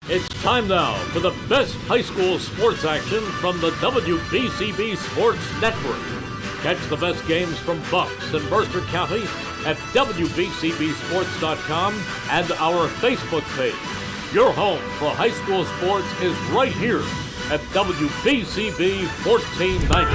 It's time now for the best high school sports action from the WBCB Sports Network. Catch the best games from Bucks and Mercer County at WBCBSports.com and our Facebook page. Your home for high school sports is right here at WBCB 1490.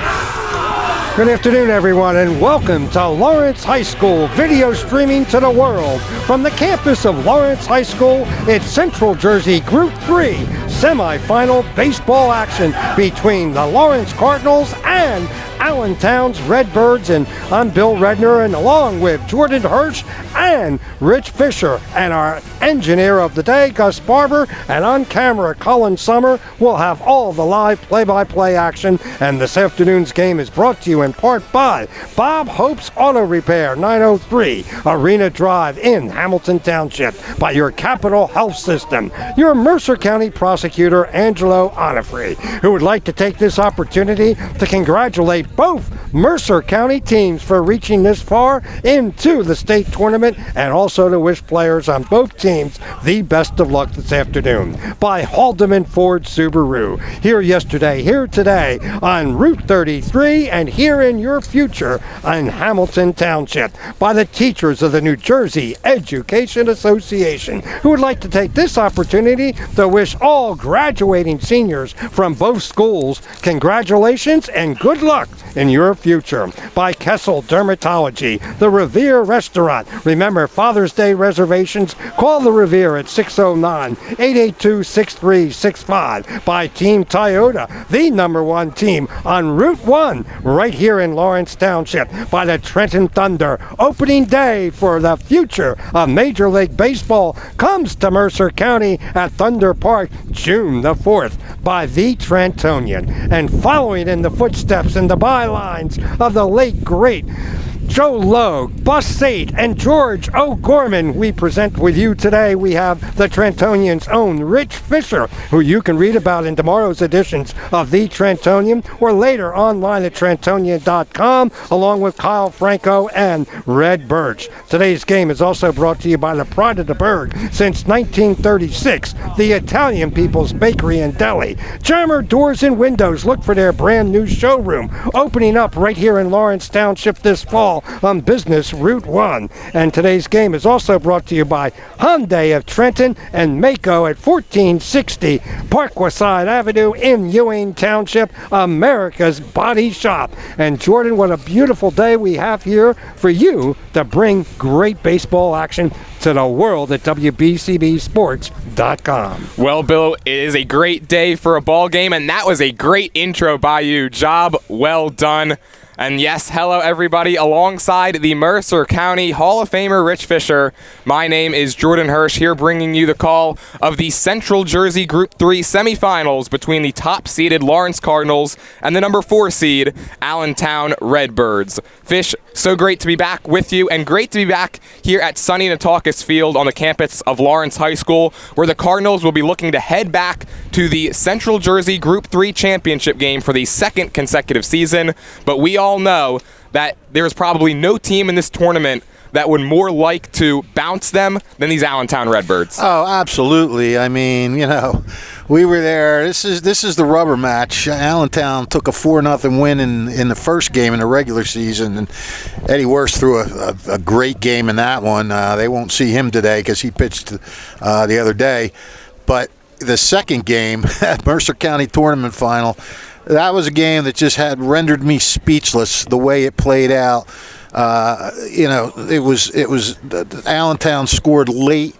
Good afternoon, everyone, and welcome to Lawrence High School video streaming to the world. From the campus of Lawrence High School, it's Central Jersey Group 3 semifinal baseball action between the Lawrence Cardinals and Allentown's Redbirds, and I'm Bill Redner, and along with Jordan Hirsch and Rich Fisher, and our engineer of the day, Gus Barber, and on camera, Colin Summer, we'll have all the live play-by-play action. And this afternoon's game is brought to you in part by Bob Hope's Auto Repair, 903 Arena Drive in Hamilton Township, by your Capital Health System, your Mercer County Prosecutor, Angelo Onifrey, who would like to take this opportunity to congratulate both Mercer County teams for reaching this far into the state tournament, and also to wish players on both teams the best of luck this afternoon. By Haldeman Ford Subaru, here yesterday, here today on Route 33, and here in your future in Hamilton Township. By the teachers of the New Jersey Education Association, who would like to take this opportunity to wish all graduating seniors from both schools congratulations and good luck in your future. By Kessel Dermatology, the Revere Restaurant. Remember, Father's Day reservations, call the Revere at 609-882-6365. By Team Toyota, the #1 team on Route 1, right here in Lawrence Township. By the Trenton Thunder, opening day for the future of Major League Baseball comes to Mercer County at Thunder Park, June the 4th. By the Trentonian, and following in the footsteps and the bylines of the late great Joe Logue, Bus Sate, and George O'Gorman, we present with you today. We have the Trentonian's own Rich Fisher, who you can read about in tomorrow's editions of The Trentonian, or later online at Trentonian.com, along with Kyle Franco and Red Birch. Today's game is also brought to you by the Pride of the Burg since 1936, the Italian People's Bakery and Deli. Jammer Doors and Windows, look for their brand new showroom opening up right here in Lawrence Township this fall on Business Route 1. And today's game is also brought to you by Hyundai of Trenton and Mako at 1460 Parkwaside Avenue in Ewing Township, America's Body Shop. And Jordan, what a beautiful day we have here for you to bring great baseball action to the world at WBCBSports.com. Well, Bill, it is a great day for a ball game, and that was a great intro by you. Job well done. And yes, hello everybody, alongside the Mercer County Hall of Famer Rich Fisher. My name is Jordan Hirsch, here bringing you the call of the Central Jersey Group 3 semifinals between the top-seeded Lawrence Cardinals and the #4 seed Allentown Redbirds. Fish, so great to be back with you, and great to be back here at sunny Nautaucus Field on the campus of Lawrence High School, where the Cardinals will be looking to head back to the Central Jersey Group 3 championship game for the second consecutive season. But we all know that there's probably no team in this tournament that would more like to bounce them than these Allentown Redbirds. Oh, absolutely. I mean, we were there. This is the rubber match. Allentown took a 4-0 win in the first game in the regular season, and Eddie Worst threw a great game in that one. They won't see him today because he pitched the other day. But the second game, Mercer County tournament final, that was a game that just had rendered me speechless the way it played out. It was Allentown scored late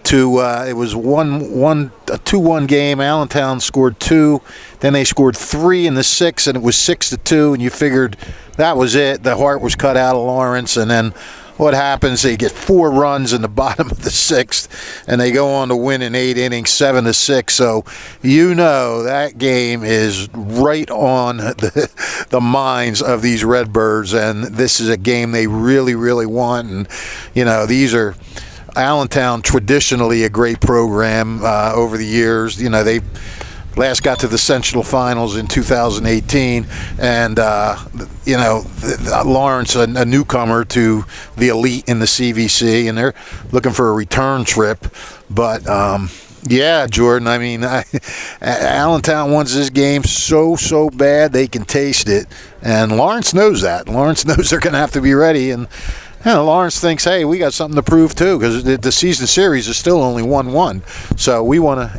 to it was a 2-1 game. Allentown scored 2, then they scored 3 in the 6th, and it was 6-2. And you figured that was it. The heart was cut out of Lawrence, and then what happens? They get 4 runs in the bottom of the 6th, and they go on to win in 8 innings, 7-6. So that game is right on the minds of these Redbirds, and this is a game they really, really want. And these are Allentown, traditionally a great program over the years. They last got to the Central Finals in 2018, and Lawrence, a newcomer to the elite in the CVC, and they're looking for a return trip. But Yeah, Jordan. I mean, Allentown wants this game so bad they can taste it, and Lawrence knows that. Lawrence knows they're going to have to be ready, and Lawrence thinks, hey, we got something to prove too, because the season series is still only 1-1. So we want to,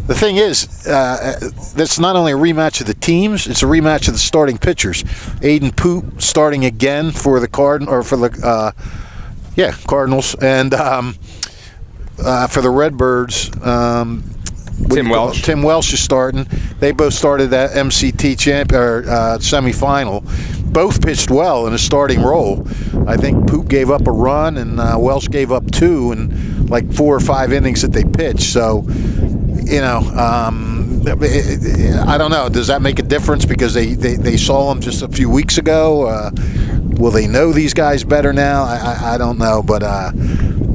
the thing is, that's not only a rematch of the teams; it's a rematch of the starting pitchers. Aiden Poop starting again for the Cardinals, and for the Redbirds. Tim Welsh. Tim Welsh is starting. They both started that MCT semifinal. Both pitched well in a starting role. I think Poop gave up a run and Welsh gave up 2 in like 4 or 5 innings that they pitched. So, I don't know. Does that make a difference because they saw them just a few weeks ago? Will they know these guys better now? I don't know. But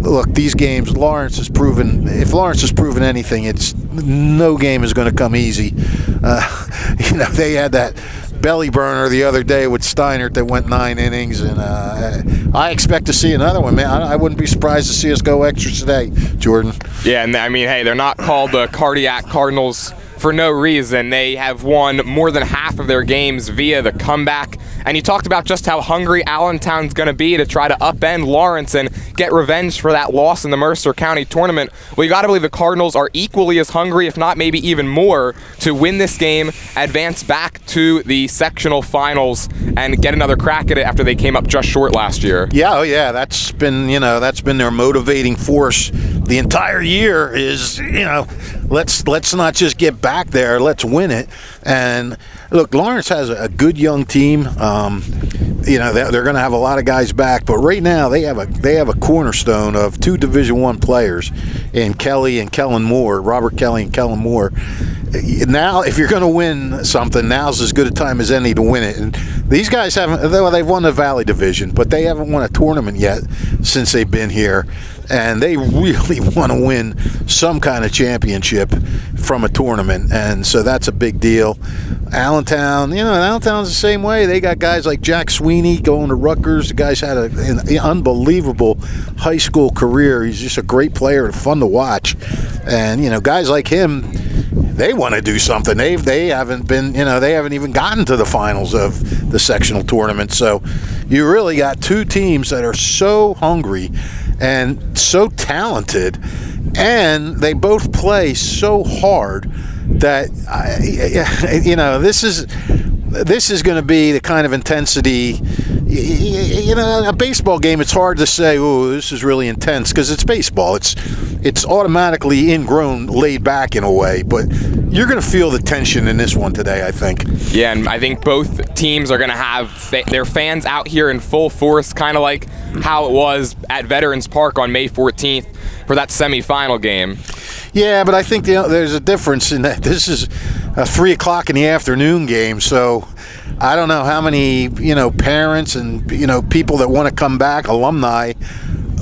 look, these games, Lawrence has proven. If Lawrence has proven anything, it's no game is going to come easy. They had that belly burner the other day with Steinert that went 9 innings, and I expect to see another one, man. I wouldn't be surprised to see us go extra today, Jordan. Yeah, and I mean, hey, they're not called the Cardiac Cardinals for no reason. They have won more than half of their games via the comeback. And you talked about just how hungry Allentown's going to be to try to upend Lawrence and get revenge for that loss in the Mercer County tournament. Well, you got to believe the Cardinals are equally as hungry, if not maybe even more, to win this game, advance back to the sectional finals, and get another crack at it after they came up just short last year. Yeah, that's been their motivating force the entire year. Is let's not just get back there, let's win it. And look, Lawrence has a good young team. They're going to have a lot of guys back, but right now they have a cornerstone of 2 Division I players in Kelly and Kellen Moore, Robert Kelly and Kellen Moore. Now, if you're going to win something, now's as good a time as any to win it. And these guys they've won the Valley Division, but they haven't won a tournament yet since they've been here. And they really want to win some kind of championship from a tournament. And so that's a big deal. Allentown, Allentown's the same way. They got guys like Jack Sweeney going to Rutgers. The guy's had an unbelievable high school career. He's just a great player, fun to watch. And, guys like him, they want to do something. They haven't even gotten to the finals of the sectional tournament. So you really got 2 teams that are so hungry and so talented, and they both play so hard that this is going to be the kind of intensity. A baseball game, it's hard to say, oh, this is really intense, because it's baseball. It's automatically ingrown, laid back in a way, but you're going to feel the tension in this one today, I think. Yeah, and I think both teams are going to have their fans out here in full force, kind of like how it was at Veterans Park on May 14th for that semifinal game. Yeah, but I think there's a difference in that this is a 3 o'clock in the afternoon game, so I don't know how many parents and people that want to come back, alumni,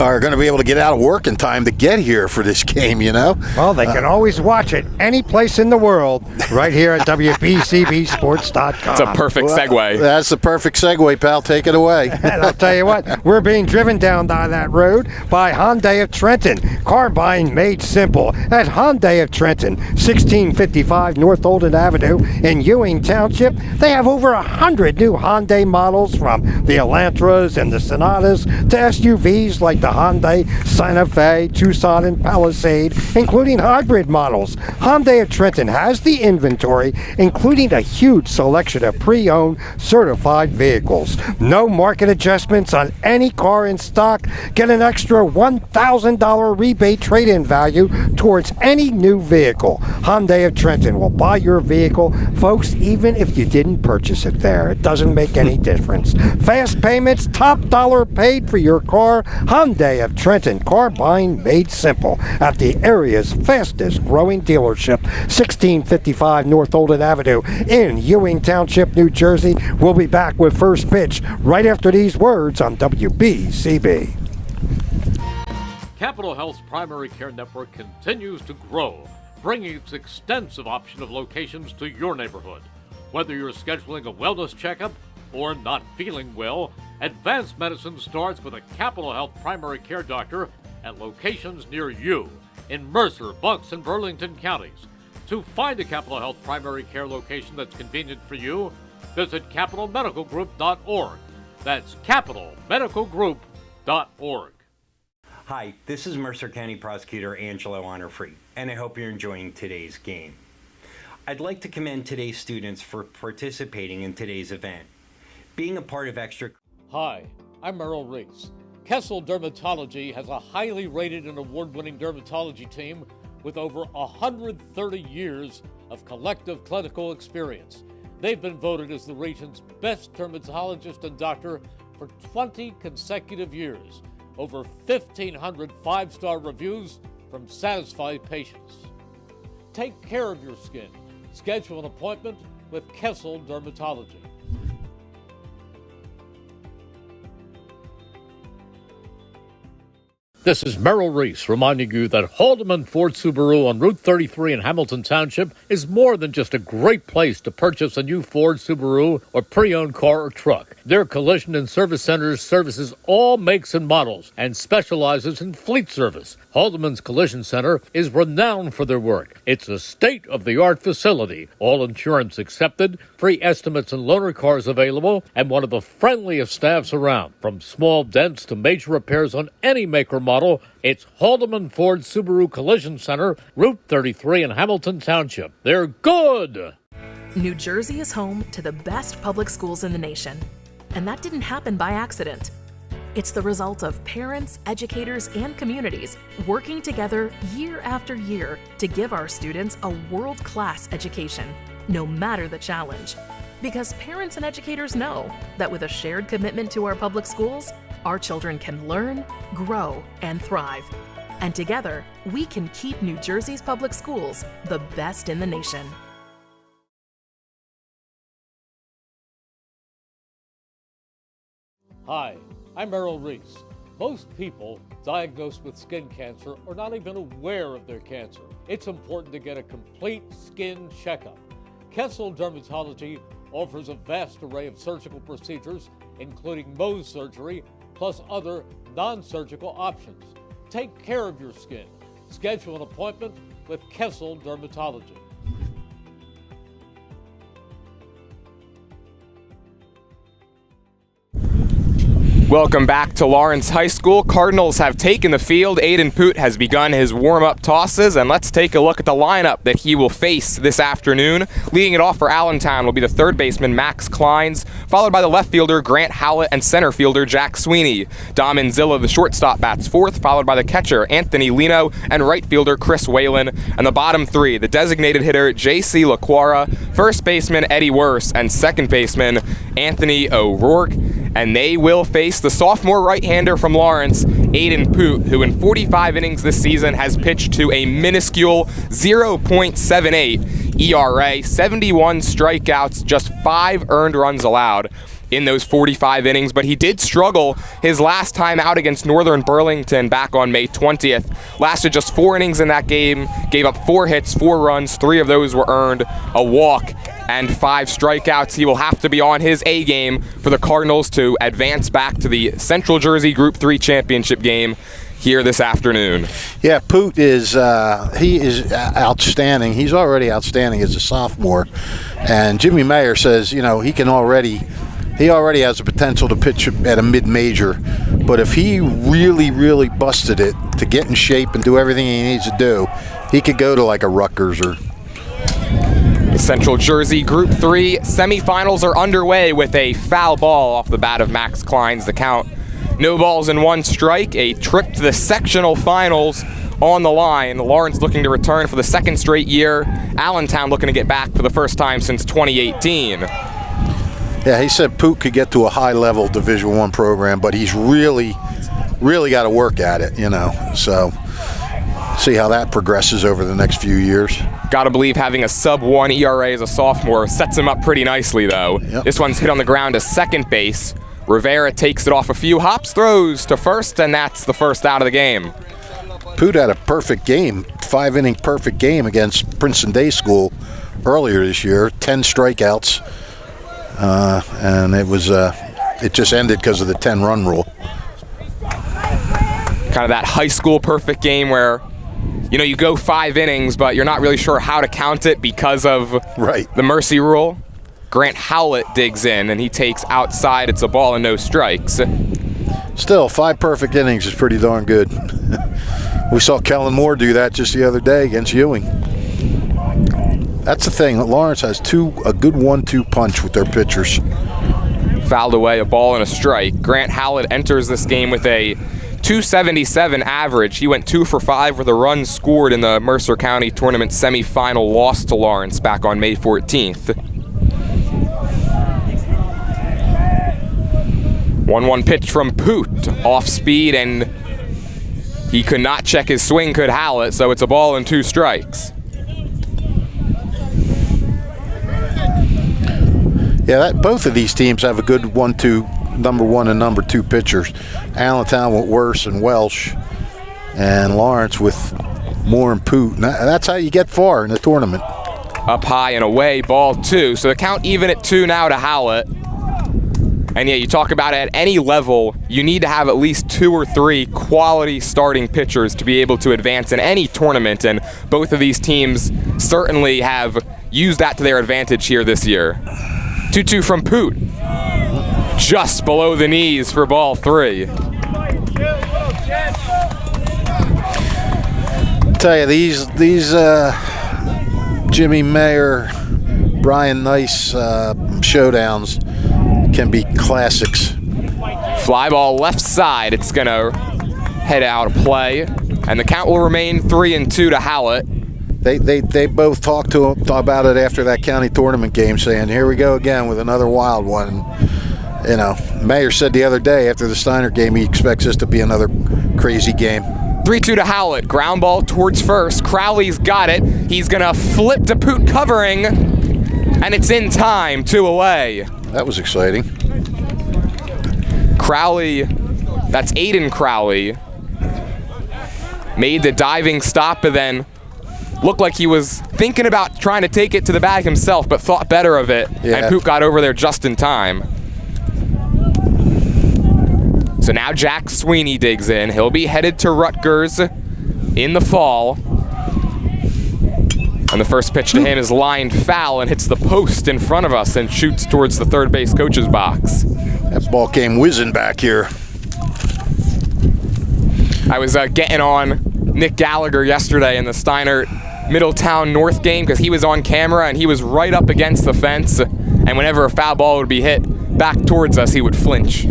are going to be able to get out of work in time to get here for this game, Well, they can always watch it any place in the world right here at WBCBsports.com. It's a perfect segue. That's the perfect segue, pal. Take it away. And I'll tell you what, we're being driven down that road by Hyundai of Trenton. Car buying made simple at Hyundai of Trenton, 1655 North Olden Avenue in Ewing Township. They have over 100 new Hyundai models, from the Elantras and the Sonatas to SUVs like the Hyundai Santa Fe, Tucson, and Palisade, including hybrid models. Hyundai of Trenton has the inventory, including a huge selection of pre-owned certified vehicles. No market adjustments on any car in stock. Get an extra $1,000 rebate trade-in value towards any new vehicle. Hyundai of Trenton will buy your vehicle, folks, even if you didn't purchase it there. It doesn't make any difference. Fast payments, top dollar paid for your car. Hyundai of Trenton, car buying made simple at the area's fastest growing dealership, 1655 North Olden Avenue in Ewing Township, New Jersey. We'll be back with First Pitch right after these words on WBCB. Capital Health's primary care network continues to grow, bringing its extensive option of locations to your neighborhood. Whether you're scheduling a wellness checkup or not feeling well, advanced medicine starts with a Capital Health primary care doctor at locations near you. in Mercer, Bucks, and Burlington counties. To find a Capital Health primary care location that's convenient for you, visit capitalmedicalgroup.org. That's capitalmedicalgroup.org. Hi, this is Mercer County Prosecutor Angelo Honorfree, and I hope you're enjoying today's game. I'd like to commend today's students for participating in today's event. Being a part of extra... Hi, I'm Merrill Reese. Kessel Dermatology has a highly rated and award-winning dermatology team with over 130 years of collective clinical experience. They've been voted as the region's best dermatologist and doctor for 20 consecutive years. Over 1,500 five-star reviews from satisfied patients. Take care of your skin. Schedule an appointment with Kessel Dermatology. This is Merrill Reese reminding you that Haldeman Ford Subaru on Route 33 in Hamilton Township is more than just a great place to purchase a new Ford Subaru or pre-owned car or truck. Their collision and service centers services all makes and models and specializes in fleet service. Haldeman's Collision Center is renowned for their work. It's a state-of-the-art facility, all insurance accepted, free estimates and loaner cars available, and one of the friendliest staffs around. From small dents to major repairs on any make or model, it's Haldeman Ford Subaru Collision Center, Route 33 in Hamilton Township. They're good! New Jersey is home to the best public schools in the nation. And that didn't happen by accident. It's the result of parents, educators, and communities working together year after year to give our students a world-class education, no matter the challenge. Because parents and educators know that with a shared commitment to our public schools, our children can learn, grow, and thrive. And together, we can keep New Jersey's public schools the best in the nation. Hi, I'm Merrill Reese. Most people diagnosed with skin cancer are not even aware of their cancer. It's important to get a complete skin checkup. Kessel Dermatology offers a vast array of surgical procedures, including Mohs surgery, plus other non-surgical options. Take care of your skin. Schedule an appointment with Kessel Dermatology. Welcome back to Lawrence High School. Cardinals have taken the field. Aiden Poot has begun his warm-up tosses, and let's take a look at the lineup that he will face this afternoon. Leading it off for Allentown will be the third baseman Max Kleins, followed by the left fielder Grant Howlett and center fielder Jack Sweeney. Dom Inzilla, the shortstop, bats fourth, followed by the catcher Anthony Lino and right fielder Chris Whalen. And the bottom three, the designated hitter J.C. LaQuara, first baseman Eddie Worse, and second baseman Anthony O'Rourke. And they will face the sophomore right-hander from Lawrence, Aiden Poot, who in 45 innings this season has pitched to a minuscule 0.78 ERA, 71 strikeouts, just 5 earned runs allowed in those 45 innings, but he did struggle his last time out against Northern Burlington back on May 20th. Lasted just 4 innings in that game, gave up 4 hits, 4 runs, 3 of those were earned, a walk, and 5 strikeouts. He will have to be on his A game for the Cardinals to advance back to the Central Jersey Group 3 championship game here this afternoon. Yeah, Poot is outstanding. He's already outstanding as a sophomore, and Jimmy Mayer says, he already has the potential to pitch at a mid-major, but if he really busted it to get in shape and do everything he needs to do, he could go to like a Rutgers or... The Central Jersey Group 3 semifinals are underway with a foul ball off the bat of Max Kleins. The count, no balls and 1 strike, a trip to the sectional finals on the line. Lawrence looking to return for the second straight year. Allentown looking to get back for the first time since 2018. Yeah, he said Poot could get to a high-level Division I program, but he's really got to work at it, So see how that progresses over the next few years. Got to believe having a sub-1 ERA as a sophomore sets him up pretty nicely, though. Yep. This one's hit on the ground to second base. Rivera takes it off a few hops, throws to first, and that's the first out of the game. Poot had a perfect game, 5-inning perfect game against Princeton Day School earlier this year, 10 strikeouts, and it just ended because of the 10-run rule. Kind of that high school perfect game where you go 5 innings, but you're not really sure how to count it because of the mercy rule. Grant Howlett digs in, and he takes outside. It's a ball and no strikes. Still, 5 perfect innings is pretty darn good. We saw Kellen Moore do that just the other day against Ewing. That's the thing. Lawrence has a good 1-2 punch with their pitchers. Fouled away, a ball and a strike. Grant Howlett enters this game with a .277 average. He went 2 for 5 with a run scored in the Mercer County Tournament semifinal loss to Lawrence back on May 14th. 1-1 pitch from Poot, off speed, and he could not check his swing, could Howlett, so it's a ball and 2 strikes. Yeah, both of these teams have a good 1-2, number 1 and number 2 pitchers. Allentown with Worse and Welsh, and Lawrence with Moore and Poot. That's how you get far in the tournament. Up high and away, ball 2. So the count even at 2 now to Howlett. And yeah, you talk about it at any level, you need to have at least 2 or 3 quality starting pitchers to be able to advance in any tournament, and both of these teams certainly have used that to their advantage here this year. 2-2 from Poot. Just below the knees for ball 3. Tell you, these Jimmy Mayer, Brian Nice showdowns can be classics. Fly ball left side. It's going to head out of play, and the count will remain 3-2 to Howlett. They both talked about it after that county tournament game, saying, here we go again with another wild one. Mayer said the other day after the Steiner game he expects this to be another crazy game. 3-2 to Howlett. Ground ball towards first. Crowley's got it. He's going to flip to Poot covering, and it's in time, 2 away. That was exciting. Crowley, that's Aiden Crowley, made the diving stop, but then looked like he was thinking about trying to take it to the bag himself, but thought better of it, and Poot got over there just in time. So now Jack Sweeney digs in. He'll be headed to Rutgers in the fall. And the first pitch to him is lined foul and hits the post in front of us and shoots towards the third base coach's box. That ball came whizzing back here. I was getting on Nick Gallagher yesterday in the Steiner Middletown North game because he was on camera and he was right up against the fence. And whenever a foul ball would be hit back towards us, he would flinch.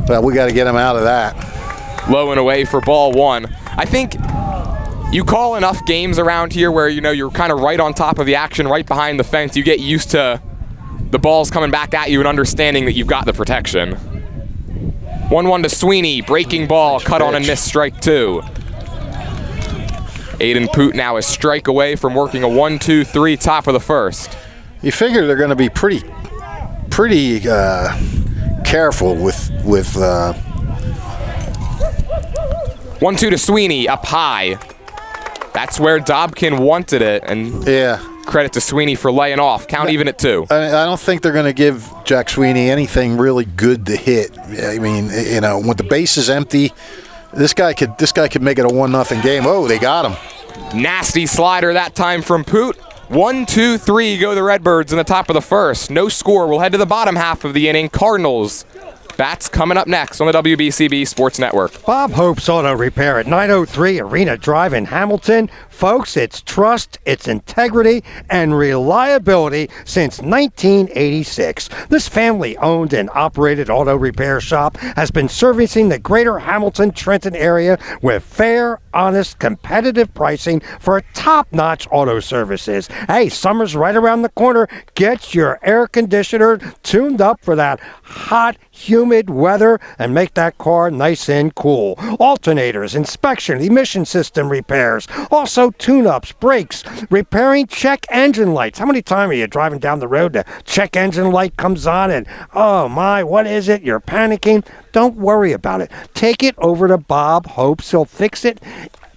Well, we got to get him out of that. Low and away for ball 1. I think you call enough games around here where you're kind of right on top of the action, right behind the fence. You get used to the balls coming back at you and understanding that you've got the protection. 1-1 to Sweeney, breaking ball, cut on and miss, strike 2. Aiden Poot now a strike away from working a 1-2-3 top of the first. You figure they're going to be pretty careful with 1-2 to Sweeney, up high. That's where Dobkin wanted it, and credit to Sweeney for laying off. Count even at 2. I don't think they're going to give Jack Sweeney anything really good to hit. I mean, when the base is empty, this guy could make it a 1-0 game. Oh, they got him. Nasty slider that time from Poot. 1-2-3 go the Redbirds in the top of the first. No score. We'll head to the bottom half of the inning. Cardinals bats coming up next on the WBCB Sports Network. Bob Hope's Auto Repair at 903 Arena Drive in Hamilton. Folks, it's trust, it's integrity, and reliability since 1986. This family-owned and operated auto repair shop has been servicing the greater Hamilton-Trenton area with fair, honest, competitive pricing for top-notch auto services. Hey, summer's right around the corner. Get your air conditioner tuned up for that hot, humid weather and make that car nice and cool. Alternators, inspection, emission system repairs, also tune-ups, brakes, repairing check engine lights. How many times are you driving down the road, the check engine light comes on and, oh my, what is it? You're panicking. Don't worry about it. Take it over to Bob Hopes. He'll fix it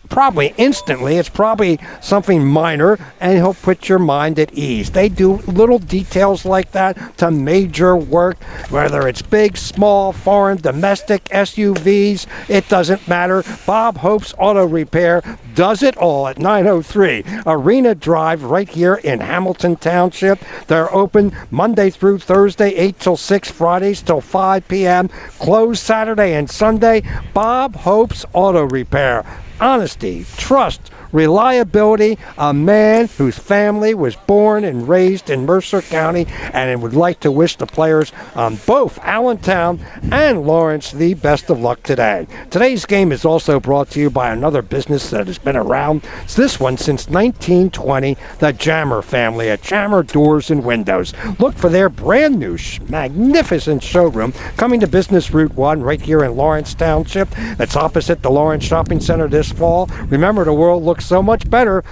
probably instantly. It's probably something minor, and he'll put your mind at ease. They do little details like that to major work, whether it's big, small, foreign, domestic, SUVs, it doesn't matter. Bob Hope's Auto Repair does it all at 903 Arena Drive right here in Hamilton Township. They're open Monday through Thursday, 8 till 6, Fridays till 5 p.m., closed Saturday and Sunday. Bob Hope's Auto Repair. Honesty, trust, reliability, a man whose family was born and raised in Mercer County, and would like to wish the players on both Allentown and Lawrence the best of luck today. Today's game is also brought to you by another business that has been around, this one since 1920, the Jammer family at Jammer Doors and Windows. Look for their brand new magnificent showroom coming to Business Route 1 right here in Lawrence Township. That's opposite the Lawrence Shopping Center this fall. Remember, the world looks so much better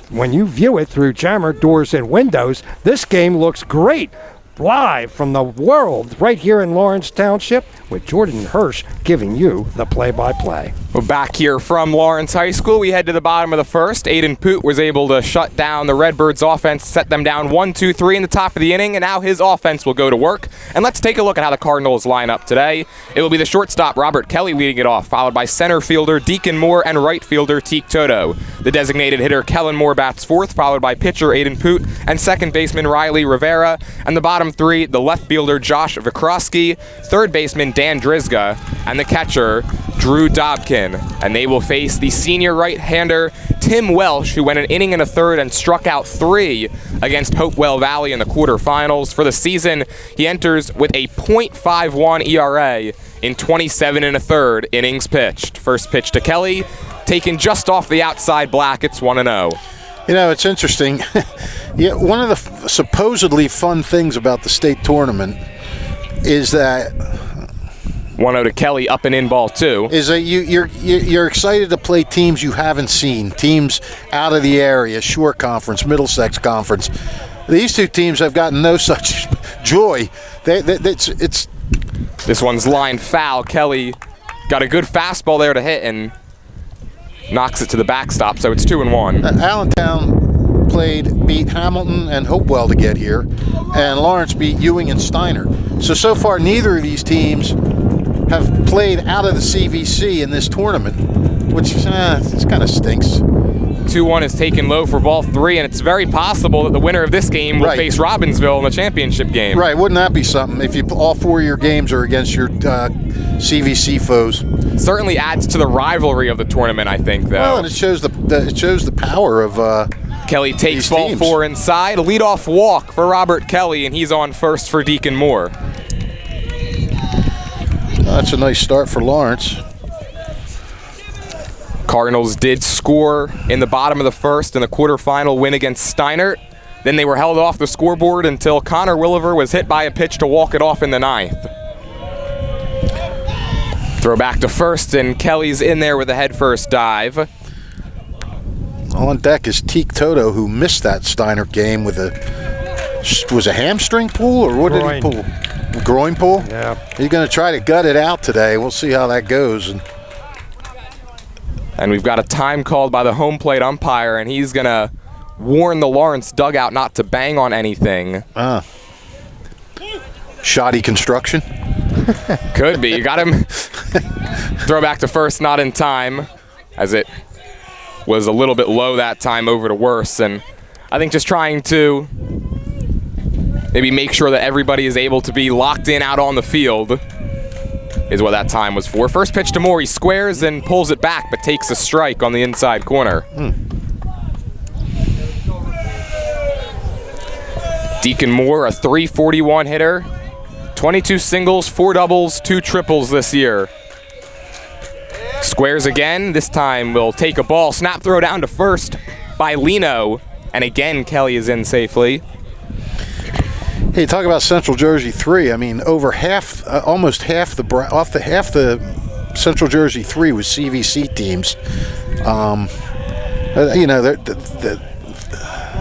when you view it through Jammer Doors and Windows. This game looks great live from the world right here in Lawrence Township, with Jordan Hirsch giving you the play-by-play. Well, back here from Lawrence High School, we head to the bottom of the first. Aiden Poot was able to shut down the Redbirds offense, set them down 1-2-3 in the top of the inning, and now his offense will go to work. And let's take a look at how the Cardinals line up today. It will be the shortstop, Robert Kelly, leading it off, followed by center fielder Deacon Moore and right fielder Teak Toto. The designated hitter Kellen Moore bats fourth, followed by pitcher Aiden Poot and second baseman Riley Rivera. And the bottom three, the left fielder Josh Vikrosky, third baseman Dan Drizga, and the catcher Drew Dobkin. And they will face the senior right-hander Tim Welsh, who went an inning and a third and struck out 3 against Hopewell Valley in the quarterfinals. For the season, he enters with a .51 ERA in 27 and a third innings pitched. First pitch to Kelly, taken just off the outside black. It's 1-0. You know, it's interesting. Yeah, one of the supposedly fun things about the state tournament is that 1-0 to Kelly, up and in ball 2. Is that you're excited to play teams you haven't seen, teams out of the area, Shore Conference, Middlesex Conference. These two teams have gotten no such joy. It's This one's lined foul. Kelly got a good fastball there to hit and knocks it to the backstop, so it's 2-1. Allentown beat Hamilton and Hopewell to get here, and Lawrence beat Ewing and Steiner. So far, neither of these teams have played out of the CVC in this tournament, which it kind of stinks. 2-1 is taken low for ball 3, and it's very possible that the winner of this game will face Robbinsville in the championship game. Right, wouldn't that be something if all 4 of your games are against your CVC foes? Certainly adds to the rivalry of the tournament, I think, though. Well, and it shows the power of Kelly takes ball 4 inside. A leadoff walk for Robert Kelly, and he's on first for Deacon Moore. That's a nice start for Lawrence. Cardinals did score in the bottom of the first in the quarterfinal win against Steinert. Then they were held off the scoreboard until Connor Williver was hit by a pitch to walk it off in the 9th. Throw back to first, and Kelly's in there with a head-first dive. On deck is Teak Toto, who missed that Steinert game with a hamstring pull, or what did he pull? Groin pull? Yeah. He's going to try to gut it out today. We'll see how that goes. And we've got a time called by the home plate umpire, and he's going to warn the Lawrence dugout not to bang on anything. Shoddy construction? Could be. You got him. Throw back to first, not in time, as it was a little bit low that time over to worse. And I think just trying to maybe make sure that everybody is able to be locked in out on the field is what that time was for. First pitch to Moore. He squares and pulls it back, but takes a strike on the inside corner. Deacon Moore, a .341 hitter. 22 singles, 4 doubles, 2 triples this year. Squares again. This time will take a ball. Snap throw down to first by Lino. And again, Kelly is in safely. Hey, talk about Central Jersey 3. I mean, over half, almost half the Central Jersey 3 was CVC teams.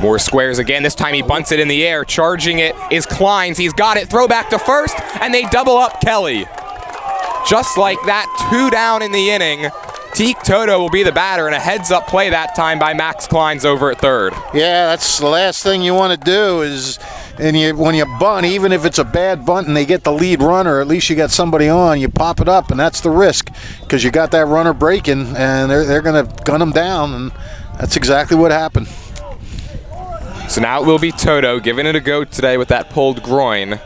More squares again. This time he bunts it in the air. Charging it is Kleins. He's got it. Throw back to first, and they double up Kelly. Just like that, 2 down in the inning. Teak Toto will be the batter, and a heads-up play that time by Max Kleins over at third. Yeah, that's the last thing you want to do is, when you bunt, even if it's a bad bunt and they get the lead runner, at least you got somebody on, you pop it up, and that's the risk because you got that runner breaking, and they're going to gun him down, and that's exactly what happened. So now it will be Toto giving it a go today with that pulled groin.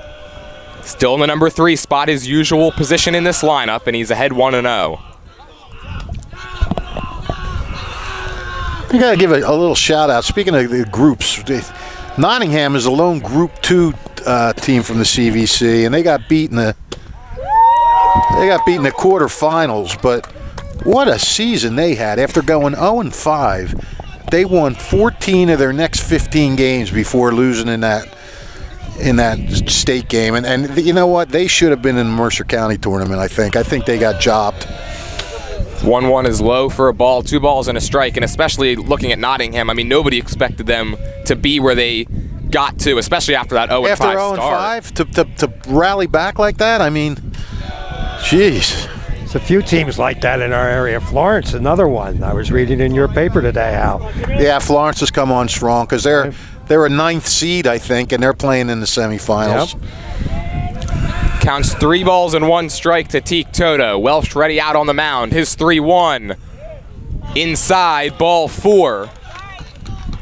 Still in the number 3 spot, his usual position in this lineup, and he's ahead 1-0. You got to give a little shout out. Speaking of the groups, Nottingham is a lone Group 2 team from the CVC, and they got beat in the quarterfinals. But what a season they had! After going 0-5, they won 14 of their next 15 games before losing in that state game. And you know what? They should have been in the Mercer County tournament. I think they got jobbed. 1-1 is low for a ball, 2 balls and a strike, and especially looking at Nottingham, I mean, nobody expected them to be where they got to, especially after that 0-5 start. After 0-5, to rally back like that, I mean, jeez. There's a few teams like that in our area. Florence, another one. I was reading in your paper today, Hal. Yeah, Florence has come on strong because they're a 9th seed, I think, and they're playing in the semifinals. Yep. Counts 3 balls and 1 strike to Teak Toto. Welsh ready out on the mound. His 3-1. Inside, ball 4.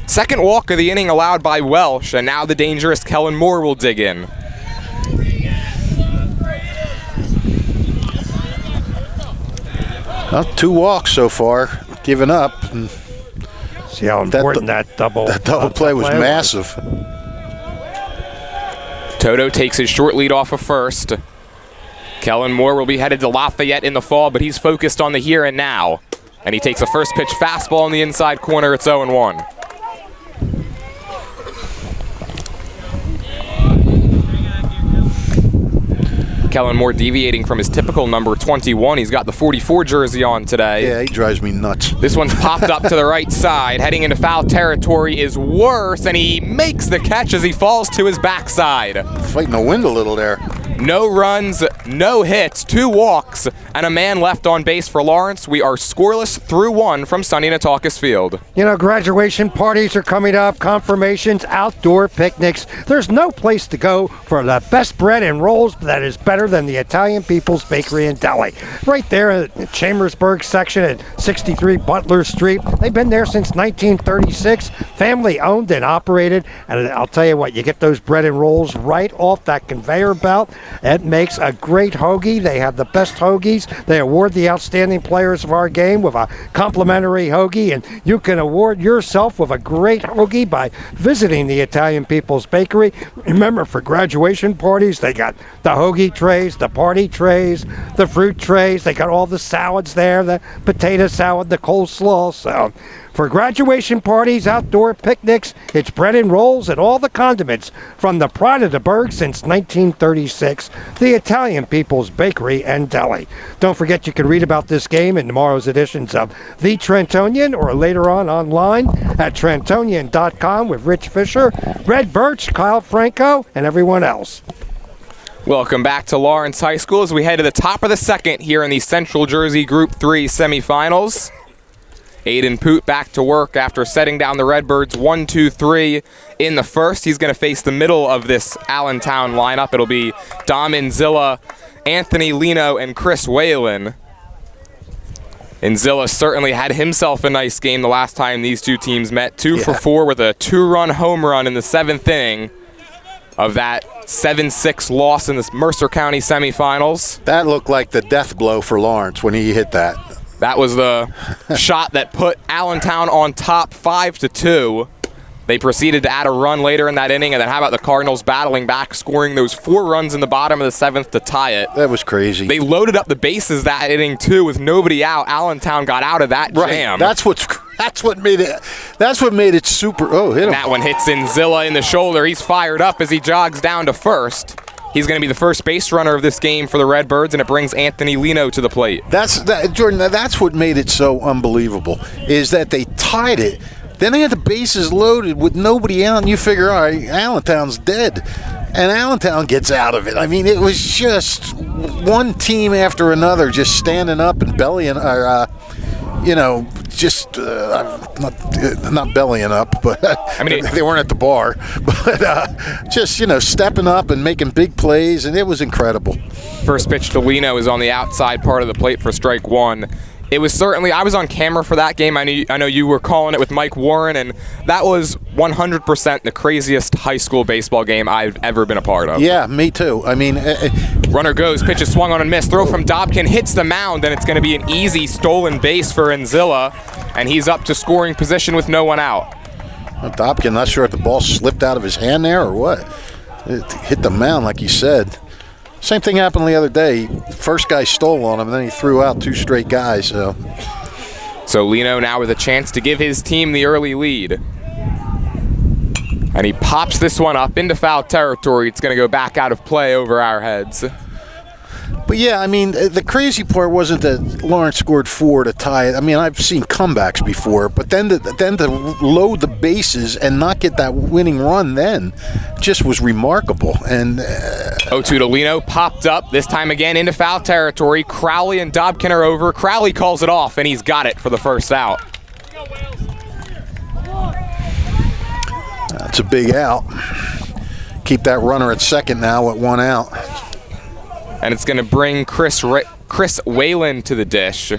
Second walk of the inning allowed by Welsh, and now the dangerous Kellen Moore will dig in. Well, 2 walks so far, given up. And see how important that double play was massive. Toto takes his short lead off of first. Kellen Moore will be headed to Lafayette in the fall, but he's focused on the here and now. And he takes a first pitch fastball in the inside corner. It's 0-1. Kellen Moore deviating from his typical number 21. He's got the 44 jersey on today. Yeah, he drives me nuts. This one's popped up to the right side. Heading into foul territory is Worse, and he makes the catch as he falls to his backside. Fighting the wind a little there. No runs, no hits, 2 walks, and a man left on base for Lawrence. We are scoreless through 1 from sunny Nataukus Field. You know, graduation parties are coming up, confirmations, outdoor picnics. There's no place to go for the best bread and rolls that is better than the Italian People's Bakery and Deli. Right there in the Chambersburg section at 63 Butler Street. They've been there since 1936, family owned and operated. And I'll tell you what, you get those bread and rolls right off that conveyor belt. It makes a great hoagie. They have the best hoagies. They award the outstanding players of our game with a complimentary hoagie, and you can award yourself with a great hoagie by visiting the Italian People's Bakery. Remember, for graduation parties, they got the hoagie trays, the party trays, the fruit trays. They got all the salads there, the potato salad, the coleslaw. So for graduation parties, outdoor picnics, it's bread and rolls and all the condiments from the pride of the Berg since 1936, the Italian People's Bakery and Deli. Don't forget you can read about this game in tomorrow's editions of The Trentonian or later on online at Trentonian.com with Rich Fisher, Red Birch, Kyle Franco, and everyone else. Welcome back to Lawrence High School as we head to the top of the second here in the Central Jersey Group 3 semifinals. Aiden Poot back to work after setting down the Redbirds 1-2-3 in the first. He's going to face the middle of this Allentown lineup. It'll be Dom Inzilla, Anthony Lino, and Chris Whalen. Inzilla certainly had himself a nice game the last time these two teams met. 2 for 4 with a 2-run home run in the 7th inning of that 7-6 loss in the Mercer County semifinals. That looked like the death blow for Lawrence when he hit that. That was the shot that put Allentown on top 5-2. They proceeded to add a run later in that inning, and then how about the Cardinals battling back, scoring those 4 runs in the bottom of the 7th to tie it. That was crazy. They loaded up the bases that inning too with nobody out. Allentown got out of that jam. That's what made it super. Oh, hit him. And that one hits Inzilla in the shoulder. He's fired up as he jogs down to first. He's going to be the first base runner of this game for the Redbirds, and it brings Anthony Lino to the plate. Jordan, that's what made it so unbelievable, is that they tied it. Then they had the bases loaded with nobody out, and you figure, all right, Allentown's dead. And Allentown gets out of it. I mean, it was just one team after another just standing up and bellying, just not bellying up, but I mean, they weren't at the bar, but just stepping up and making big plays, and it was incredible. First pitch to Lino is on the outside part of the plate for strike one. It was certainly, I was on camera for that game. I know you were calling it with Mike Warren, and that was 100% the craziest high school baseball game I've ever been a part of. Yeah, me too. I mean, runner goes, pitch is swung on and missed. Throw from Dobkin hits the mound, and it's going to be an easy stolen base for Enzilla, and he's up to scoring position with no one out. Dobkin, not sure if the ball slipped out of his hand there or what. It hit the mound, like you said. Same thing happened the other day. First guy stole on him, and then he threw out 2 straight guys. So Lino now with a chance to give his team the early lead. And he pops this one up into foul territory. It's going to go back out of play over our heads. But yeah, I mean, the crazy part wasn't that Lawrence scored 4 to tie it. I mean, I've seen comebacks before, but then to load the bases and not get that winning run then just was remarkable. And 0-2 to Lino, popped up, this time again into foul territory. Crowley and Dobkin are over. Crowley calls it off, and he's got it for the first out. That's a big out. Keep that runner at second now at 1 out. And it's going to bring Chris Whalen to the dish.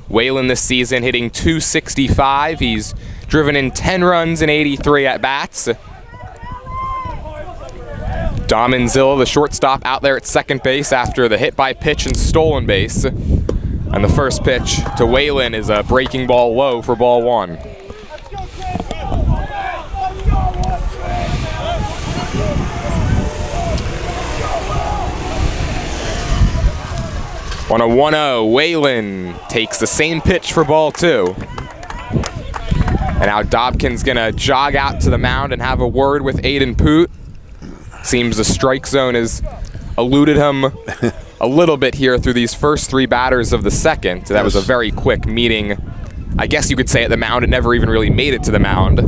Whalen this season hitting .265. He's driven in 10 runs in 83 at-bats. Dom Enzilla, the shortstop, out there at second base after the hit by pitch and stolen base. And the first pitch to Whalen is a breaking ball low for ball 1. On a 1-0, Whalen takes the same pitch for ball 2. And now Dobkin's gonna jog out to the mound and have a word with Aiden Poot. Seems the strike zone has eluded him a little bit here through these first 3 batters of the second. That was a very quick meeting. I guess you could say at the mound, it never even really made it to the mound.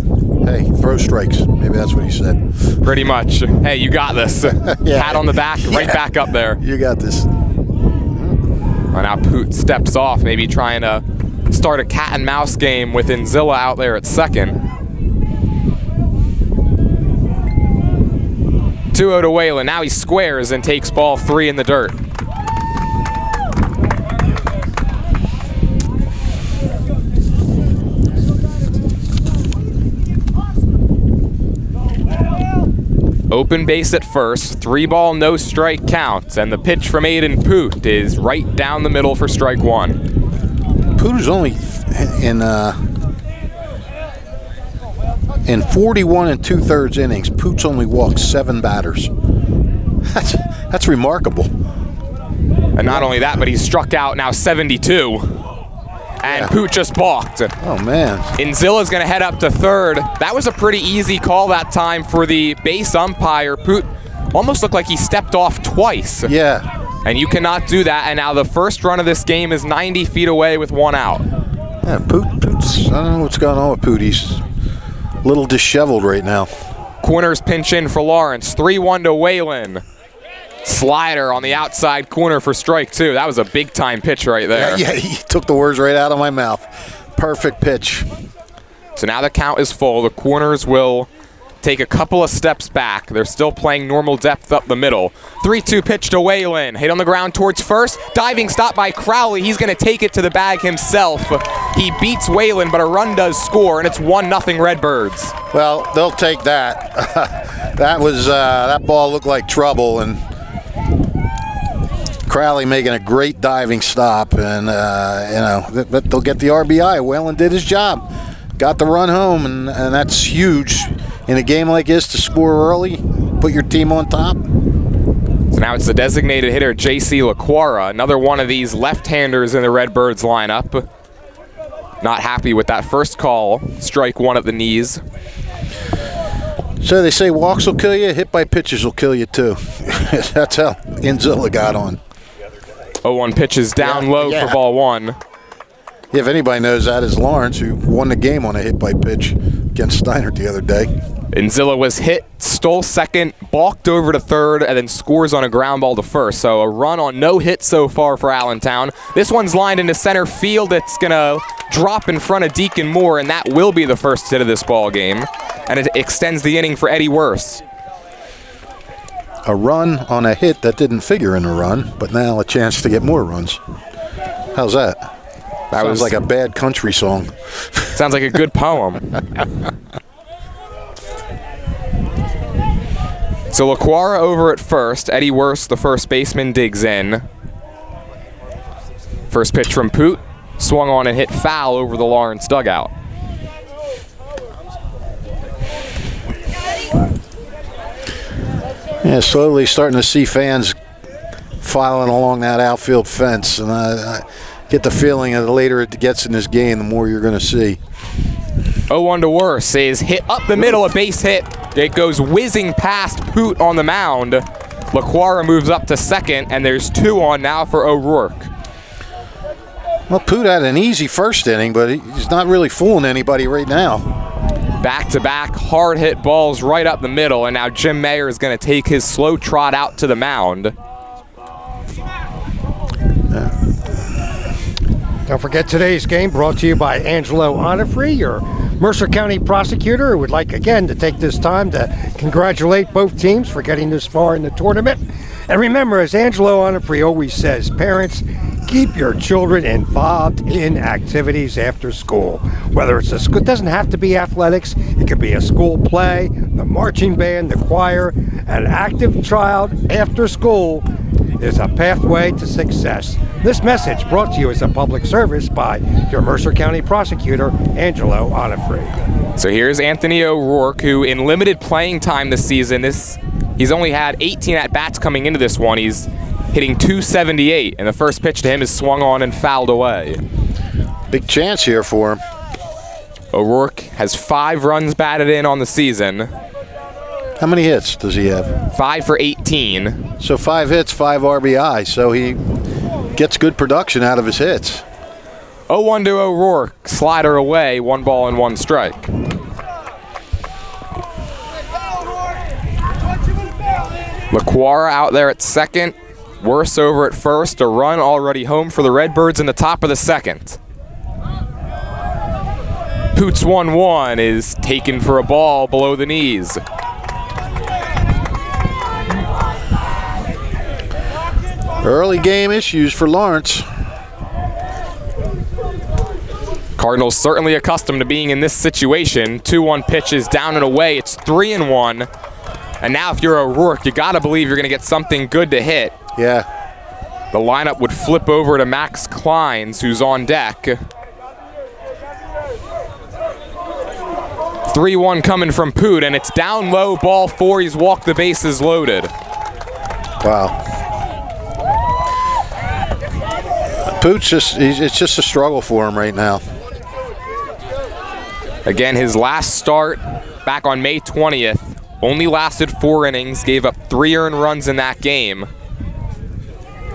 Hey, throw strikes. Maybe that's what he said. Pretty much. Hey, you got this. Yeah. Pat on the back, right back up there. You got this. Well, now Poot steps off, maybe trying to start a cat and mouse game with Enzilla out there at second. 2-0 to Whalen. Now he squares and takes ball 3 in the dirt. Open base at first, 3-ball, no strike count, and the pitch from Aiden Poot is right down the middle for strike 1. Poot is only in 41 2/3 innings. Poot's only walked 7 batters. That's remarkable. And not only that, but he's struck out now 72. And Poot just balked. Oh, man. Enzilla's going to head up to third. That was a pretty easy call that time for the base umpire. Poot almost looked like he stepped off twice. Yeah. And you cannot do that. And now the first run of this game is 90 feet away with 1 out. Yeah, Poot's, I don't know what's going on with Poot. He's a little disheveled right now. Corners pinch in for Lawrence. 3-1 to Whalen. Slider on the outside corner for strike 2. That was a big-time pitch right there. Yeah, he took the words right out of my mouth. Perfect pitch. So now the count is full. The corners will take a couple of steps back. They're still playing normal depth up the middle. 3-2 pitch to Whalen. Hit on the ground towards first. Diving stop by Crowley. He's going to take it to the bag himself. He beats Whalen, but a run does score, and it's 1-0 Redbirds. Well, they'll take that. That ball looked like trouble, and Crowley making a great diving stop, and they'll get the RBI. Whalen did his job, got the run home, and that's huge in a game like this to score early, put your team on top. So now it's the designated hitter J.C. LaQuara, another one of these left-handers in the Redbirds lineup. Not happy with that first call, strike 1 at the knees. So they say walks will kill you, hit by pitches will kill you too. That's how Enzilla got on. 0-1 pitches down low for ball 1. If anybody knows that, is Lawrence, who won the game on a hit by pitch. against Steiner the other day. Inzilla was hit, stole second, balked over to third, and then scores on a ground ball to first. So a run on no hit so far for Allentown. This one's lined into center field. It's going to drop in front of Deacon Moore, and that will be the first hit of this ball game. And it extends the inning for Eddie Worse. A run on a hit that didn't figure in a run, but now a chance to get more runs. How's that? That sounds like a bad country song. Sounds like a good poem. So LaQuara over at first. Eddie Worse, the first baseman, digs in. First pitch from Poot. Swung on and hit foul over the Lawrence dugout. Yeah, slowly starting to see fans filing along that outfield fence. And I get the feeling that the later it gets in this game, the more you're going to see. 0-1 to Worse is hit up the middle, a base hit. It goes whizzing past Poot on the mound. LaQuara moves up to second, and there's 2 on now for O'Rourke. Well, Poot had an easy first inning, but he's not really fooling anybody right now. Back-to-back hard hit balls right up the middle, and now Jim Mayer is going to take his slow trot out to the mound. Don't forget today's game brought to you by Angelo Onifree, your Mercer County prosecutor, who would like again to take this time to congratulate both teams for getting this far in the tournament. And remember, as Angelo Onifree always says, parents, keep your children involved in activities after school. Whether it's a school, it doesn't have to be athletics. It could be a school play, the marching band, the choir. An active child after school is a pathway to success. This message brought to you as a public service by your Mercer County prosecutor, Angelo Onifree. So here's Anthony O'Rourke, who in limited playing time this season, he's only had 18 at-bats coming into this one. He's hitting .278, and the first pitch to him is swung on and fouled away. Big chance here for him. O'Rourke has 5 runs batted in on the season. How many hits does he have? 5 for 18. So 5 hits, 5 RBI. So he gets good production out of his hits. 0-1 to O'Rourke. Slider away, 1 ball and 1 strike. LaQuara out there at second. Worse over at first. A run already home for the Redbirds in the top of the second. Poots 1-1 is taken for a ball below the knees. Early game issues for Lawrence. Cardinals certainly accustomed to being in this situation. 2-1 pitch is down and away. It's 3-1. And now if you're O'Rourke, you gotta believe you're gonna get something good to hit. Yeah. The lineup would flip over to Max Kleins, who's on deck. 3-1 coming from Poot, and it's down low, ball 4. He's walked the bases loaded. Wow. Poot's it's just a struggle for him right now. Again, his last start back on May 20th only lasted 4 innings, gave up 3 earned runs in that game.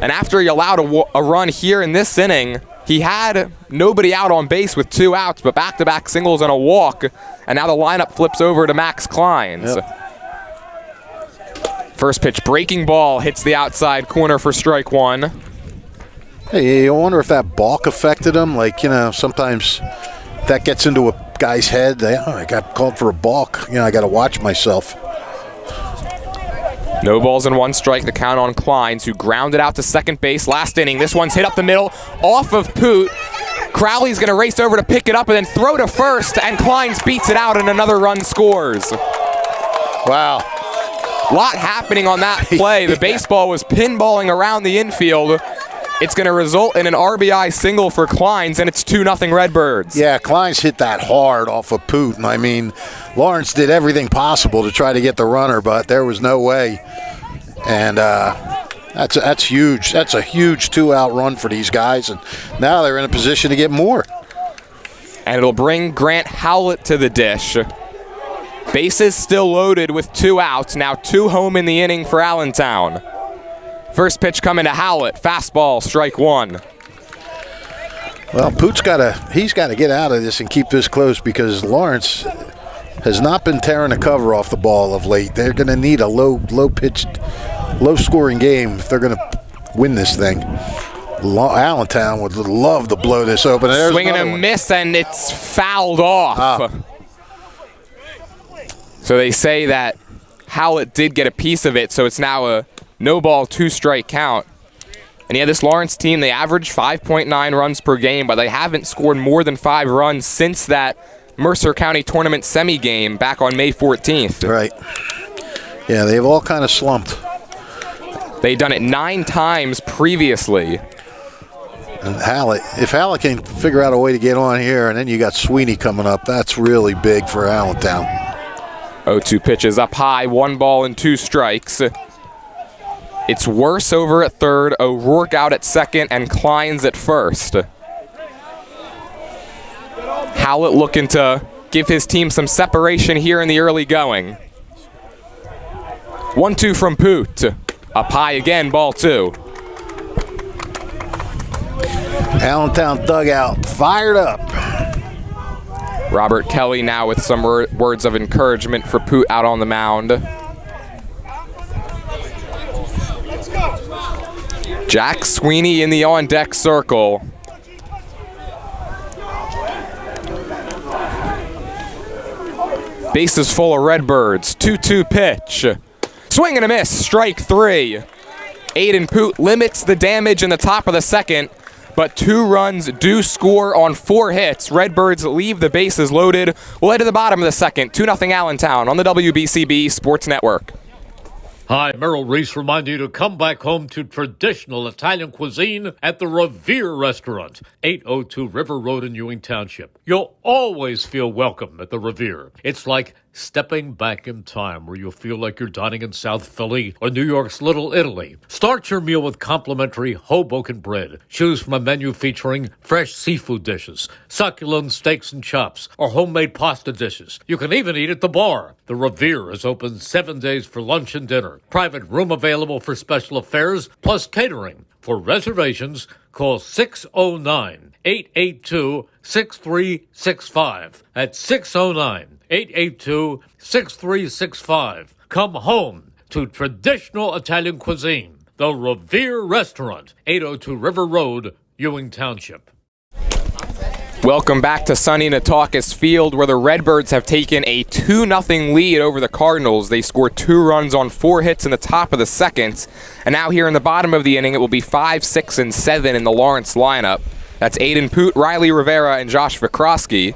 And after he allowed a run here in this inning, he had nobody out on base with 2 outs, but back-to-back singles and a walk, and now the lineup flips over to Max Kleins. Yep. First pitch, breaking ball, hits the outside corner for strike 1. Hey, you wonder if that balk affected him? Like, sometimes that gets into a guy's head. I got called for a balk. I got to watch myself. No balls and 1 strike, the count on Kleins, who grounded out to second base last inning. This one's hit up the middle, off of Poot. Crowley's going to race over to pick it up and then throw to first, and Kleins beats it out and another run scores. Wow. A lot happening on that play. The baseball was pinballing around the infield. It's going to result in an RBI single for Kleins, and it's 2-0 Redbirds. Yeah, Kleins hit that hard off of Poot. And I mean, Lawrence did everything possible to try to get the runner, but there was no way. And that's huge. That's a huge 2-out run for these guys, and now they're in a position to get more. And it'll bring Grant Howlett to the dish. Bases still loaded with 2 outs. Now 2 home in the inning for Allentown. First pitch coming to Howlett. Fastball, strike 1. Well, Poot's got to get out of this and keep this close, because Lawrence has not been tearing the cover off the ball of late. They're going to need a low-pitched, low-scoring game if they're going to win this thing. Allentown would love to blow this open. There's swing and a miss, and it's fouled off. So they say that Howlett did get a piece of it, so it's now a no-ball, 2-strike count. And yeah, this Lawrence team, they average 5.9 runs per game, but they haven't scored more than 5 runs since that Mercer County Tournament semi-game back on May 14th. Right. Yeah, they've all kind of slumped. They've done it 9 times previously. And if Hallett can figure out a way to get on here, and then you got Sweeney coming up, that's really big for Allentown. 0-2 pitches up high, 1 ball and 2 strikes. It's Worse over at third, O'Rourke out at second, and Kleins at first. Howlett looking to give his team some separation here in the early going. 1-2 from Poot. Up high again, ball 2. Allentown dugout fired up. Robert Kelly now with some words of encouragement for Poot out on the mound. Jack Sweeney in the on-deck circle. Bases full of Redbirds. 2-2 pitch. Swing and a miss. Strike 3. Aiden Poot limits the damage in the top of the second, but 2 runs do score on 4 hits. Redbirds leave the bases loaded. We'll head to the bottom of the second. 2-0 Allentown on the WBCB Sports Network. Hi, Merrill Reese reminding you to come back home to traditional Italian cuisine at the Revere Restaurant, 802 River Road in Ewing Township. You'll always feel welcome at the Revere. It's like stepping back in time where you'll feel like you're dining in South Philly or New York's Little Italy. Start your meal with complimentary Hoboken bread. Choose from a menu featuring fresh seafood dishes, succulent steaks and chops, or homemade pasta dishes. You can even eat at the bar. The Revere is open 7 days for lunch and dinner. Private room available for special affairs, plus catering. For reservations, call 609-882-6365. That's 609-882-6365. Come home to traditional Italian cuisine. The Revere Restaurant, 802 River Road, Ewing Township. Welcome back to sunny Nautaucus Field, where the Redbirds have taken a 2-0 lead over the Cardinals. They scored 2 runs on 4 hits in the top of the second. And now here in the bottom of the inning, it will be 5, 6, and 7 in the Lawrence lineup. That's Aiden Poot, Riley Rivera, and Josh Vikrosky.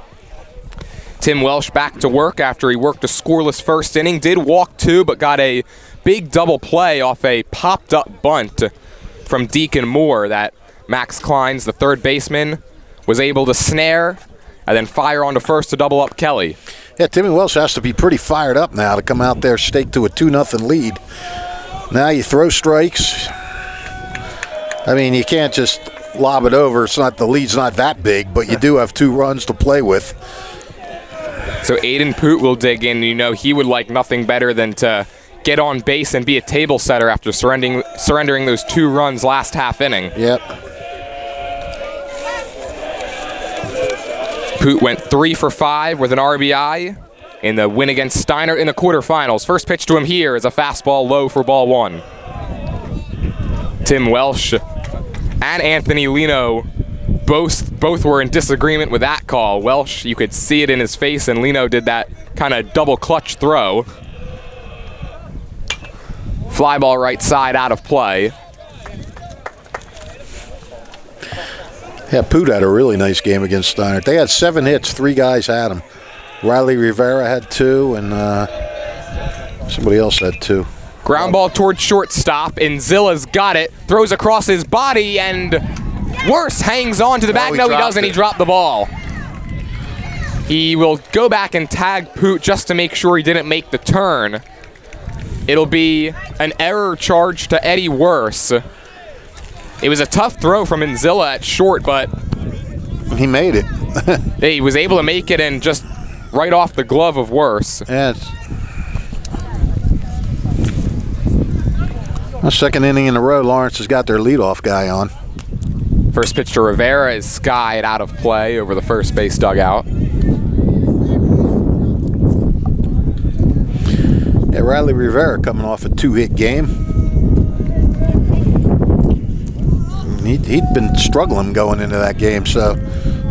Tim Welsh back to work after he worked a scoreless first inning. Did walk 2, but got a big double play off a popped-up bunt from Deacon Moore that Max Kleins, the third baseman, was able to snare and then fire on to first to double up Kelly. Yeah, Timmy Welsh has to be pretty fired up now to come out there stake to a 2-0 lead. Now you throw strikes. I mean, you can't just lob it over. The lead's not that big, but you do have 2 runs to play with. So Aiden Poot will dig in. You know, he would like nothing better than to get on base and be a table setter after surrendering those 2 runs last half inning. Yep. Poot went 3 for 5 with an RBI in the win against Steiner in the quarterfinals. First pitch to him here is a fastball low for ball 1. Tim Welsh and Anthony Lino both were in disagreement with that call. Welsh, you could see it in his face, and Lino did that kind of double clutch throw. Fly ball right side out of play. Yeah, Poot had a really nice game against Steiner. They had 7 hits, 3 guys had him. Riley Rivera had 2, and somebody else had 2. Ground ball towards shortstop, and Zilla's got it. Throws across his body, and Worse hangs on to the bag. No, he doesn't. He dropped the ball. He will go back and tag Poot just to make sure he didn't make the turn. It'll be an error charge to Eddie Worse. It was a tough throw from Inzilla at short, but he made it. He was able to make it and just right off the glove of Worse. Yeah, the second inning in a row, Lawrence has got their leadoff guy on. First pitch to Rivera is skied out of play over the first base dugout. Yeah, Riley Rivera coming off a 2-hit game. He'd been struggling going into that game, so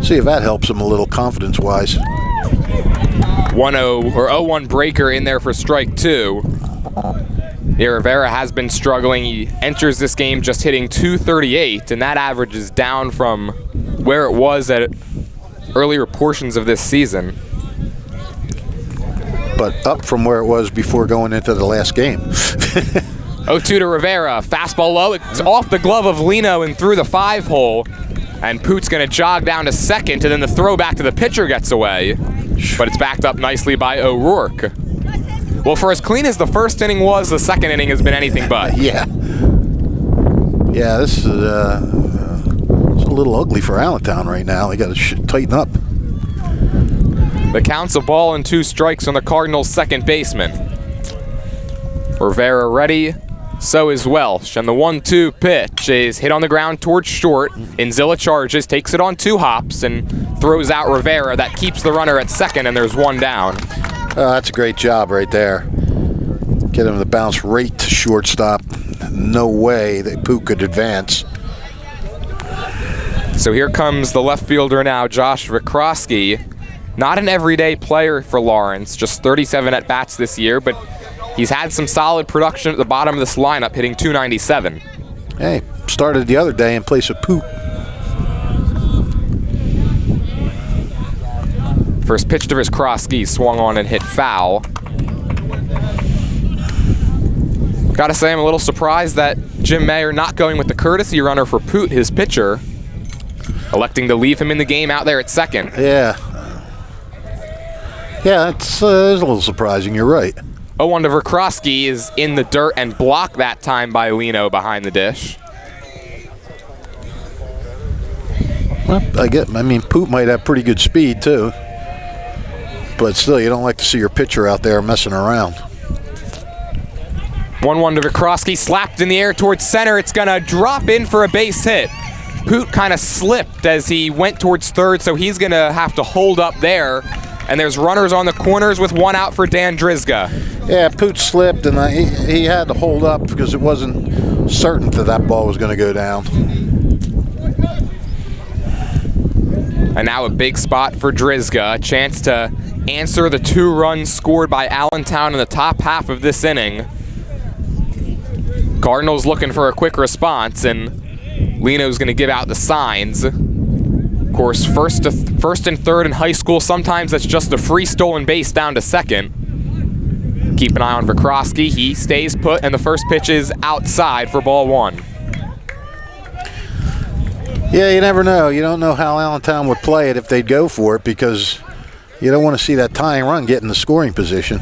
see if that helps him a little confidence-wise. 1-0 or 0-1 breaker in there for strike 2. Yeah, Rivera has been struggling. He enters this game just hitting .238, and that average is down from where it was at earlier portions of this season. But up from where it was before going into the last game. 0-2 to Rivera. Fastball low. It's off the glove of Lino and through the 5-hole. And Poot's going to jog down to second, and then the throw back to the pitcher gets away. But it's backed up nicely by O'Rourke. Well, for as clean as the first inning was, the second inning has been anything but. Yeah. Yeah, this is it's a little ugly for Allentown right now. They got to tighten up. The count's a ball and 2 strikes on the Cardinals' second baseman. Rivera ready, so is Welsh. And the 1-2 pitch is hit on the ground towards short. Inzilla charges, takes it on 2 hops, and throws out Rivera. That keeps the runner at second, and there's 1 down. That's a great job right there. Get him to bounce right to shortstop. No way that Poot could advance. So here comes the left fielder now, Josh Vikrosky. Not an everyday player for Lawrence, just 37 at-bats this year, but he's had some solid production at the bottom of this lineup, hitting .297. Hey, started the other day in place of Poot. First pitch to Vikrosky, swung on and hit foul. Gotta say, I'm a little surprised that Jim Mayer not going with the courtesy runner for Poot, his pitcher, electing to leave him in the game out there at second. Yeah. Yeah, it's a little surprising. You're right. 0-1 to Vikrosky is in the dirt and blocked that time by Lino behind the dish. Well, I mean, Poot might have pretty good speed, too. But still, you don't like to see your pitcher out there messing around. 1-1 to Vikrosky, slapped in the air towards center. It's going to drop in for a base hit. Poot kind of slipped as he went towards third, so he's going to have to hold up there. And there's runners on the corners with 1 out for Dan Drizga. Yeah, Poot slipped, and he had to hold up because it wasn't certain that ball was going to go down. And now a big spot for Drizga, a chance to answer the 2 runs scored by Allentown in the top half of this inning. Cardinals looking for a quick response, and Lino's going to give out the signs. Of course, first and third in high school, sometimes that's just a free stolen base down to second. Keep an eye on Vikrosky. He stays put, and the first pitch is outside for ball 1. Yeah, you never know. You don't know how Allentown would play it if they'd go for it, because you don't want to see that tying run get in the scoring position.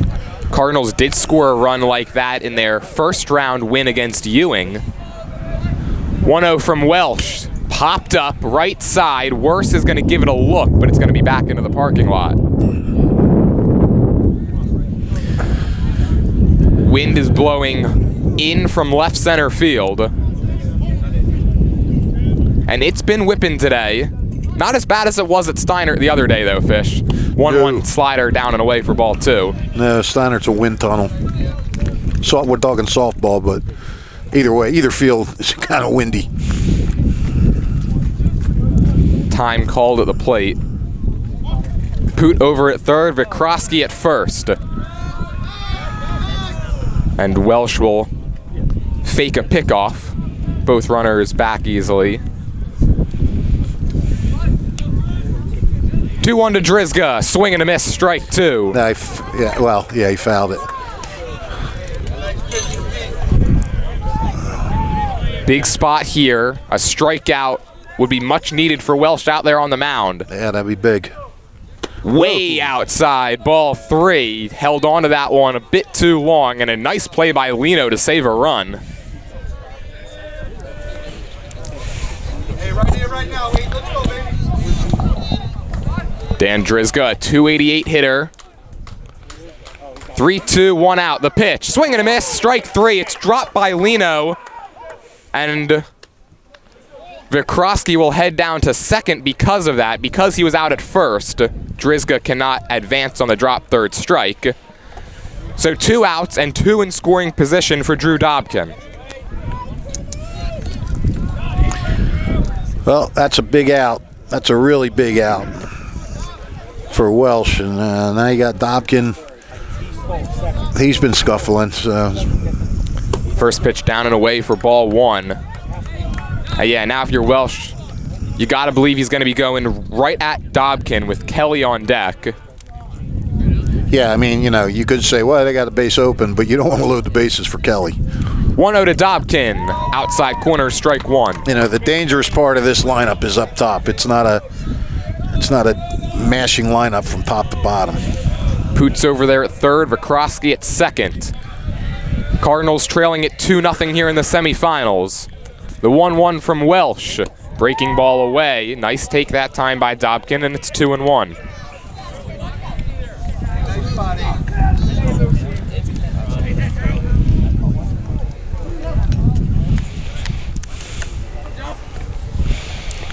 Cardinals did score a run like that in their first round win against Ewing. 1-0 from Welsh. Popped up, right side. Worse is going to give it a look, but it's going to be back into the parking lot. Wind is blowing in from left center field. And it's been whipping today. Not as bad as it was at Steiner the other day, though, Fish. 1-1 slider down and away for ball 2. No, Steiner's a wind tunnel. We're talking softball, but either way, either field is kind of windy. Time called at the plate. Poot over at third, Vikrosky at first. And Welsh will fake a pickoff. Both runners back easily. 2-1 to Drizga, swing and a miss, strike 2. He fouled it. Big spot here, a strikeout would be much needed for Welsh out there on the mound. Yeah, that'd be big. Way outside, ball 3. Held on to that one a bit too long, and a nice play by Lino to save a run. Hey, right here, right now. Wait, let's go, baby. Dan Drizga, a .288 hitter. 3-2, 1 out. The pitch, swing and a miss, strike 3. It's dropped by Lino, and Vikrosky will head down to second because of that. Because he was out at first, Drizga cannot advance on the drop third strike. So 2 outs and 2 in scoring position for Drew Dobkin. Well, that's a big out. That's a really big out for Welsh. And now you got Dobkin. He's been scuffling. So. First pitch down and away for ball 1. Yeah, now if you're Welsh, you got to believe he's going to be going right at Dobkin with Kelly on deck. Yeah, I mean, you could say, well, they got a base open, but you don't want to load the bases for Kelly. 1-0 to Dobkin. Outside corner, strike 1. The dangerous part of this lineup is up top. It's not a mashing lineup from top to bottom. Poots over there at third, Vikrosky at second. Cardinals trailing at 2-0 here in the semifinals. The 1-1 from Welsh. Breaking ball away. Nice take that time by Dobkin, and it's 2-1.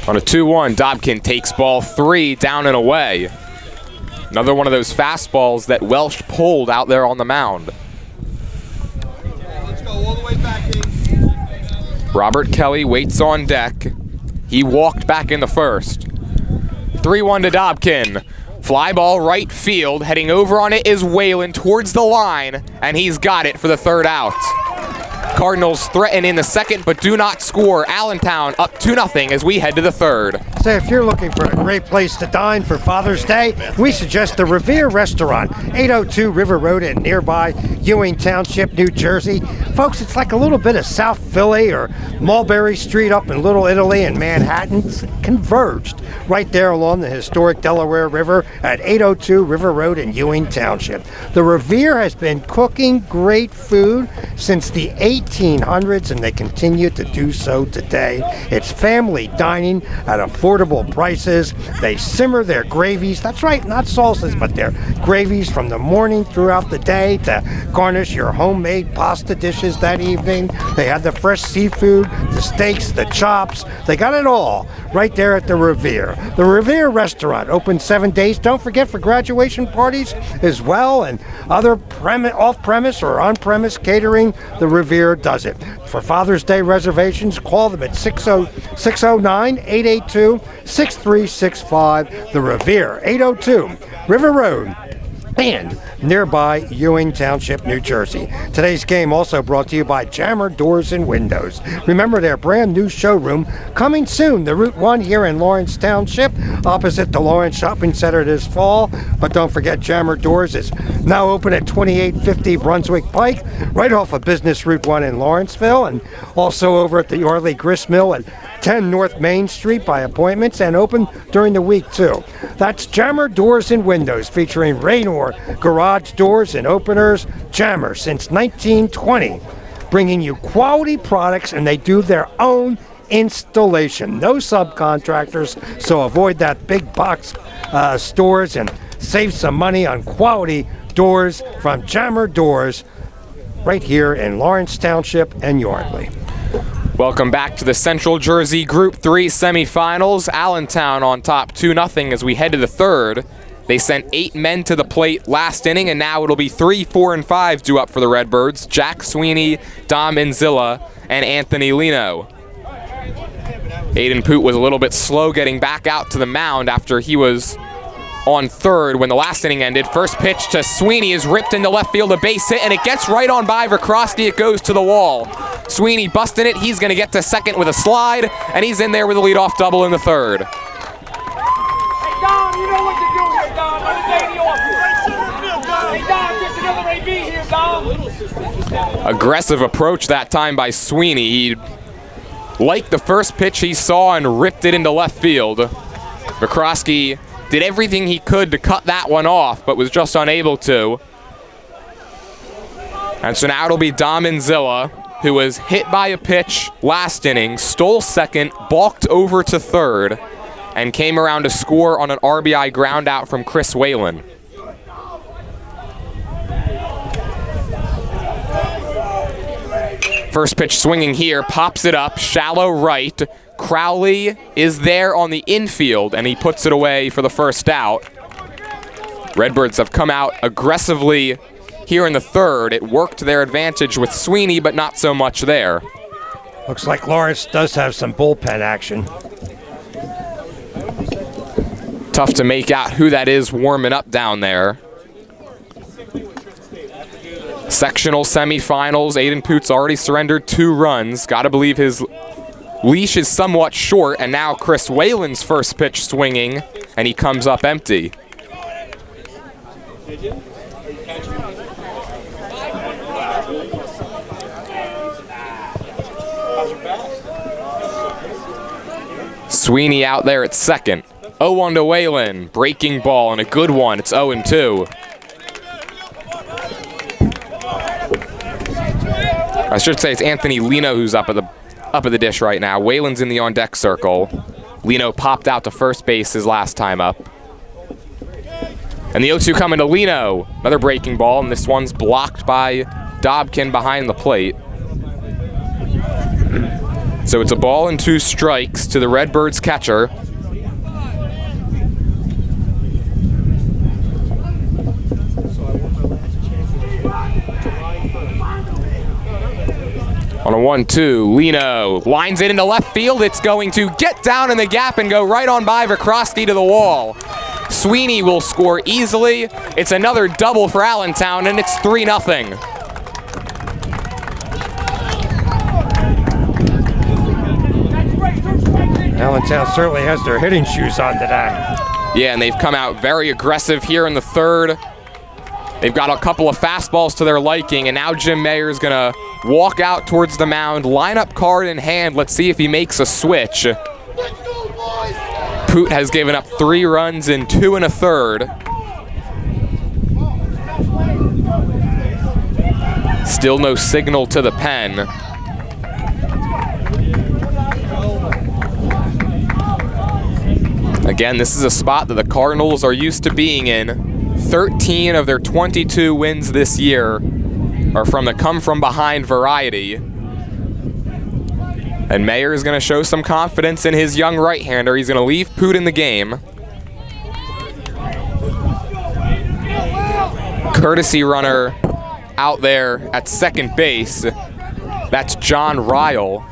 On a 2-1, Dobkin takes ball 3 down and away. Another one of those fastballs that Welsh pulled out there on the mound. Let's go all the way back, Dave. Robert Kelly waits on deck. He walked back in the first. 3-1 to Dobkin. Fly ball right field. Heading over on it is Whalen towards the line, and he's got it for the 3rd out. Cardinals threaten in the second, but do not score. Allentown up 2-0 as we head to the 3rd. So if you're looking for a great place to dine for Father's Day, we suggest the Revere Restaurant, 802 River Road in nearby Ewing Township, New Jersey. Folks, it's like a little bit of South Philly or Mulberry Street up in Little Italy and Manhattan. It's converged right there along the historic Delaware River at 802 River Road in Ewing Township. The Revere has been cooking great food since the 1800s, and they continue to do so today. It's family dining at affordable prices. They simmer their gravies, that's right, not salsas, but their gravies from the morning throughout the day to garnish your homemade pasta dishes that evening. They have the fresh seafood, the steaks, the chops. They got it all right there at the Revere. The Revere Restaurant, open 7 days. Don't forget for graduation parties as well, and other off-premise or on-premise catering, the Revere does it. For Father's Day reservations, call them at 609-882-6365. The Revere, 802 River Road and nearby Ewing Township, New Jersey. Today's game also brought to you by Jammer Doors and Windows. Remember their brand new showroom coming soon, the Route 1 here in Lawrence Township, opposite the Lawrence Shopping Center this fall. But don't forget, Jammer Doors is now open at 2850 Brunswick Pike, right off of Business Route 1 in Lawrenceville, and also over at the Orley Grist Mill at 10 North Main Street by appointments, and open during the week too. That's Jammer Doors and Windows, featuring Raynor garage doors and openers. Jammer since 1920, bringing you quality products, and they do their own installation. No subcontractors, so avoid that big box stores and save some money on quality doors from Jammer Doors right here in Lawrence Township and Yardley. Welcome back to the Central Jersey Group 3 semifinals. Allentown on top 2-0 as we head to the 3rd. They sent 8 men to the plate last inning, and now it'll be 3, 4, and 5 due up for the Redbirds. Jack Sweeney, Dom Inzilla, and Anthony Lino. Aiden Poot was a little bit slow getting back out to the mound after he was on third when the last inning ended. First pitch to Sweeney is ripped into left field, a base hit, and it gets right on by Vikrosky. It goes to the wall. Sweeney busting it. He's going to get to second with a slide, and he's in there with a leadoff double in the 3rd. Hey, Dom, you know what to do here, Dom. Let the lady off here. Hey, Dom, just another AB here, Dom. Aggressive approach that time by Sweeney. He liked the first pitch he saw and ripped it into left field. Vikrosky did everything he could to cut that one off, but was just unable to. And so now it'll be Dom Inzilla, who was hit by a pitch last inning, stole second, balked over to third, and came around to score on an RBI ground out from Chris Whalen. First pitch swinging here, pops it up, shallow right. Crowley is there on the infield, and he puts it away for the first out. Redbirds have come out aggressively here in the third. It worked to their advantage with Sweeney, but not so much there. Looks like Lawrence does have some bullpen action. Tough to make out who that is warming up down there. Sectional semifinals, Aiden Poots already surrendered 2 runs. Gotta believe his leash is somewhat short, and now Chris Whalen's first pitch swinging, and he comes up empty. Sweeney out there at second. 0-1 to Whalen, breaking ball and a good one. It's 0-2. I should say it's Anthony Lino who's up at the dish right now. Whalen's in the on-deck circle. Lino popped out to first base his last time up. And the 0-2 coming to Lino. Another breaking ball, and this one's blocked by Dobkin behind the plate. So it's a ball and 2 strikes to the Redbirds catcher. On a 1-2, Lino lines it into left field. It's going to get down in the gap and go right on by Vikrosky to the wall. Sweeney will score easily. It's another double for Allentown, and it's 3-0. Allentown certainly has their hitting shoes on today. Yeah, and they've come out very aggressive here in the third. They've got a couple of fastballs to their liking, and now Jim Mayer's gonna walk out towards the mound, lineup card in hand. Let's see if he makes a switch. Poot has given up 3 runs in 2 1/3. Still no signal to the pen. Again, this is a spot that the Cardinals are used to being in. 13 of their 22 wins this year are from the come-from-behind variety. And Mayer is going to show some confidence in his young right-hander. He's going to leave Poot in the game. Courtesy runner out there at second base. That's John Ryle.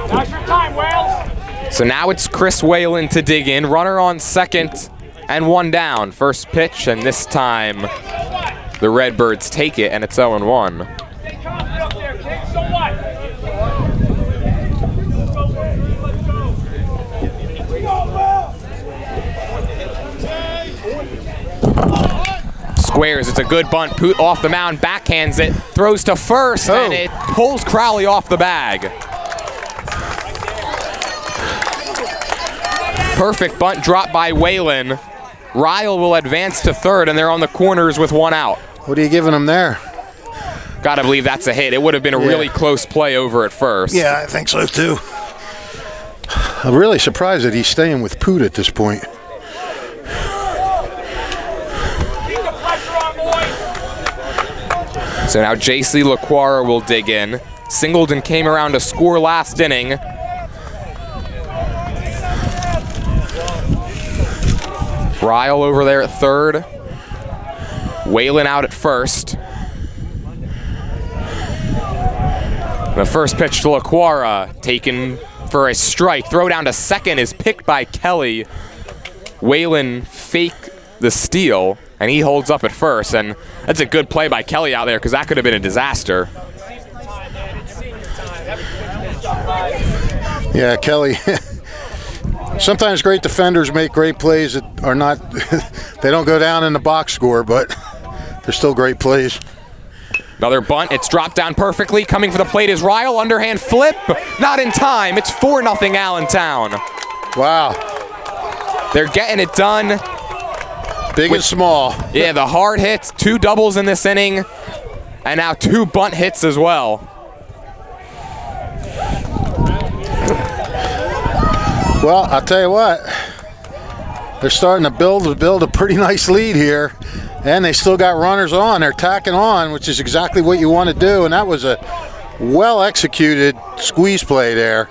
Now's your time, Wales. So now it's Chris Whalen to dig in. Runner on second and 1 down. First pitch, and this time the Redbirds take it, and it's 0-1. Stay confident up there, kid. So what? Squares, it's a good bunt. Poot off the mound, backhands it, throws to first, and it pulls Crowley off the bag. Perfect bunt drop by Whalen. Ryle will advance to third, and they're on the corners with 1 out. What are you giving him there? Gotta believe that's a hit. It would have been a really close play over at first. Yeah, I think so too. I'm really surprised that he's staying with Poot at this point. Keep the pressure on, boys. So now J.C. LaQuara will dig in. Singleton came around to score last inning. Ryle over there at third. Whalen out at first. The first pitch to LaQuara, taken for a strike. Throw down to second is picked by Kelly. Whalen fake the steal, and he holds up at first. And that's a good play by Kelly out there, because that could have been a disaster. Yeah, Kelly. Sometimes great defenders make great plays that are not, they don't go down in the box score, but they're still great plays. Another bunt, it's dropped down perfectly. Coming for the plate is Ryle, underhand flip, not in time. It's 4-0 Allentown. Wow. They're getting it done. Big and small. Yeah, the hard hits, 2 doubles in this inning, and now 2 bunt hits as well. Well, I'll tell you what, they're starting to build a pretty nice lead here, and they still got runners on. They're tacking on, which is exactly what you want to do, and that was a well-executed squeeze play there.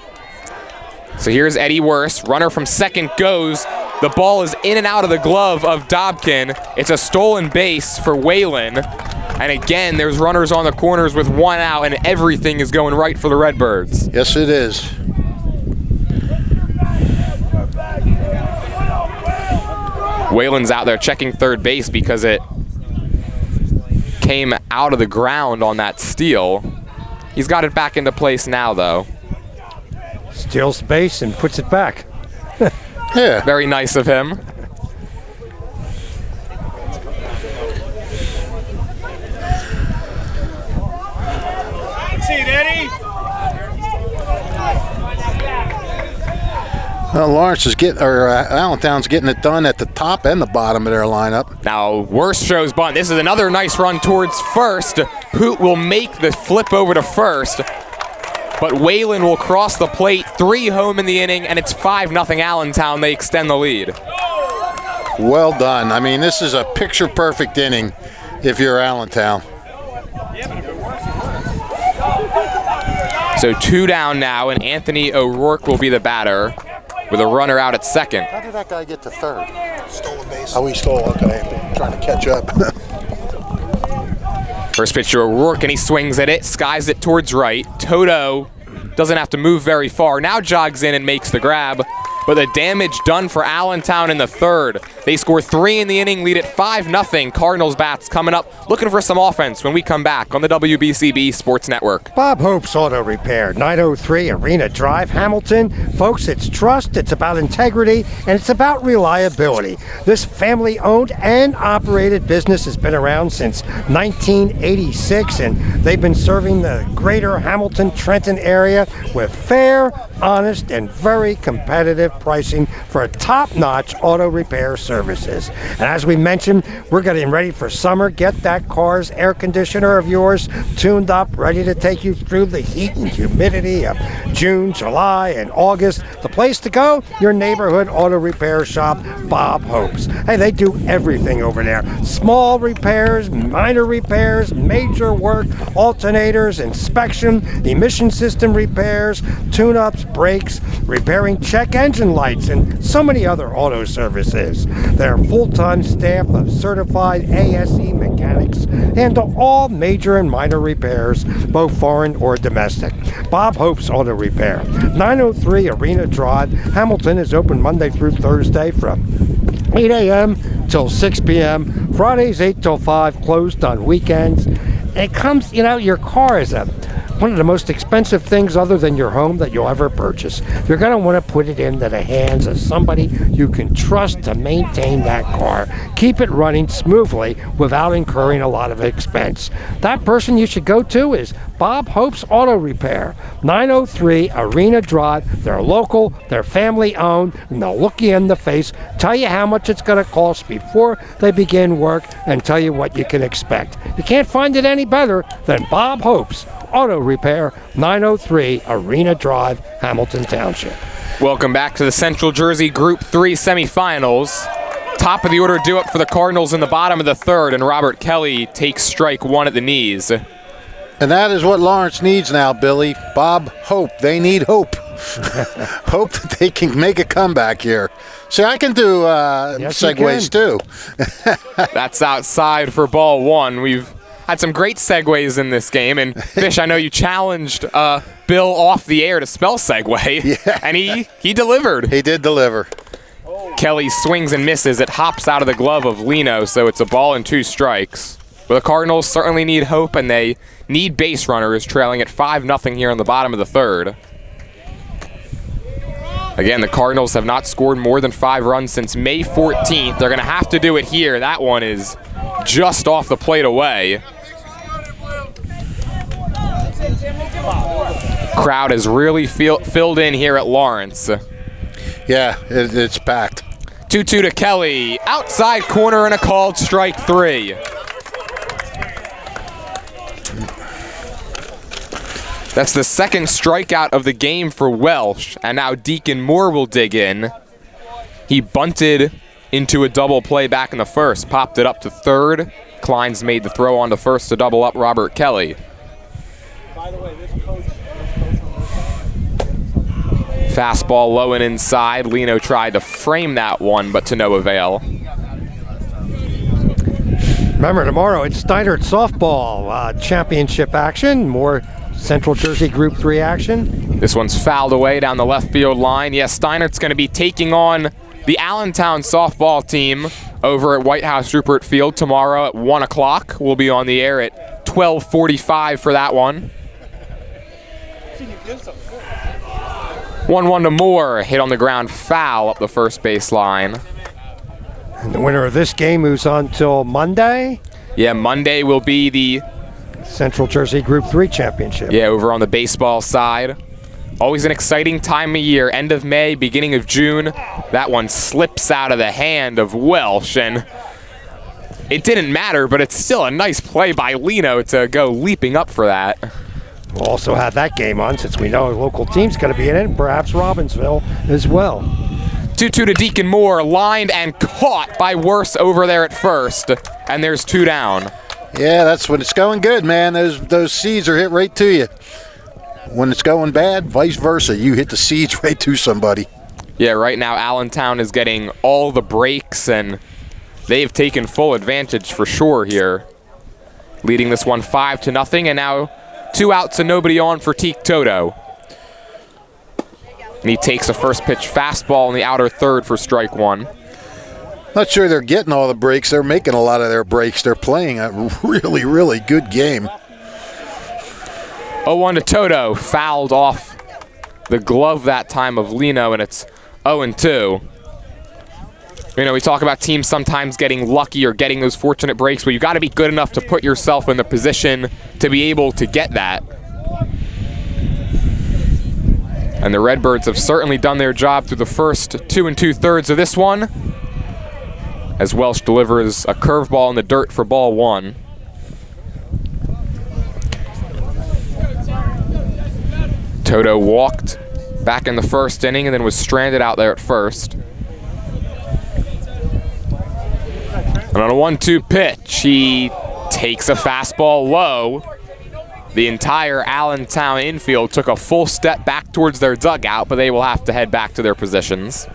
So here's Eddie Worst. Runner from second goes. The ball is in and out of the glove of Dobkin. It's a stolen base for Whalen. And again, there's runners on the corners with one out, and everything is going right for the Redbirds. Yes, it is. Whalen's out there checking third base because it came out of the ground on that steal. He's got it back into place now, though. Steals the base and puts it back. Yeah. Very nice of him. See it, Eddie. Well, Lawrence is Allentown's getting it done at the top and the bottom of their lineup. Now, Worst shows bunt. This is another nice run towards first. Hoot will make the flip over to first, but Whalen will cross the plate. 3 home in the inning, and it's 5-0 Allentown. They extend the lead. Well done. I mean, this is a picture-perfect inning if you're Allentown. So 2 down now, and Anthony O'Rourke will be the batter with a runner out at second. How did that guy get to third? Stolen base. Oh, he stole. Okay, trying to catch up. First pitch to O'Rourke, and he swings at it, skies it towards right. Toto doesn't have to move very far. Now jogs in and makes the grab. But the damage done for Allentown in the third. They score 3 in the inning, lead at 5-0. Cardinals bats coming up, looking for some offense when we come back on the WBCB Sports Network. Bob Hope's Auto Repair, 903 Arena Drive, Hamilton. Folks, it's trust, it's about integrity, and it's about reliability. This family-owned and operated business has been around since 1986, and they've been serving the greater Hamilton-Trenton area with fair, honest, and very competitive pricing for top-notch auto repair services. And as we mentioned, we're getting ready for summer. Get that car's air conditioner of yours tuned up, ready to take you through the heat and humidity of June, July, and August. The place to go, your neighborhood auto repair shop, Bob Hope's. Hey, they do everything over there. Small repairs, minor repairs, major work, alternators, inspection, emission system repairs, tune-ups, brakes, repairing check engine lights, and so many other auto services. Their full-time staff of certified ASE mechanics handle all major and minor repairs, both foreign or domestic. Bob Hope's Auto Repair, 903 Arena Drive. Hamilton is open Monday through Thursday from 8 a.m. till 6 p.m. Fridays 8 till 5, closed on weekends. And it comes, your car is one of the most expensive things other than your home that you'll ever purchase. You're going to want to put it into the hands of somebody you can trust to maintain that car. Keep it running smoothly without incurring a lot of expense. That person you should go to is Bob Hope's Auto Repair, 903 Arena Drive. They're local, they're family owned, and they'll look you in the face, tell you how much it's going to cost before they begin work, and tell you what you can expect. You can't find it any better than Bob Hope's Auto Repair, 903 Arena Drive, Hamilton Township. Welcome back to the Central Jersey Group 3 semifinals. Top of the order due up for the Cardinals in the bottom of the third, and Robert Kelly takes strike 1 at the knees. And that is what Lawrence needs now, Billy. Bob Hope. They need hope. Hope that they can make a comeback here. See, I can do segues too. That's outside for ball 1. We've had some great segues in this game, and Fish, I know you challenged Bill off the air to spell segue, and he delivered. He did deliver. Kelly swings and misses. It hops out of the glove of Lino, so it's a ball and 2 strikes. But the Cardinals certainly need hope, and they need base runners, trailing at 5-0 here in the bottom of the third. Again, the Cardinals have not scored more than 5 runs since May 14th. They're going to have to do it here. That one is just off the plate away. Crowd has really filled in here at Lawrence. Yeah, it's packed. 2-2 to Kelly. Outside corner and a called strike 3. That's the second strikeout of the game for Welsh, and now Deacon Moore will dig in. He bunted into a double play back in the first, popped it up to third. Klein's made the throw on to first to double up Robert Kelly. Fastball low and inside. Lino tried to frame that one, but to no avail. Remember, tomorrow it's Steinert softball championship action. More Central Jersey Group 3 action. This one's fouled away down the left field line. Yes, Steinert's going to be taking on the Allentown softball team over at White House Rupert Field tomorrow at 1 o'clock. We'll be on the air at 12:45 for that one. 1-1 to Moore. Hit on the ground, foul up the first base line. And the winner of this game moves on till Monday. Yeah, Monday will be the Central Jersey Group 3 championship. Yeah, over on the baseball side. Always an exciting time of year. End of May, beginning of June. That one slips out of the hand of Welsh, and it didn't matter, but it's still a nice play by Lino to go leaping up for that. We'll also have that game on since we know a local team's going to be in it, and perhaps Robbinsville as well. 2-2 to Deacon Moore, lined and caught by Worse over there at first, and there's 2 down. Yeah, that's when it's going good, man. Those seeds are hit right to you. When it's going bad, vice versa. You hit the seeds right to somebody. Yeah, right now Allentown is getting all the breaks, and they've taken full advantage for sure here. Leading this one 5-0, and now 2 outs and nobody on for Teak Toto. And he takes a first pitch fastball in the outer third for strike 1. Not sure they're getting all the breaks. They're making a lot of their breaks. They're playing a really, really good game. 0-1 to Toto, fouled off the glove that time of Lino, and it's 0-2. You know, we talk about teams sometimes getting lucky or getting those fortunate breaks, but you got to be good enough to put yourself in the position to be able to get that. And the Redbirds have certainly done their job through the first 2 2/3 of this one, as Welsh delivers a curveball in the dirt for ball 1. Toto walked back in the first inning and then was stranded out there at first. And on a 1-2 pitch, he takes a fastball low. The entire Allentown infield took a full step back towards their dugout, but they will have to head back to their positions.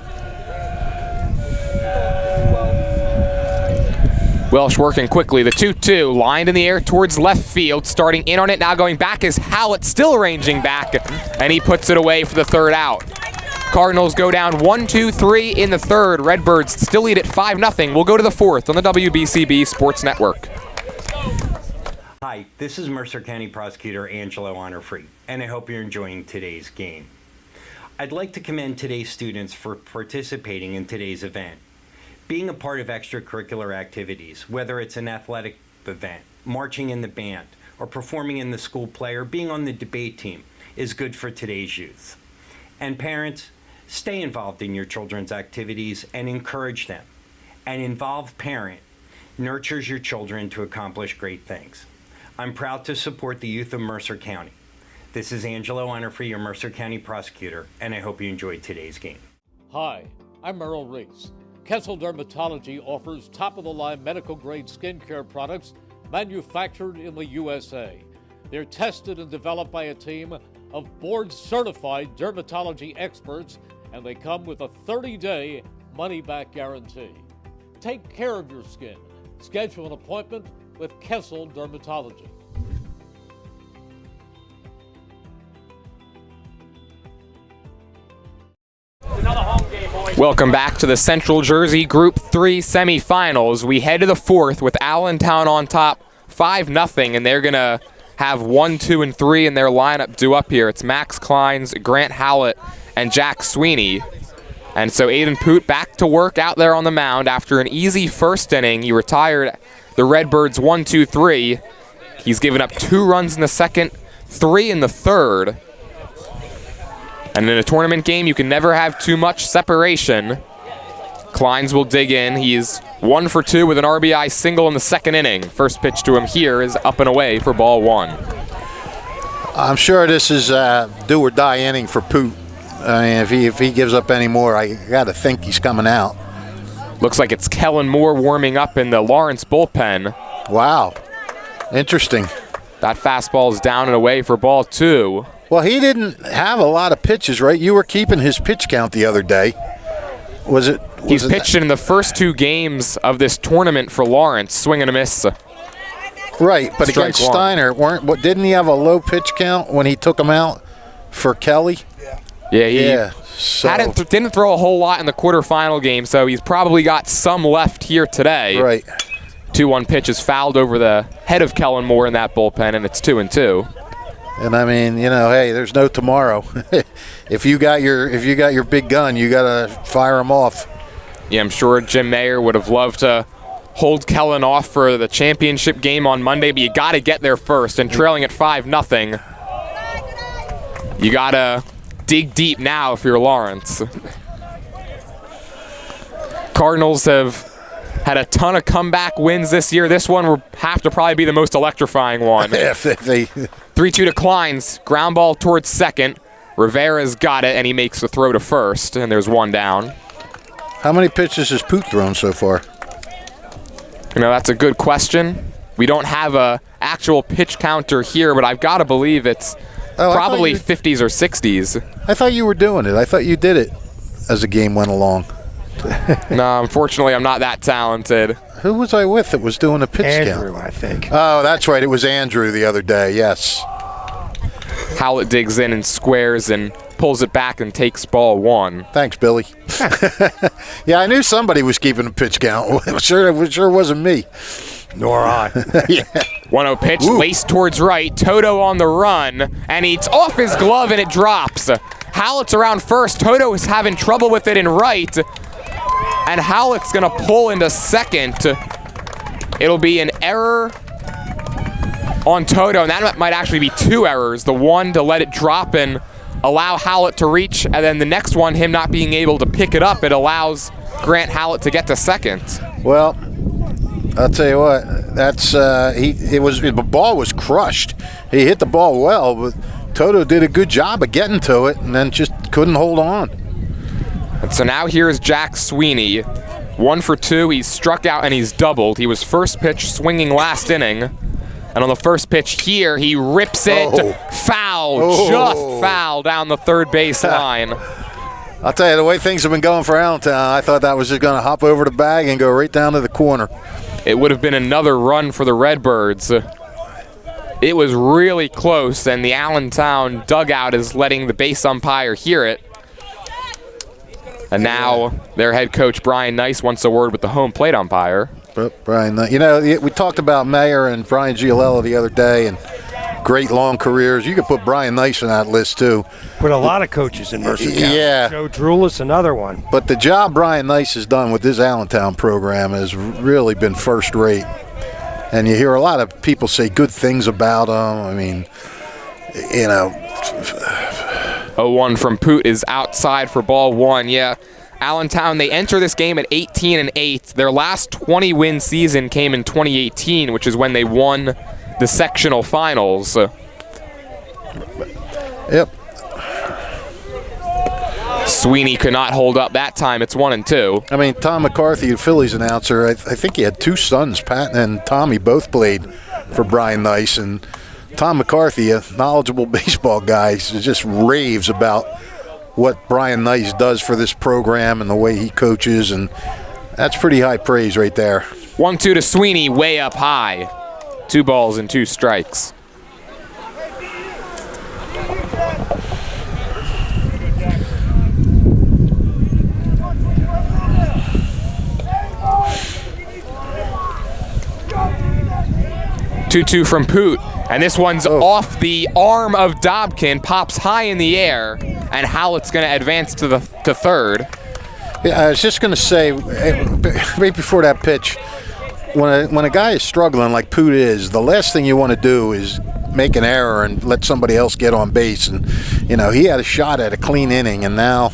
Welsh working quickly. The 2-2 lined in the air towards left field. Starting in on it, now going back is Howlett, still ranging back, and he puts it away for the third out. Cardinals go down 1-2-3 in the third. Redbirds still lead at 5-0. We'll go to the fourth on the WBCB Sports Network. Hi, this is Mercer County Prosecutor Angelo Honorfree, and I hope you're enjoying today's game. I'd like to commend today's students for participating in today's event. Being a part of extracurricular activities, whether it's an athletic event, marching in the band, or performing in the school play, or being on the debate team, is good for today's youth. And parents, stay involved in your children's activities and encourage them. An involved parent nurtures your children to accomplish great things. I'm proud to support the youth of Mercer County. This is Angelo Honorfree, your Mercer County Prosecutor, and I hope you enjoyed today's game. Hi, I'm Merrill Reese. Kessel Dermatology offers top-of-the-line medical-grade skincare products manufactured in the USA. They're tested and developed by a team of board-certified dermatology experts, and they come with a 30-day money-back guarantee. Take care of your skin. Schedule an appointment with Kessel Dermatology. Welcome back to the Central Jersey Group 3 semifinals. We head to the fourth with Allentown on top 5-0, and they're going to have 1, 2, and 3 in their lineup due up here. It's Max Kleins, Grant Howlett, and Jack Sweeney. And so Aiden Poot back to work out there on the mound after an easy first inning. He retired the Redbirds 1, 2, 3. He's given up 2 runs in the second, 3 in the third. And in a tournament game, you can never have too much separation. Kleins will dig in. He's 1 for 2 with an RBI single in the second inning. First pitch to him here is up and away for ball 1. I'm sure this is a do or die inning for Poot. I mean, if he gives up any more, I got to think he's coming out. Looks like it's Kellen Moore warming up in the Lawrence bullpen. Wow, interesting. That fastball is down and away for ball 2. Well, he didn't have a lot of pitches, right? You were keeping his pitch count the other day. He's pitched in the first 2 games of this tournament for Lawrence, swing and a miss. Right, but Strike against one. Steiner, didn't he have a low pitch count when he took him out for Kelly? Yeah, he So, didn't throw a whole lot in the quarterfinal game, so he's probably got some left here today. right. 2-1 pitch is fouled over the head of Kellen Moore in that bullpen, and it's 2-2. And I mean, hey, there's no tomorrow. If you got your big gun, you got to fire him off. Yeah, I'm sure Jim Mayer would have loved to hold Kellen off for the championship game on Monday, but you got to get there first. And trailing at 5-0, you got to dig deep now if you're Lawrence. Cardinals have had a ton of comeback wins this year. This one will have to probably be the most electrifying one. If they 3-2 declines, ground ball towards second. Rivera's got it, and he makes the throw to first, and there's 1 down. How many pitches has Poot thrown so far? That's a good question. We don't have a actual pitch counter here, but I've got to believe it's probably 50s or 60s. I thought you were doing it. I thought you did it as the game went along. No, unfortunately, I'm not that talented. Who was I with that was doing a pitch Andrew, count? I think. Oh, that's right. It was Andrew the other day, yes. Howlett digs in and squares and pulls it back and takes ball 1. Thanks, Billy. Yeah, I knew somebody was keeping a pitch count. It sure wasn't me. Nor I. Yeah. 1-0 pitch, Ooh. laced towards right. Toto on the run, and it's off his glove and it drops. Howlett's around first. Toto is having trouble with it in right, and Howlett's going to pull into second. It'll be an error on Toto, and that might actually be 2 errors. The one to let it drop and allow Howlett to reach, and then the next one, him not being able to pick it up, it allows Grant Howlett to get to second. Well, I'll tell you what. That's the ball was crushed. He hit the ball well, but Toto did a good job of getting to it, and then just couldn't hold on. And so now here's Jack Sweeney. 1 for 2. He's struck out and he's doubled. He was first pitch swinging last inning. And on the first pitch here, he rips it foul, just foul down the third base line. I'll tell you, the way things have been going for Allentown, I thought that was just going to hop over the bag and go right down to the corner. It would have been another run for the Redbirds. It was really close, and the Allentown dugout is letting the base umpire hear it. And now their head coach, Brian Nice, wants a word with the home plate umpire. But Brian, we talked about Mayer and Brian Giolella the other day, and great long careers. You could put Brian Nice on that list too. Put a lot of coaches in Mercer County. Yeah. Joe Drulis, another one. But the job Brian Nice has done with this Allentown program has really been first rate. And you hear a lot of people say good things about him. I mean, 0-1 from Poot is outside for ball 1. Yeah, Allentown, they enter this game at 18-8. Their last 20-win season came in 2018, which is when they won the sectional finals. Yep. Sweeney could not hold up that time. It's 1-2. I mean, Tom McCarthy, the Phillies announcer, I think he had 2 sons, Pat and Tommy, both played for Brian Nice. And Tom McCarthy, a knowledgeable baseball guy, just raves about what Brian Nice does for this program and the way he coaches, and that's pretty high praise right there. 1-2 to Sweeney, way up high. 2 balls and 2 strikes. Two from Poot, and this one's off the arm of Dobkin, pops high in the air, and Howlett's going to advance to third. Yeah, I was just going to say, right before that pitch, when a guy is struggling like Poot is, the last thing you want to do is make an error and let somebody else get on base. And he had a shot at a clean inning, and now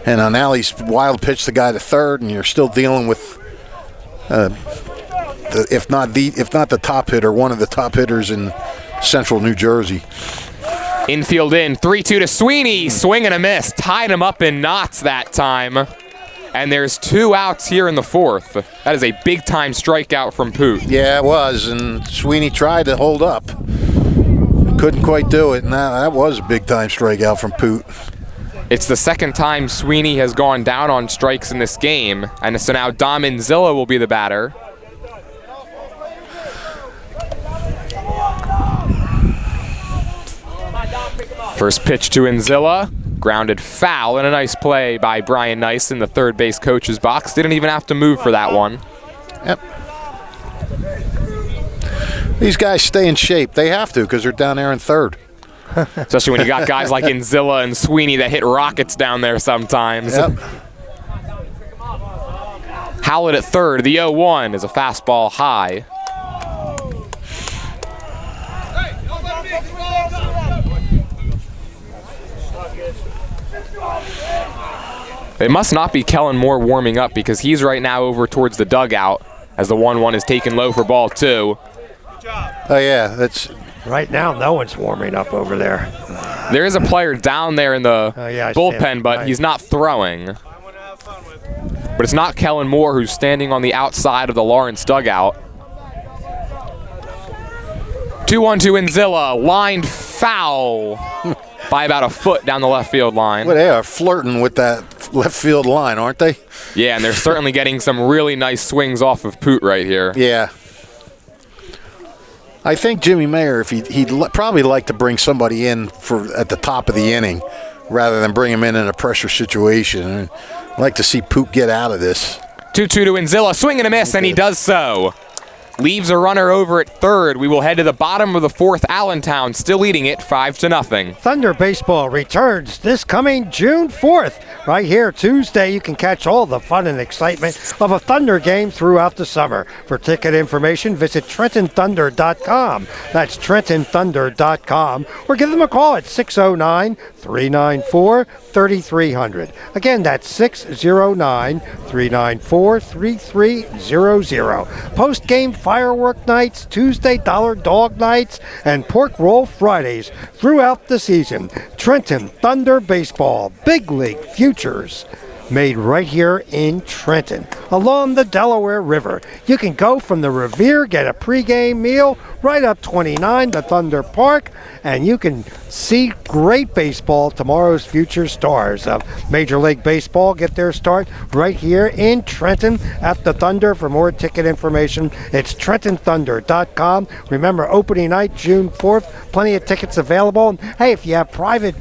now he's wild pitched the guy to third, and you're still dealing with. If not the top hitter, one of the top hitters in central New Jersey. Infield in, 3-2 to Sweeney, swing and a miss, tied him up in knots that time. And there's 2 outs here in the 4th. That is a big-time strikeout from Poot. Yeah, it was, and Sweeney tried to hold up. couldn't quite do it, and that was a big-time strikeout from Poot. It's the second time Sweeney has gone down on strikes in this game, and so now Dom Inzilla will be the batter. First pitch to Inzilla, grounded foul, and a nice play by Brian Nice in the third base coach's box. Didn't even have to move for that one. Yep. These guys stay in shape. They have to because they're down there in third. Especially when you got guys like Inzilla and Sweeney that hit rockets down there sometimes. Yep. Howlett at third. The 0-1 is a fastball high. It must not be Kellen Moore warming up because he's right now over towards the dugout as the 1-1 is taken low for ball 2. Oh, yeah, that's... Right now, no one's warming up over there. There is a player down there in the bullpen, but he's not throwing. But it's not Kellen Moore who's standing on the outside of the Lawrence dugout. 2-1 to Inzilla, lined foul by about a foot down the left field line. Well, they are flirting with that left field line, aren't they? Yeah, and they're certainly getting some really nice swings off of Poot right here. Yeah. I think Jimmy Mayer, if he'd probably like to bring somebody in at the top of the inning rather than bring him in a pressure situation. I'd like to see Poot get out of this. 2-2 to Inzilla, swing and a miss, and he does so. Leaves a runner over at third. We will head to the bottom of the fourth. Allentown still leading it 5-0. Thunder Baseball returns this coming June 4th. Right here, Tuesday, you can catch all the fun and excitement of a Thunder game throughout the summer. For ticket information, visit TrentonThunder.com. That's TrentonThunder.com. Or give them a call at 609-394-3300. Again, that's 609-394-3300. Post-game firework nights, Tuesday dollar dog nights, and pork roll Fridays throughout the season. Trenton Thunder Baseball, big league futures, made right here in Trenton, along the Delaware River. You can go from the Revere, get a pregame meal, right up 29 to Thunder Park, and you can see great baseball, tomorrow's future stars of Major League Baseball get their start right here in Trenton at the Thunder. For more ticket information, it's TrentonThunder.com. Remember, opening night, June 4th, plenty of tickets available. And hey, if you have private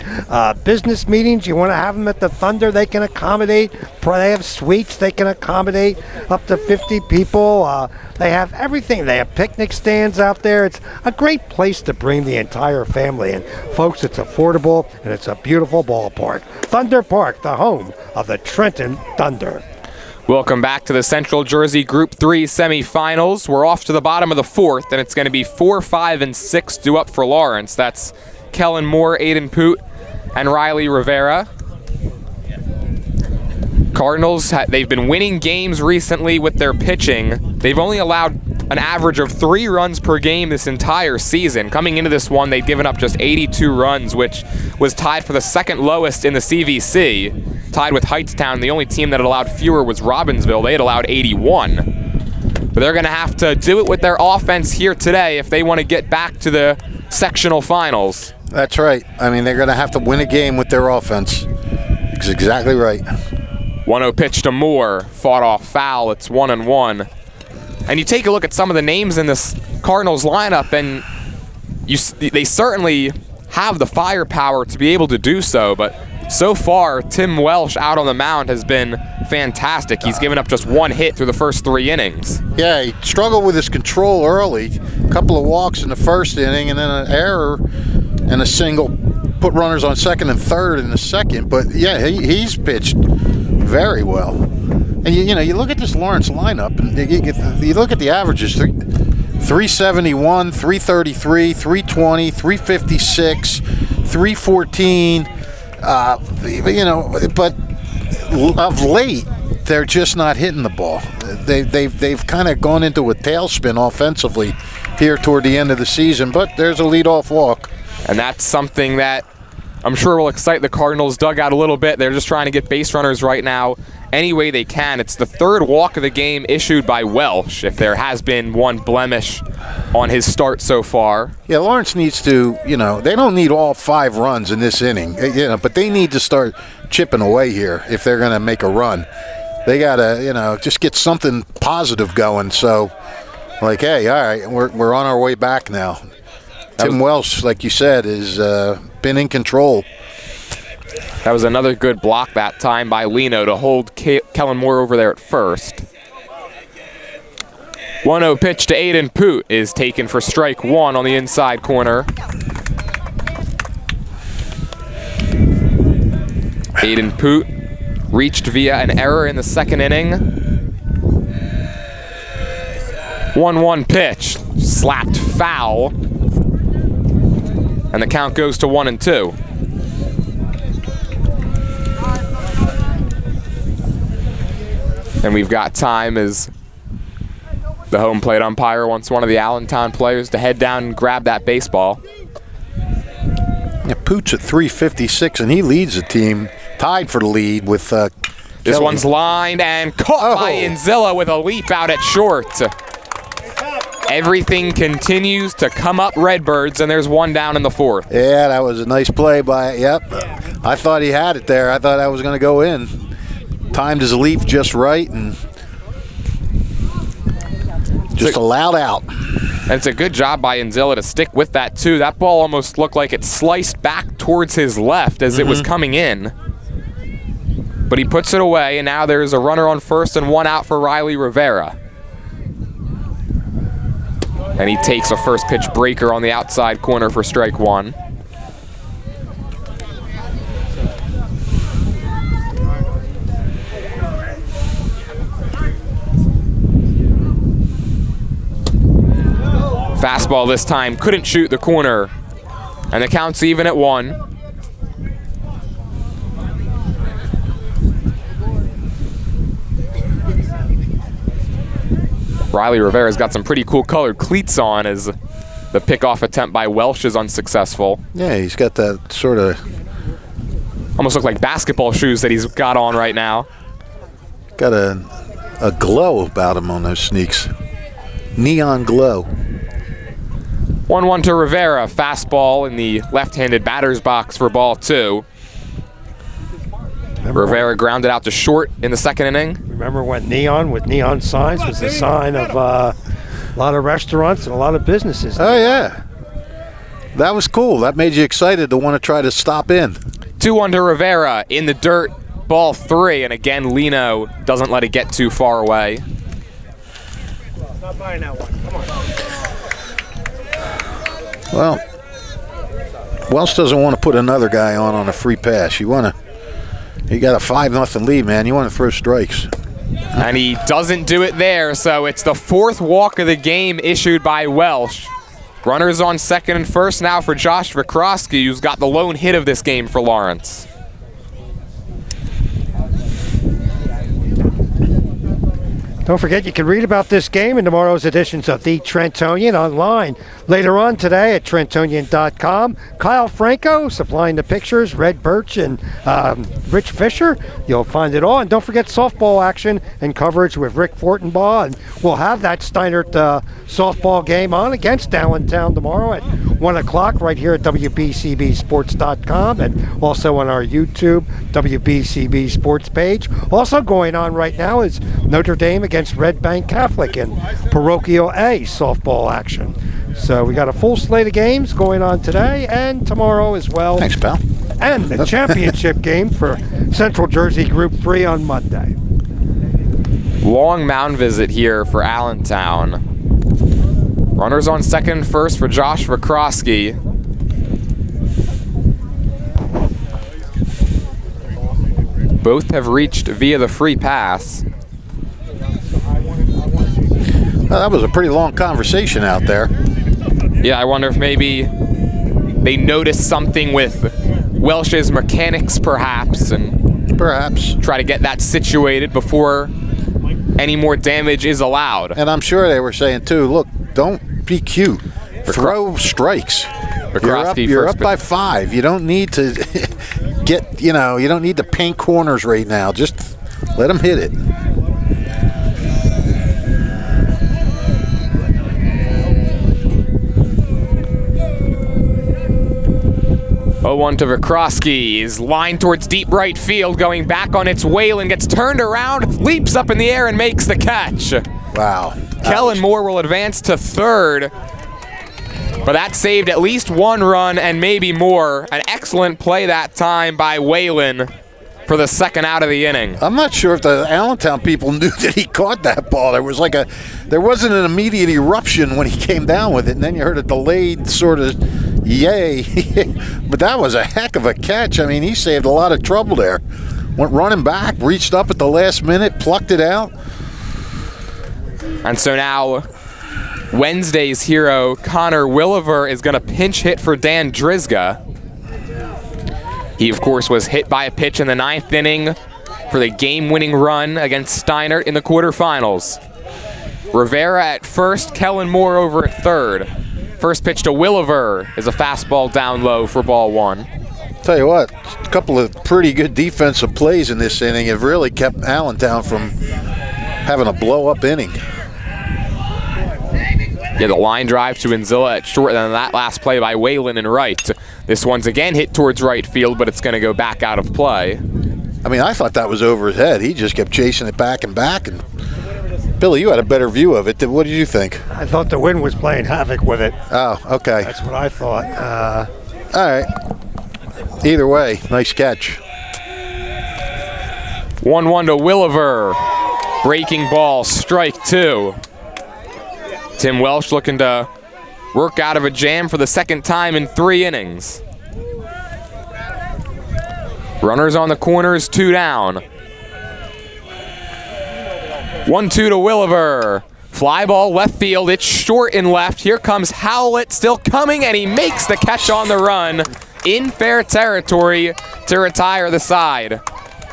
business meetings, you want to have them at the Thunder, they can accommodate. They have suites, they can accommodate up to 50 people. They have everything. They have picnic stands out there. It's a great place to bring the entire family in. Folks, it's affordable and it's a beautiful ballpark. Thunder Park, the home of the Trenton Thunder. Welcome back to the Central Jersey Group 3 semifinals. We're off to the bottom of the fourth, and it's going to be 4, 5, and 6 due up for Lawrence. That's Kellen Moore, Aiden Poot, and Riley Rivera. Cardinals, they've been winning games recently with their pitching. They've only allowed an average of 3 runs per game this entire season. Coming into this one, they'd given up just 82 runs, which was tied for the second lowest in the CVC. Tied with Heightstown, the only team that had allowed fewer was Robbinsville. They had allowed 81. But they're going to have to do it with their offense here today if they want to get back to the sectional finals. That's right. I mean, they're going to have to win a game with their offense. That's exactly right. 1-0 pitch to Moore, fought off foul. It's 1-1. And you take a look at some of the names in this Cardinals lineup, and they certainly have the firepower to be able to do so. But so far, Tim Welsh out on the mound has been fantastic. He's given up just 1 hit through the first 3 innings. Yeah, he struggled with his control early. A couple of walks in the first inning, and then an error and a single. Put runners on second and third in the second. But yeah, he's pitched very well. And you look at this Lawrence lineup, and you look at the averages: 371, 333, 320, 356, 314. But of late, they're just not hitting the ball. They've kind of gone into a tailspin offensively here toward the end of the season. But there's a leadoff walk. And that's something that I'm sure will excite the Cardinals dugout a little bit. They're just trying to get base runners right now any way they can. It's the third walk of the game issued by Welsh, if there has been one blemish on his start so far. Yeah, Lawrence needs to, they don't need all 5 runs in this inning, but they need to start chipping away here if they're going to make a run. They got to, just get something positive going. So, like, hey, all right, we're on our way back now. Tim Welsh, like you said, has been in control. That was another good block that time by Lino to hold Kellen Moore over there at first. 1-0 pitch to Aiden Poot is taken for strike 1 on the inside corner. Aiden Poot reached via an error in the second inning. 1-1 pitch, slapped foul, and the count goes to 1-2. And we've got time as the home plate umpire wants one of the Allentown players to head down and grab that baseball. Yeah, Poot's at 356, and he leads the team, tied for the lead with This Kelly. one's lined and caught by Inzilla with a leap out at short. Everything continues to come up Redbirds, and there's one down in the 4th. Yeah, that was a nice play by, I thought he had it there. I thought that was going to go in. Timed his leap just right and just allowed out. And it's a good job by Inzilla to stick with that, too. That ball almost looked like it sliced back towards his left as it was coming in. But he puts it away, and now there's a runner on first and one out for Riley Rivera. And he takes a first pitch breaker on the outside corner for strike 1. Fastball this time, couldn't shoot the corner, and the count's even at 1. Riley Rivera's got some pretty cool colored cleats on as the pickoff attempt by Welsh is unsuccessful. Yeah, he's got that sort of... Almost look like basketball shoes that he's got on right now. Got a glow about him on those sneaks. Neon glow. 1-1 to Rivera, fastball in the left-handed batter's box for ball 2. Rivera grounded out to short in the second inning. Remember when neon with neon signs was the sign of a lot of restaurants and a lot of businesses. Oh, yeah. That was cool. That made you excited to want to try to stop in. 2-1 to Rivera in the dirt, ball 3, and again Lino doesn't let it get too far away. Not buying that one. Come on. Well, Welsh doesn't want to put another guy on a free pass. You got a 5-0 lead, man. You want to throw strikes. And he doesn't do it there, so it's the 4th walk of the game issued by Welsh. Runners on second and first now for Josh Vikrosky, who's got the lone hit of this game for Lawrence. Don't forget, you can read about this game in tomorrow's editions of The Trentonian online. Later on today at Trentonian.com, Kyle Franco supplying the pictures, Red Birch and Rich Fisher. You'll find it all. And don't forget softball action and coverage with Rick Fortenbaugh. And we'll have that Steinert softball game on against Allentown tomorrow at 1 o'clock right here at WBCBsports.com and also on our YouTube WBCB Sports page. Also going on right now is Notre Dame against Red Bank Catholic in Parochial A softball action. So we got a full slate of games going on today and tomorrow as well. Thanks, pal. And the championship game for Central Jersey Group 3 on Monday. Long mound visit here for Allentown. Runners on second and first for Josh Vikrosky. Both have reached via the free pass. Well, that was a pretty long conversation out there. Yeah, I wonder if maybe they noticed something with Welsh's mechanics perhaps and try to get that situated before any more damage is allowed. And I'm sure they were saying too, look, don't be cute. Throw strikes. You're up by 5. You don't need to you don't need to paint corners right now. Just let them hit it. Oh, 1 to Vikrosky is lined towards deep right field, going back on its Whalen, gets turned around, leaps up in the air, and makes the catch. Wow. Kellen Moore will advance to third, but that saved at least 1 run and maybe more. An excellent play that time by Whalen for the second out of the inning. I'm not sure if the Allentown people knew that he caught that ball. There wasn't an immediate eruption when he came down with it, and then you heard a delayed sort of yay. But that was a heck of a catch. I mean, he saved a lot of trouble there. Went running back, reached up at the last minute, plucked it out. And so now Wednesday's hero, Connor Williver, is going to pinch hit for Dan Drizga. He, of course, was hit by a pitch in the 9th inning for the game-winning run against Steinert in the quarterfinals. Rivera at first, Kellen Moore over at third. First pitch to Williver is a fastball down low for ball 1. Tell you what, a couple of pretty good defensive plays in this inning have really kept Allentown from having a blow-up inning. Yeah, the line drive to Inzilla at short, and then that last play by Whalen in right. This one's again hit towards right field, but it's going to go back out of play. I mean, I thought that was over his head. He just kept chasing it back and back. And Billy, you had a better view of it. What did you think? I thought the wind was playing havoc with it. Oh, okay. That's what I thought. All right. Either way, nice catch. 1-1 to Williver. Breaking ball, strike 2. Tim Welsh looking to work out of a jam for the second time in 3 innings. Runners on the corners, 2 down. 1-2 to Williver. Fly ball left field, it's short and left. Here comes Howlett, still coming, and he makes the catch on the run in fair territory to retire the side.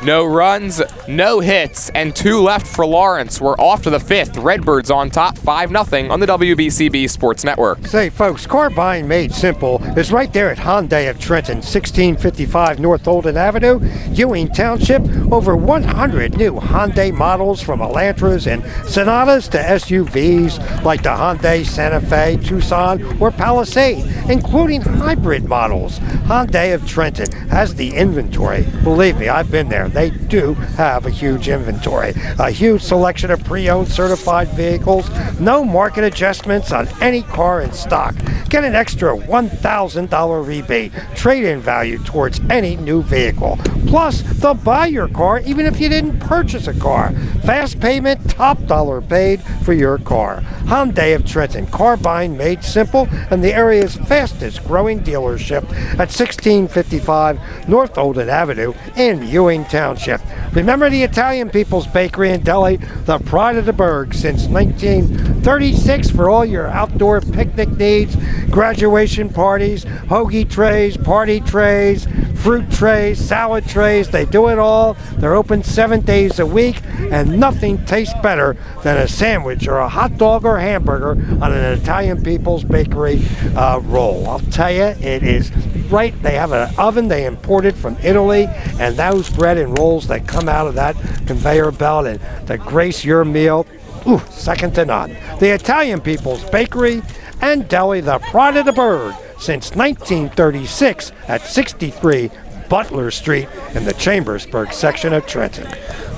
No runs, no hits, and 2 left for Lawrence. We're off to the 5th. Redbirds on top, 5-0 on the WBCB Sports Network. Say, folks, car buying made simple is right there at Hyundai of Trenton, 1655 North Olden Avenue, Ewing Township. Over 100 new Hyundai models, from Elantras and Sonatas to SUVs like the Hyundai Santa Fe, Tucson, or Palisade, including hybrid models. Hyundai of Trenton has the inventory. Believe me, I've been there. They do have a huge inventory, a huge selection of pre-owned certified vehicles, no market adjustments on any car in stock. Get an extra $1,000 rebate, trade-in value towards any new vehicle. Plus, they'll buy your car even if you didn't purchase a car. Fast payment, top dollar paid for your car. Hyundai of Trenton, car buying made simple, and the area's fastest growing dealership at 1655 North Olden Avenue in Ewing Township. Remember the Italian People's Bakery and Deli, the pride of the burg since 1936 for all your outdoor picnic needs, graduation parties, hoagie trays, party trays, fruit trays, salad trays. They do it all. They're open 7 days a week, and nothing tastes better than a sandwich or a hot dog or hamburger on an Italian People's Bakery roll. I'll tell you, it is right. They have an oven they imported from Italy, and those bread and rolls that come out of that conveyor belt and that grace your meal, ooh, second to none. The Italian People's Bakery and Deli, the pride of the burg since 1936 at 63 Butler Street in the Chambersburg section of Trenton.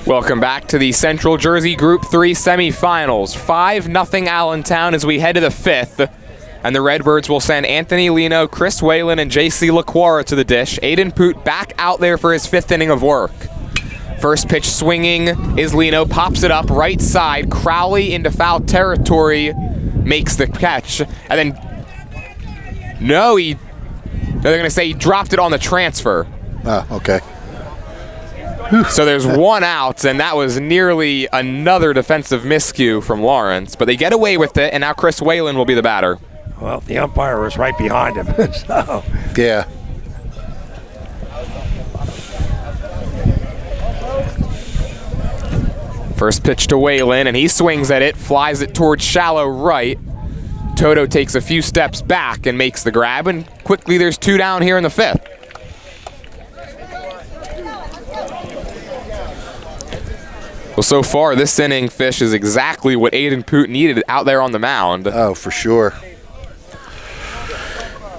Welcome back to the Central Jersey Group 3 semifinals. 5-0 Allentown as we head to the 5th. And the Redbirds will send Anthony Lino, Chris Whalen, and J.C. LaQuara to the dish. Aiden Poot back out there for his 5th inning of work. First pitch swinging is Lino, pops it up right side. Crowley into foul territory, makes the catch. And then, they're going to say he dropped it on the transfer. Oh, okay. So there's 1 out, and that was nearly another defensive miscue from Lawrence. But they get away with it, and now Chris Whalen will be the batter. Well, the umpire was right behind him. So. Yeah. First pitch to Whalen, and he swings at it, flies it towards shallow right. Toto takes a few steps back and makes the grab, and quickly there's 2 down here in the 5th. Well, so far this inning, Fish, is exactly what Aiden Poot needed out there on the mound. Oh, for sure.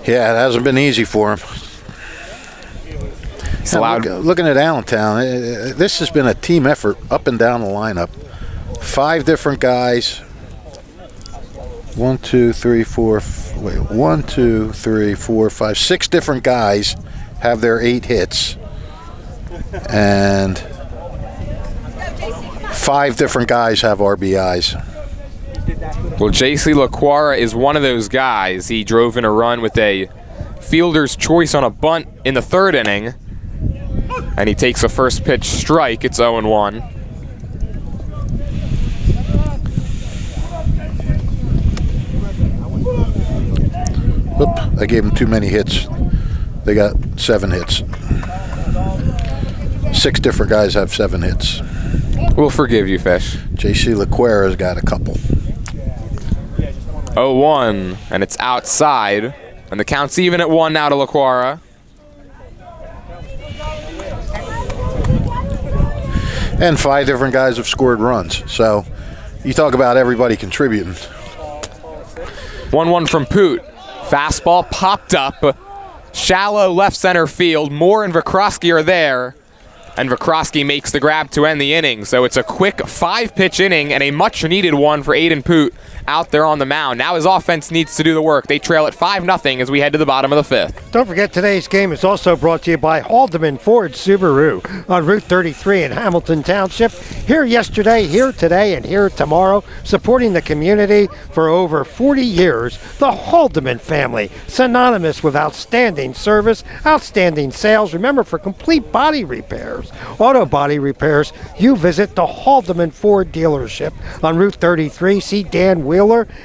Yeah, it hasn't been easy for him. Looking at Allentown, this has been a team effort up and down the lineup. 5 different guys. 1, 2, 3, 4. Wait, 1, 2, 3, 4, 5, 6 different guys have their 8 hits, and 5 different guys have RBIs. Well, J.C. LaQuara is one of those guys. He drove in a run with a fielder's choice on a bunt in the 3rd inning, and he takes a first pitch strike. It's 0-1. Oop, I gave them too many hits. They got 7 hits. 6 different guys have 7 hits. We'll forgive you, Fish. J.C. LaQuara's got a couple. 0-1, and it's outside, and the count's even at 1 now to LaQuara. And 5 different guys have scored runs. So you talk about everybody contributing. 1-1 from Poot. Fastball popped up. Shallow left center field. Moore and Vikrosky are there. And Vikrosky makes the grab to end the inning. So it's a quick 5-pitch inning and a much-needed one for Aiden Poot out there on the mound. Now his offense needs to do the work. They trail at 5-0 as we head to the bottom of the 5th. Don't forget, today's game is also brought to you by Haldeman Ford Subaru on Route 33 in Hamilton Township. Here yesterday, here today, and here tomorrow, supporting the community for over 40 years. The Haldeman family, synonymous with outstanding service, outstanding sales. Remember, for complete body repairs, auto body repairs, you visit the Haldeman Ford dealership on Route 33. See Dan Wheeler.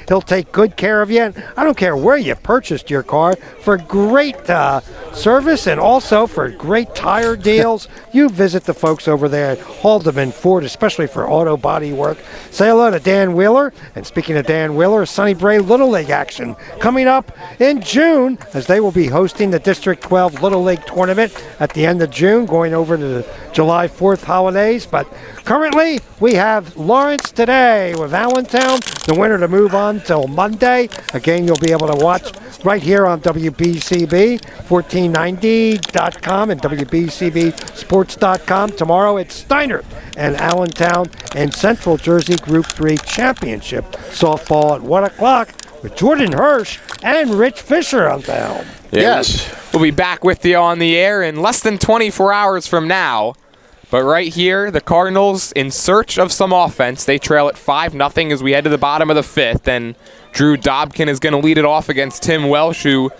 He'll take good care of you. And I don't care where you purchased your car, for great service and also for great tire deals. You visit the folks over there at Haldeman Ford, especially for auto body work. Say hello to Dan Wheeler. And speaking of Dan Wheeler, Sunny Bray Little League action coming up in June, as they will be hosting the District 12 Little League tournament at the end of June, going over to the July 4th holidays. But currently, we have Lawrence today with Allentown, the winner to move on till Monday. Again, you'll be able to watch right here on WBCB, 1490.com and WBCBsports.com. Tomorrow it's Steiner and Allentown and Central Jersey Group 3 Championship softball at 1 o'clock with Jordan Hirsch and Rich Fisher on the helm. Yes. We'll be back with you on the air in less than 24 hours from now. But right here, the Cardinals in search of some offense. They trail at 5-0 as we head to the bottom of the 5th. And Drew Dobkin is going to lead it off against Tim Welsh, who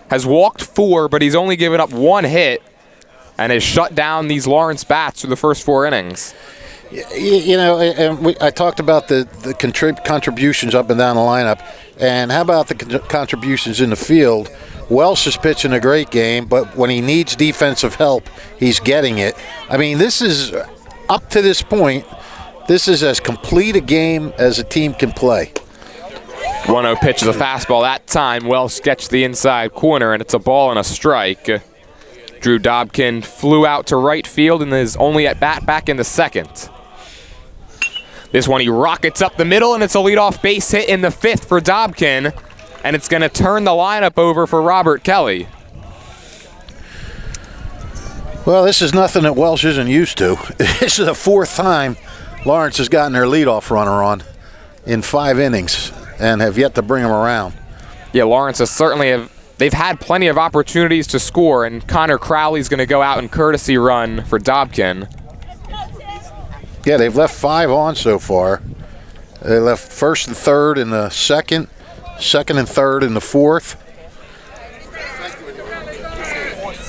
has walked 4, but he's only given up 1 hit and has shut down these Lawrence bats through the first 4 innings. You know, and I talked about the contributions up and down the lineup. And how about the contributions in the field? Welsh is pitching a great game, but when he needs defensive help, he's getting it. I mean, this is, up to this point, this is as complete a game as a team can play. 1-0 pitch of the fastball that time. Welsh gets the inside corner, and it's a ball and a strike. Drew Dobkin flew out to right field and is only at bat back in the 2nd. This one he rockets up the middle, and it's a leadoff base hit in the 5th for Dobkin. And it's going to turn the lineup over for Robert Kelly. Well, this is nothing that Welsh isn't used to. This is the 4th time Lawrence has gotten their leadoff runner on in 5 innings and have yet to bring him around. Yeah, Lawrence has they've had plenty of opportunities to score, and Connor Crowley's going to go out and courtesy run for Dobkin. Yeah, they've left 5 on so far. They left 1st and 3rd in the 2nd. 2nd and 3rd in the 4th.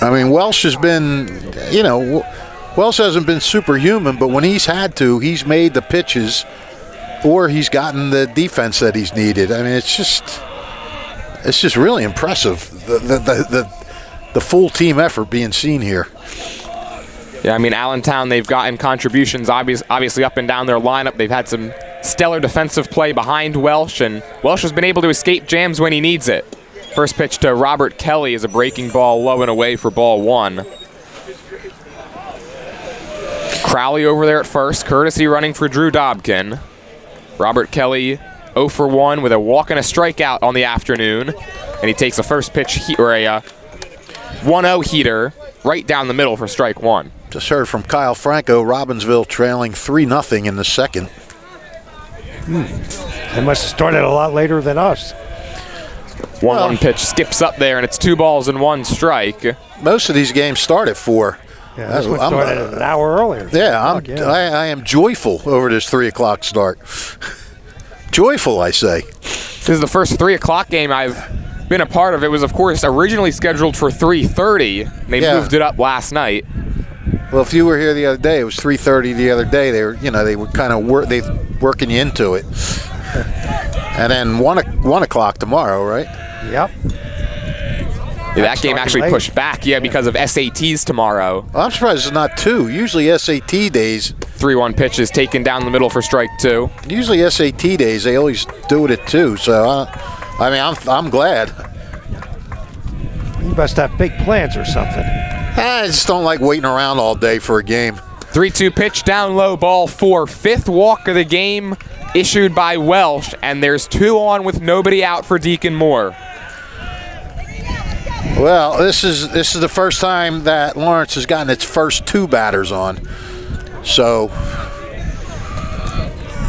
I mean, Welsh has been, Welsh hasn't been superhuman, but when he's had to, he's made the pitches or he's gotten the defense that he's needed. I mean, it's just really impressive, the full team effort being seen here. Yeah, I mean, Allentown, they've gotten contributions obviously up and down their lineup. They've had some stellar defensive play behind Welsh, and Welsh has been able to escape jams when he needs it. First pitch to Robert Kelly is a breaking ball low and away for ball 1. Crowley over there at first, courtesy running for Drew Dobkin. Robert Kelly 0 for 1 with a walk and a strikeout on the afternoon, and he takes a first pitch or a 1-0 heater right down the middle for strike 1. Just heard from Kyle Franco, Robbinsville trailing 3-0 in the second. They must have started a lot later than us. 1-1 pitch skips up there, and it's 2 balls and 1 strike. Most of these games start at 4. Yeah, this one started an hour earlier. Yeah, I am joyful over this 3 o'clock start. Joyful, I say. This is the first 3 o'clock game I've been a part of. It was, of course, originally scheduled for 3:30. They moved it up last night. Well, if you were here the other day, it was 3:30 the other day. They were kind of working you into it. And then 1 o'clock tomorrow, right? Yep. Yeah, that game actually pushed back, because of SATs tomorrow. I'm surprised it's not 2. Usually SAT days. 3-1 pitch is taken down the middle for strike 2. Usually SAT days, they always do it at 2. So, I'm glad. You must have big plans or something. I just don't like waiting around all day for a game. 3-2 pitch down low, ball 4. 5th walk of the game issued by Welsh, and there's 2 on with nobody out for Deacon Moore. Well, this is the first time that Lawrence has gotten its first 2 batters on. So,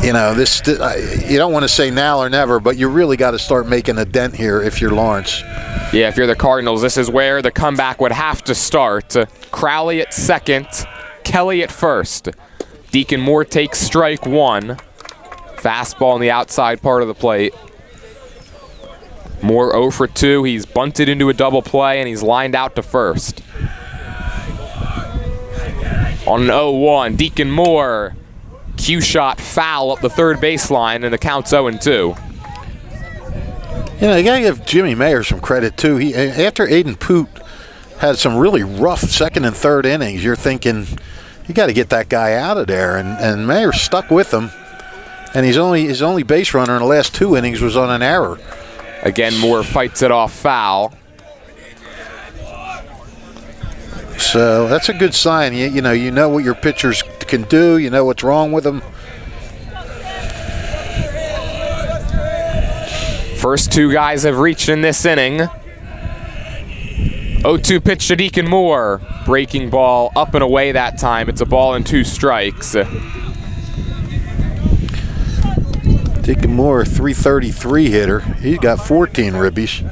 you don't want to say now or never, but you really got to start making a dent here if you're Lawrence. Yeah, if you're the Cardinals, this is where the comeback would have to start. Crowley at second, Kelly at first. Deacon Moore takes strike 1. Fastball on the outside part of the plate. Moore 0 for 2. He's bunted into a double play, and he's lined out to first. On an 0-1, Deacon Moore. Cue shot foul up the third baseline, and the count's 0-2. You got to give Jimmy Mayer some credit, too. After Aiden Poot had some really rough second and third innings, you're thinking, you got to get that guy out of there. And Mayer stuck with him. And his only base runner in the last 2 innings was on an error. Again, Moore fights it off foul. So that's a good sign. You know what your pitchers can do. You know what's wrong with them. First 2 guys have reached in this inning. 0-2 pitch to Deacon Moore. Breaking ball up and away that time. It's a ball and 2 strikes. Deacon Moore, 333 hitter. He's got 14 ribbies.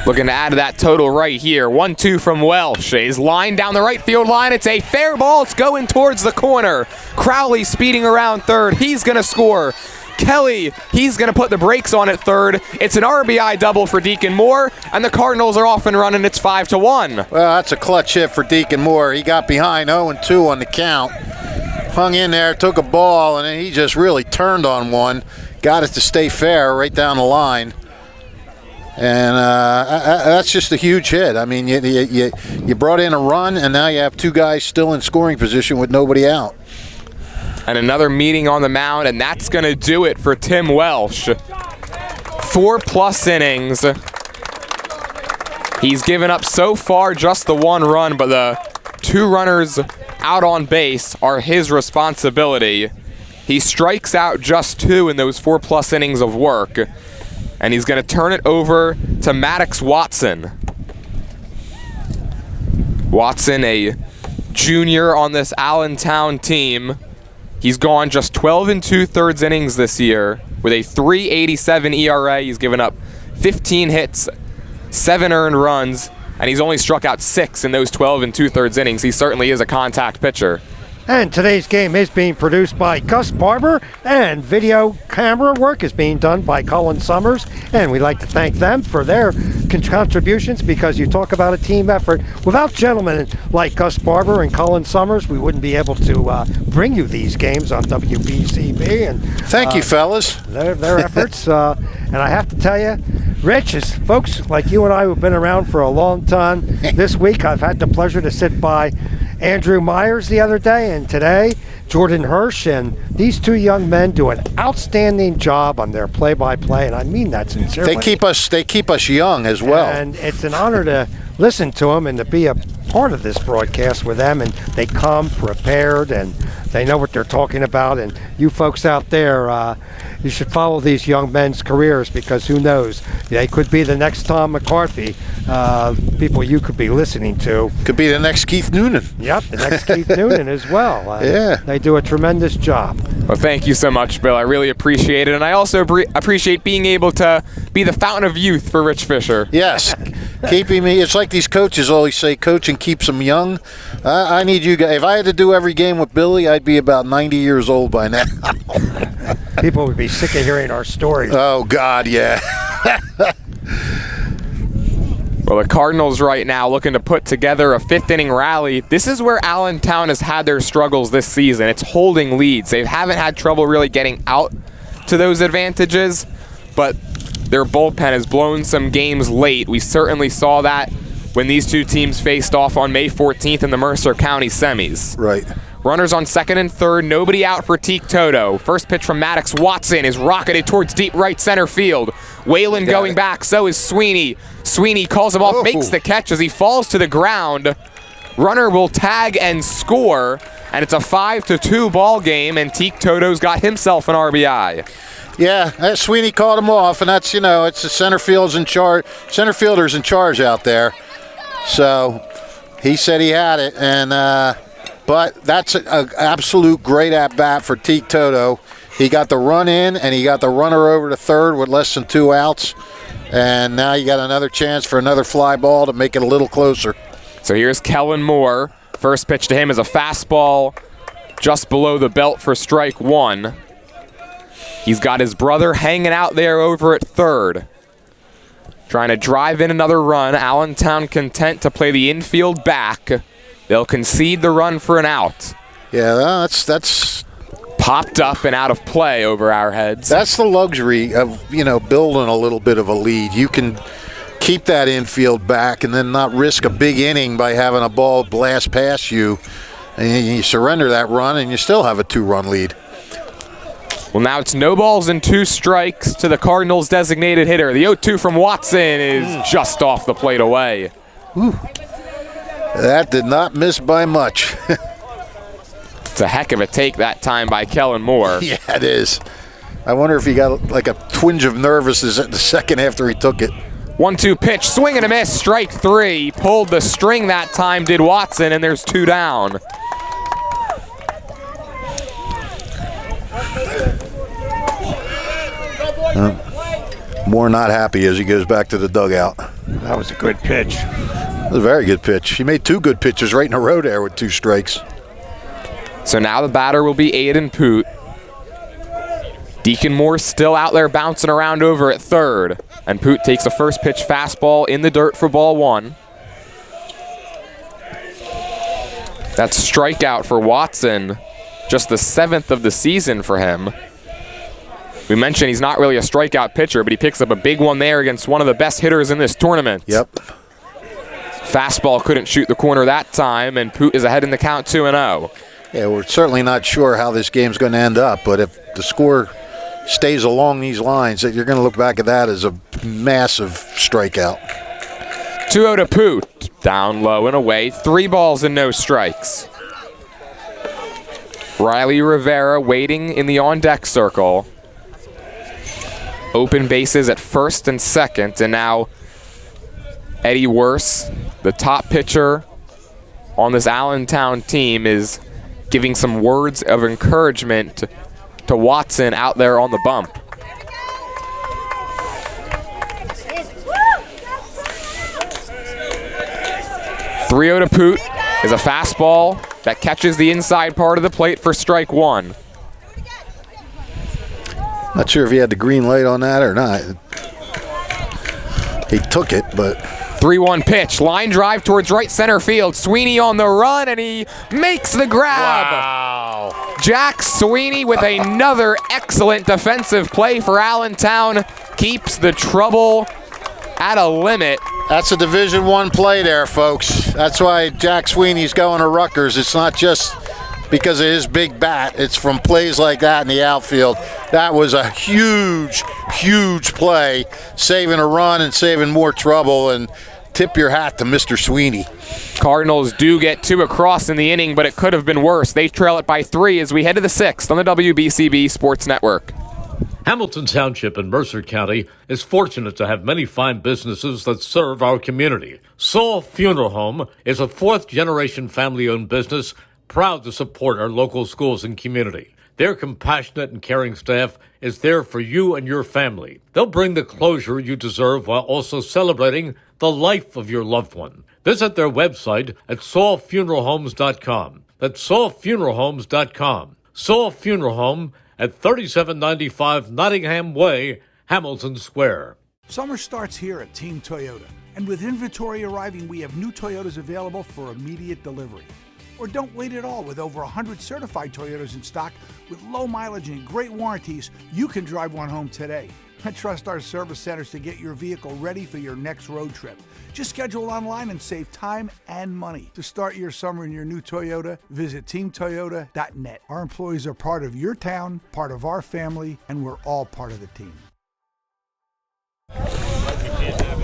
Looking to add to that total right here. 1-2 from Welsh. He's lined down the right field line. It's a fair ball. It's going towards the corner. Crowley speeding around third. He's going to score. Kelly, he's going to put the brakes on at third. It's an RBI double for Deacon Moore, and the Cardinals are off and running. It's 5-1. Well, that's a clutch hit for Deacon Moore. He got behind 0-2 on the count. Hung in there, took a ball, and then he just really turned on one. Got it to stay fair right down the line. And that's just a huge hit. I mean, you brought in a run, and now you have 2 guys still in scoring position with nobody out. And another meeting on the mound, and that's going to do it for Tim Welsh. 4+ innings. He's given up so far just the 1 run, but the 2 runners out on base are his responsibility. He strikes out just 2 in those 4+ innings of work. And he's going to turn it over to Maddox Watson. Watson, a junior on this Allentown team. He's gone just 12 2/3 innings this year with a 3.87 ERA. He's given up 15 hits, 7 earned runs, and he's only struck out 6 in those 12 2/3 innings. He certainly is a contact pitcher. And today's game is being produced by Gus Barber, and video camera work is being done by Colin Summers. And we'd like to thank them for their contributions, because you talk about a team effort. Without gentlemen like Gus Barber and Colin Summers, we wouldn't be able to bring you these games on WBCB. And thank you, fellas. Their efforts. And I have to tell you, Rich, as folks like you and I who've been around for a long time, this week I've had the pleasure to sit by Andrew Myers the other day, and today Jordan Hirsch, and these two young men do an outstanding job on their play-by-play, and I mean that sincerely. They keep us young as well. And it's an honor to listen to them and to be a part of this broadcast with them, and they come prepared and they know what they're talking about. And you folks out there, you should follow these young men's careers, because who knows, they could be the next Tom McCarthy, people you could be listening to. Could be the next Keith Noonan. Yep, the next Keith Noonan as well. Yeah. They do a tremendous job. Well, thank you so much, Bill. I really appreciate it. And I also appreciate being able to be the fountain of youth for Rich Fisher. Yes, keeping me. It's like these coaches always say, coaching keeps them young. I need you guys. If I had to do every game with Billy, I'd be about 90 years old by now. People would be sick of hearing our stories. Oh, God, yeah. Well, the Cardinals right now looking to put together a fifth-inning rally. This is where Allentown has had their struggles this season. It's holding leads. They haven't had trouble really getting out to those advantages, but their bullpen has blown some games late. We certainly saw that when these two teams faced off on May 14th in the Mercer County semis. Right. Runners on second and third, nobody out for Teak Toto. First pitch from Maddox Watson is rocketed towards deep right center field. Whalen going back, so is Sweeney. Sweeney calls him off, makes the catch as he falls to the ground. Runner will tag and score, and it's a 5-2 ball game, and Teak Toto's got himself an RBI. Yeah, Sweeney called him off, and that's, it's the center fielder's in charge out there. So he said he had it, and but that's an absolute great at-bat for Teak Toto. He got the run in, and he got the runner over to third with less than 2 outs. And now you got another chance for another fly ball to make it a little closer. So here's Kellen Moore. First pitch to him is a fastball just below the belt for strike one. He's got his brother hanging out there over at third. Trying to drive in another run. Allentown content to play the infield back. They'll concede the run for an out. Yeah, that's popped up and out of play over our heads. That's the luxury of, building a little bit of a lead. You can keep that infield back and then not risk a big inning by having a ball blast past you. And you surrender that run and you still have a 2-run lead. Well, now it's no balls and 2 strikes to the Cardinals' designated hitter. The 0-2 from Watson is just off the plate away. Ooh. That did not miss by much. It's a heck of a take that time by Kellen Moore. Yeah, it is. I wonder if he got like a twinge of nervousness at the second after he took it. 1-2 pitch, swing and a miss, strike 3. Pulled the string that time, did Watson, and there's 2 down. Moore not happy as he goes back to the dugout. That was a good pitch. That was a very good pitch. He made 2 good pitches right in a row there with 2 strikes. So now the batter will be Aiden Poot. Deacon Moore still out there bouncing around over at third. And Poot takes a first pitch fastball in the dirt for ball 1. That's strikeout for Watson. Just the 7th of the season for him. We mentioned he's not really a strikeout pitcher, but he picks up a big one there against one of the best hitters in this tournament. Yep. Fastball couldn't shoot the corner that time, and Poot is ahead in the count 2-0. Yeah, we're certainly not sure how this game's going to end up, but if the score stays along these lines, you're going to look back at that as a massive strikeout. 2-0 to Poot. Down low and away. 3 balls and no strikes. Riley Rivera waiting in the on-deck circle. Open bases at first and second, and now Eddie Worse, the top pitcher on this Allentown team, is giving some words of encouragement to Watson out there on the bump. .3-0 to Poot is a fastball that catches the inside part of the plate for strike 1. Not sure if he had the green light on that or not. He took it, but... 3-1 pitch, line drive towards right center field. Sweeney on the run, and he makes the grab. Wow. Jack Sweeney with another excellent defensive play for Allentown. Keeps the trouble at a limit. That's a Division I play there, folks. That's why Jack Sweeney's going to Rutgers. It's not just because of his big bat. It's from plays like that in the outfield. That was a huge, huge play, saving a run and saving more trouble, and tip your hat to Mr. Sweeney. Cardinals do get 2 across in the inning, but it could have been worse. They trail it by 3 as we head to the 6th on the WBCB Sports Network. Hamilton Township in Mercer County is fortunate to have many fine businesses that serve our community. Saul Funeral Home is a 4th-generation family-owned business proud to support our local schools and community. Their compassionate and caring staff is there for you and your family. They'll bring the closure you deserve while also celebrating the life of your loved one. Visit their website at saulfuneralhomes.com. That's saulfuneralhomes.com. Saul Funeral Home at 3795 Nottingham Way, Hamilton Square. Summer starts here at Team Toyota, and with inventory arriving, we have new Toyotas available for immediate delivery. Or don't wait at all. With over 100 certified Toyotas in stock with low mileage and great warranties, you can drive one home today. And trust our service centers to get your vehicle ready for your next road trip. Just schedule online and save time and money. To start your summer in your new Toyota, visit teamtoyota.net. Our employees are part of your town, part of our family, and we're all part of the team.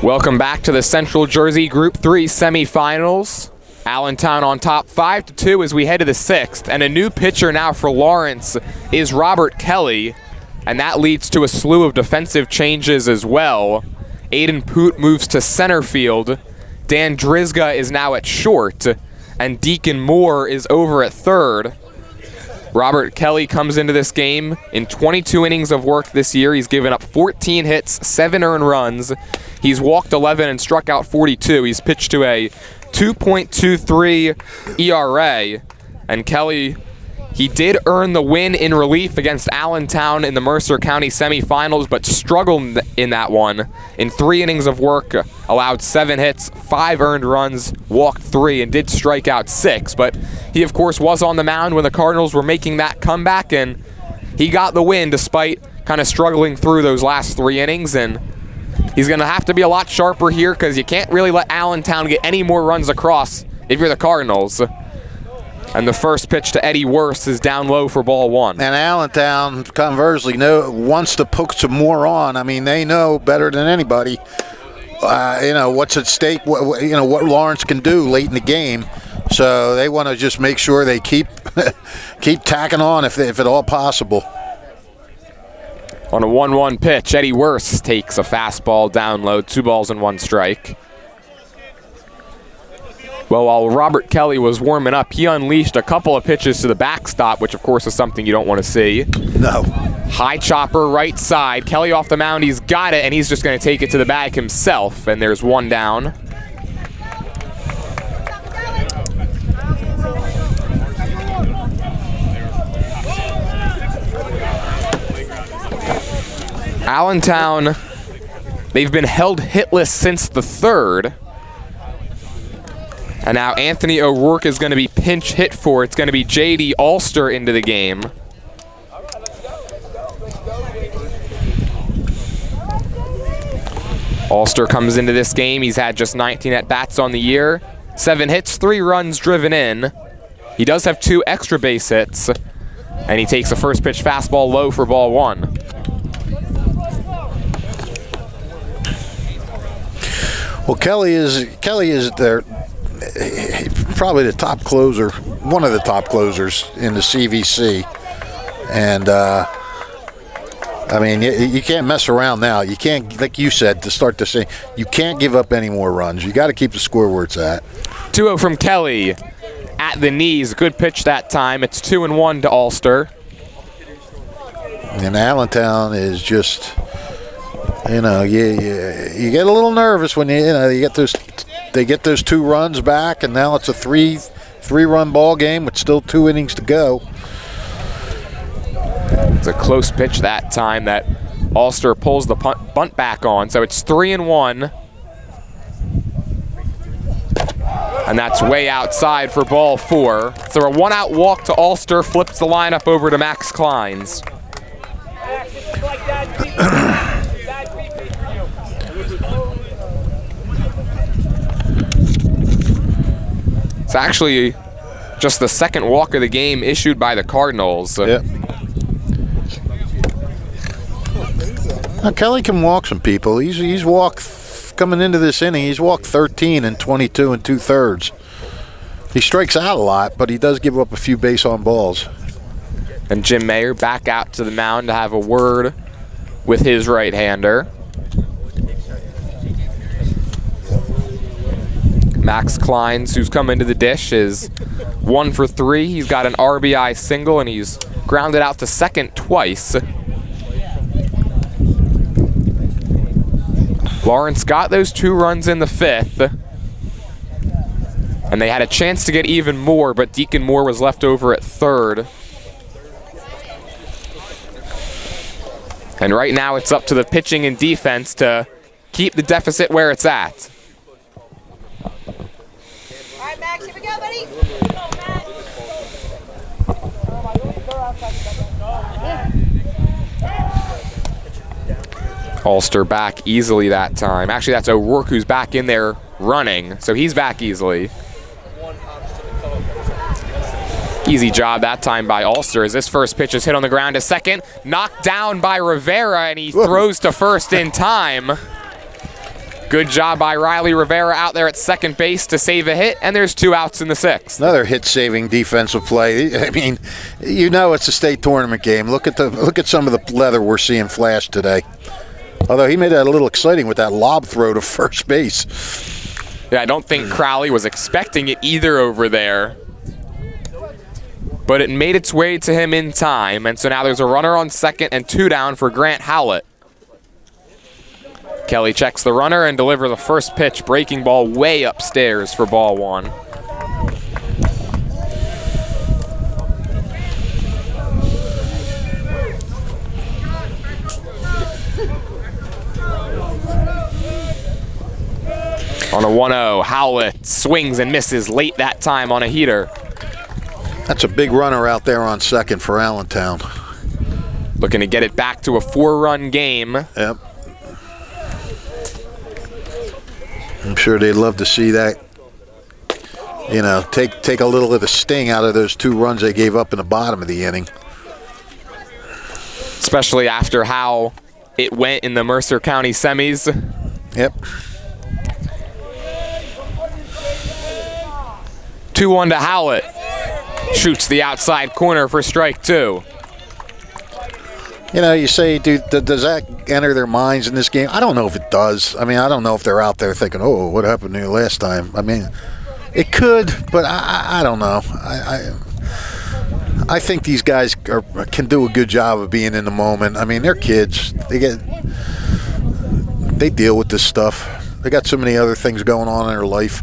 Welcome back to the Central Jersey Group 3 semifinals. Allentown on top 5-2 as we head to the 6th. And a new pitcher now for Lawrence is Robert Kelly. And that leads to a slew of defensive changes as well. Aiden Poot moves to center field. Dan Drizga is now at short. And Deacon Moore is over at third. Robert Kelly comes into this game in 22 innings of work this year. He's given up 14 hits, 7 earned runs. He's walked 11 and struck out 42. He's pitched to a 2.23 ERA. And Kelly, he did earn the win in relief against Allentown in the Mercer County semifinals, but struggled in that one. In 3 innings of work, allowed 7 hits, 5 earned runs, walked 3, and did strike out 6. But he, of course, was on the mound when the Cardinals were making that comeback, and he got the win despite kind of struggling through those last 3 innings. And he's going to have to be a lot sharper here because you can't really let Allentown get any more runs across if you're the Cardinals. And the first pitch to Eddie Worst is down low for ball 1. And Allentown, conversely, wants to put some more on. I mean, they know better than anybody, what's at stake, what Lawrence can do late in the game. So they want to just make sure they keep tacking on if at all possible. On a 1-1 pitch, Eddie Worst takes a fastball down low, 2 balls and 1 strike. Well, while Robert Kelly was warming up, he unleashed a couple of pitches to the backstop, which of course is something you don't want to see. No. High chopper, right side. Kelly off the mound, he's got it, and he's just going to take it to the bag himself, and there's 1 down. Allentown, they've been held hitless since the 3rd. And now Anthony O'Rourke is going to be pinch hit for. It's going to be J.D. Ulster into the game. Ulster comes into this game. He's had just 19 at-bats on the year. 7 hits, 3 runs driven in. He does have 2 extra base hits. And he takes a first pitch fastball low for ball 1. Well, Kelly is their probably the top closer, one of the top closers in the CVC, and I mean you can't mess around now. You can't, like you said to start the say, you can't give up any more runs. You got to keep the score where it's at. 2-0 from Kelly at the knees. Good pitch that time. It's 2-1 to Ulster. And Allentown is just, you get a little nervous when you get those. They get those 2 runs back, and now it's a three-run ball game with still 2 innings to go. It's a close pitch that time that Ulster pulls the bunt back on, so it's 3-1. And that's way outside for ball 4. So a 1-out walk to Ulster flips the lineup over to Max Kleins. It's actually Just the second walk of the game issued by the Cardinals. Yep. Now, Kelly can walk some people. He's walked, coming into this inning, he's walked 13 and 22 and 2/3. He strikes out a lot, but he does give up a few base on balls. And Jim Mayer back out to the mound to have a word with his right-hander. Max Kleins, who's come into the dish, is 1 for 3. He's got an RBI single, and he's grounded out to second twice. Lawrence got those 2 runs in the 5th. And they had a chance to get even more, but Deacon Moore was left over at third. And right now it's up to the pitching and defense to keep the deficit where it's at. All right, Max, here we go, buddy. Go, Max. Ulster back easily that time. Actually, that's O'Rourke who's back in there running, so he's back easily. Easy job that time by Ulster as this first pitch is hit on the ground to second. Knocked down by Rivera, and he throws to first in time. Good job by Riley Rivera out there at second base to save a hit, and there's 2 outs in the 6th. Another hit-saving defensive play. I mean, you know it's a state tournament game. Look at some of the leather we're seeing flash today. Although he made that a little exciting with that lob throw to first base. Yeah, I don't think Crowley was expecting it either over there. But it made its way to him in time, and so now there's a runner on second and 2 down for Grant Howlett. Kelly checks the runner and delivers the first pitch, breaking ball way upstairs for ball 1. On a 1-0, Howlett swings and misses late that time on a heater. That's a big runner out there on second for Allentown. Looking to get it back to a 4-run game. Yep. I'm sure they'd love to see that, you know, take a little of the sting out of those 2 runs they gave up in the bottom of the inning. Especially after how it went in the Mercer County semis. Yep. 2-1 to Howlett. Shoots the outside corner for strike 2. You know, you say, dude, does that enter their minds in this game? I don't know if it does. I mean, I don't know if they're out there thinking, oh, what happened to you last time? I mean, it could, but I don't know. I think these guys can do a good job of being in the moment. I mean, they're kids. They deal with this stuff. They got so many other things going on in their life.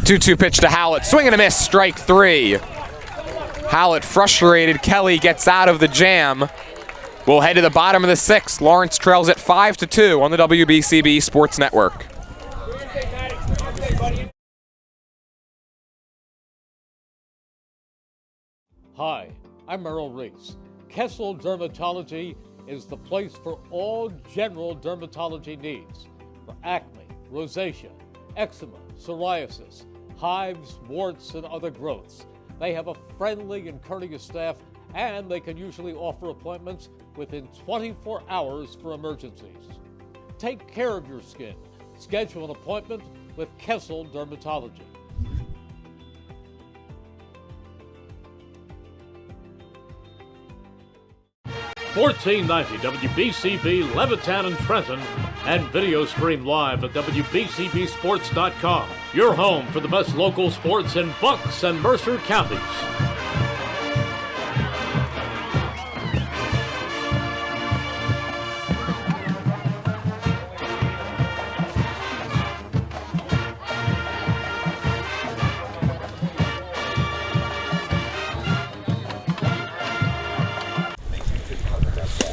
2-2 pitch to Howlett. Swing and a miss, strike 3. Howlett frustrated. Kelly gets out of the jam. We'll head to the bottom of the 6th. Lawrence trails at 5-2 on the WBCB Sports Network. Hi, I'm Merrill Reese. Kessel Dermatology is the place for all general dermatology needs. For acne, rosacea, eczema, psoriasis, hives, warts, and other growths. They have a friendly and courteous staff, and they can usually offer appointments within 24 hours for emergencies. Take care of your skin. Schedule an appointment with Kessel Dermatology. 1490 WBCB Levittown and Trenton, and video stream live at WBCBsports.com. Your home for the best local sports in Bucks and Mercer counties.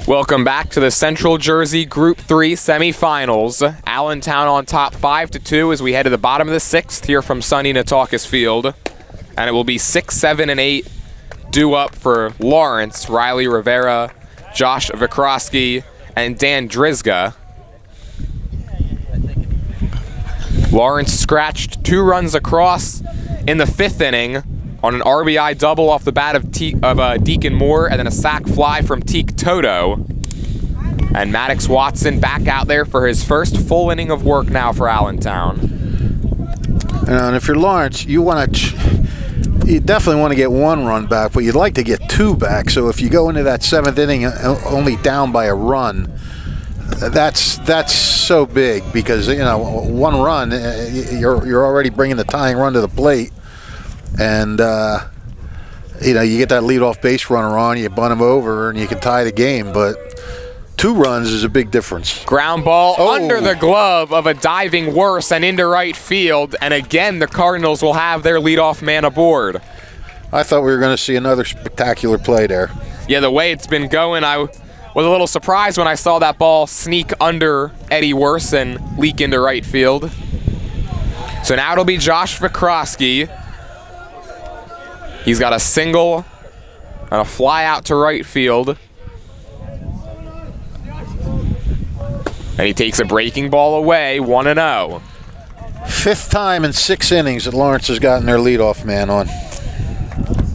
Welcome back to the Central Jersey Group 3 semifinals. Allentown on top 5-2 as we head to the bottom of the 6th here from sunny Nataukus Field. And it will be 6, 7, and 8 due up for Lawrence, Riley Rivera, Josh Vikrosky, and Dan Drizga. Lawrence scratched 2 runs across in the 5th inning on an RBI double off the bat of Deacon Moore, and then a sac fly from Teak Toto. And Maddox Watson back out there for his first full inning of work now for Allentown. And if you're Lawrence, you definitely want to get 1 run back, but you'd like to get 2 back. So if you go into that 7th inning only down by a run, that's so big, because 1 run, you're already bringing the tying run to the plate, and you get that leadoff base runner on, you bunt him over, and you can tie the game. But 2 runs is a big difference. Ground ball under the glove of a diving Worse and into right field, and again the Cardinals will have their leadoff man aboard. I thought we were going to see another spectacular play there. Yeah, the way it's been going, I was a little surprised when I saw that ball sneak under Eddie Worse and leak into right field. So now it'll be Josh Vikrosky. He's got a single and a fly out to right field. And he takes a breaking ball away, 1-0. 5th time in 6 innings that Lawrence has gotten their leadoff man on.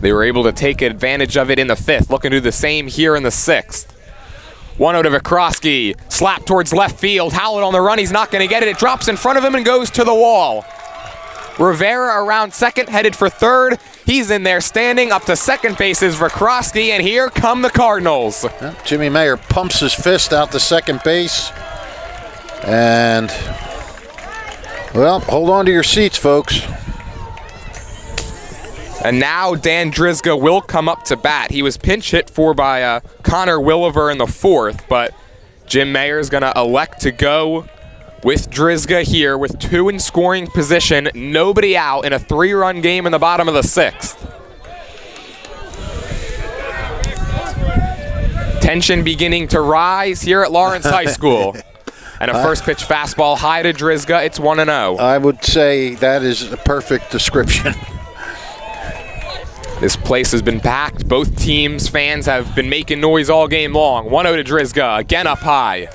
They were able to take advantage of it in the 5th, looking to do the same here in the 6th. 1-0 to Vikrosky, slap towards left field. Howlett on the run, he's not going to get it. It drops in front of him and goes to the wall. Rivera around second, headed for third. He's in there standing. Up to second base is Vikrosky, and here come the Cardinals. Jimmy Mayer pumps his fist out to second base. And, well, hold on to your seats, folks. And now Dan Drizga will come up to bat. He was pinch hit for by Connor Williver in the 4th, but Jim Mayer is going to elect to go with Drizga here with 2 in scoring position, nobody out in a 3-run game in the bottom of the 6th. Tension beginning to rise here at Lawrence High School. And a first pitch fastball high to Drizga. It's 1-0. I would say that is a perfect description. This place has been packed. Both teams' fans have been making noise all game long. 1-0 to Drizga, again up high.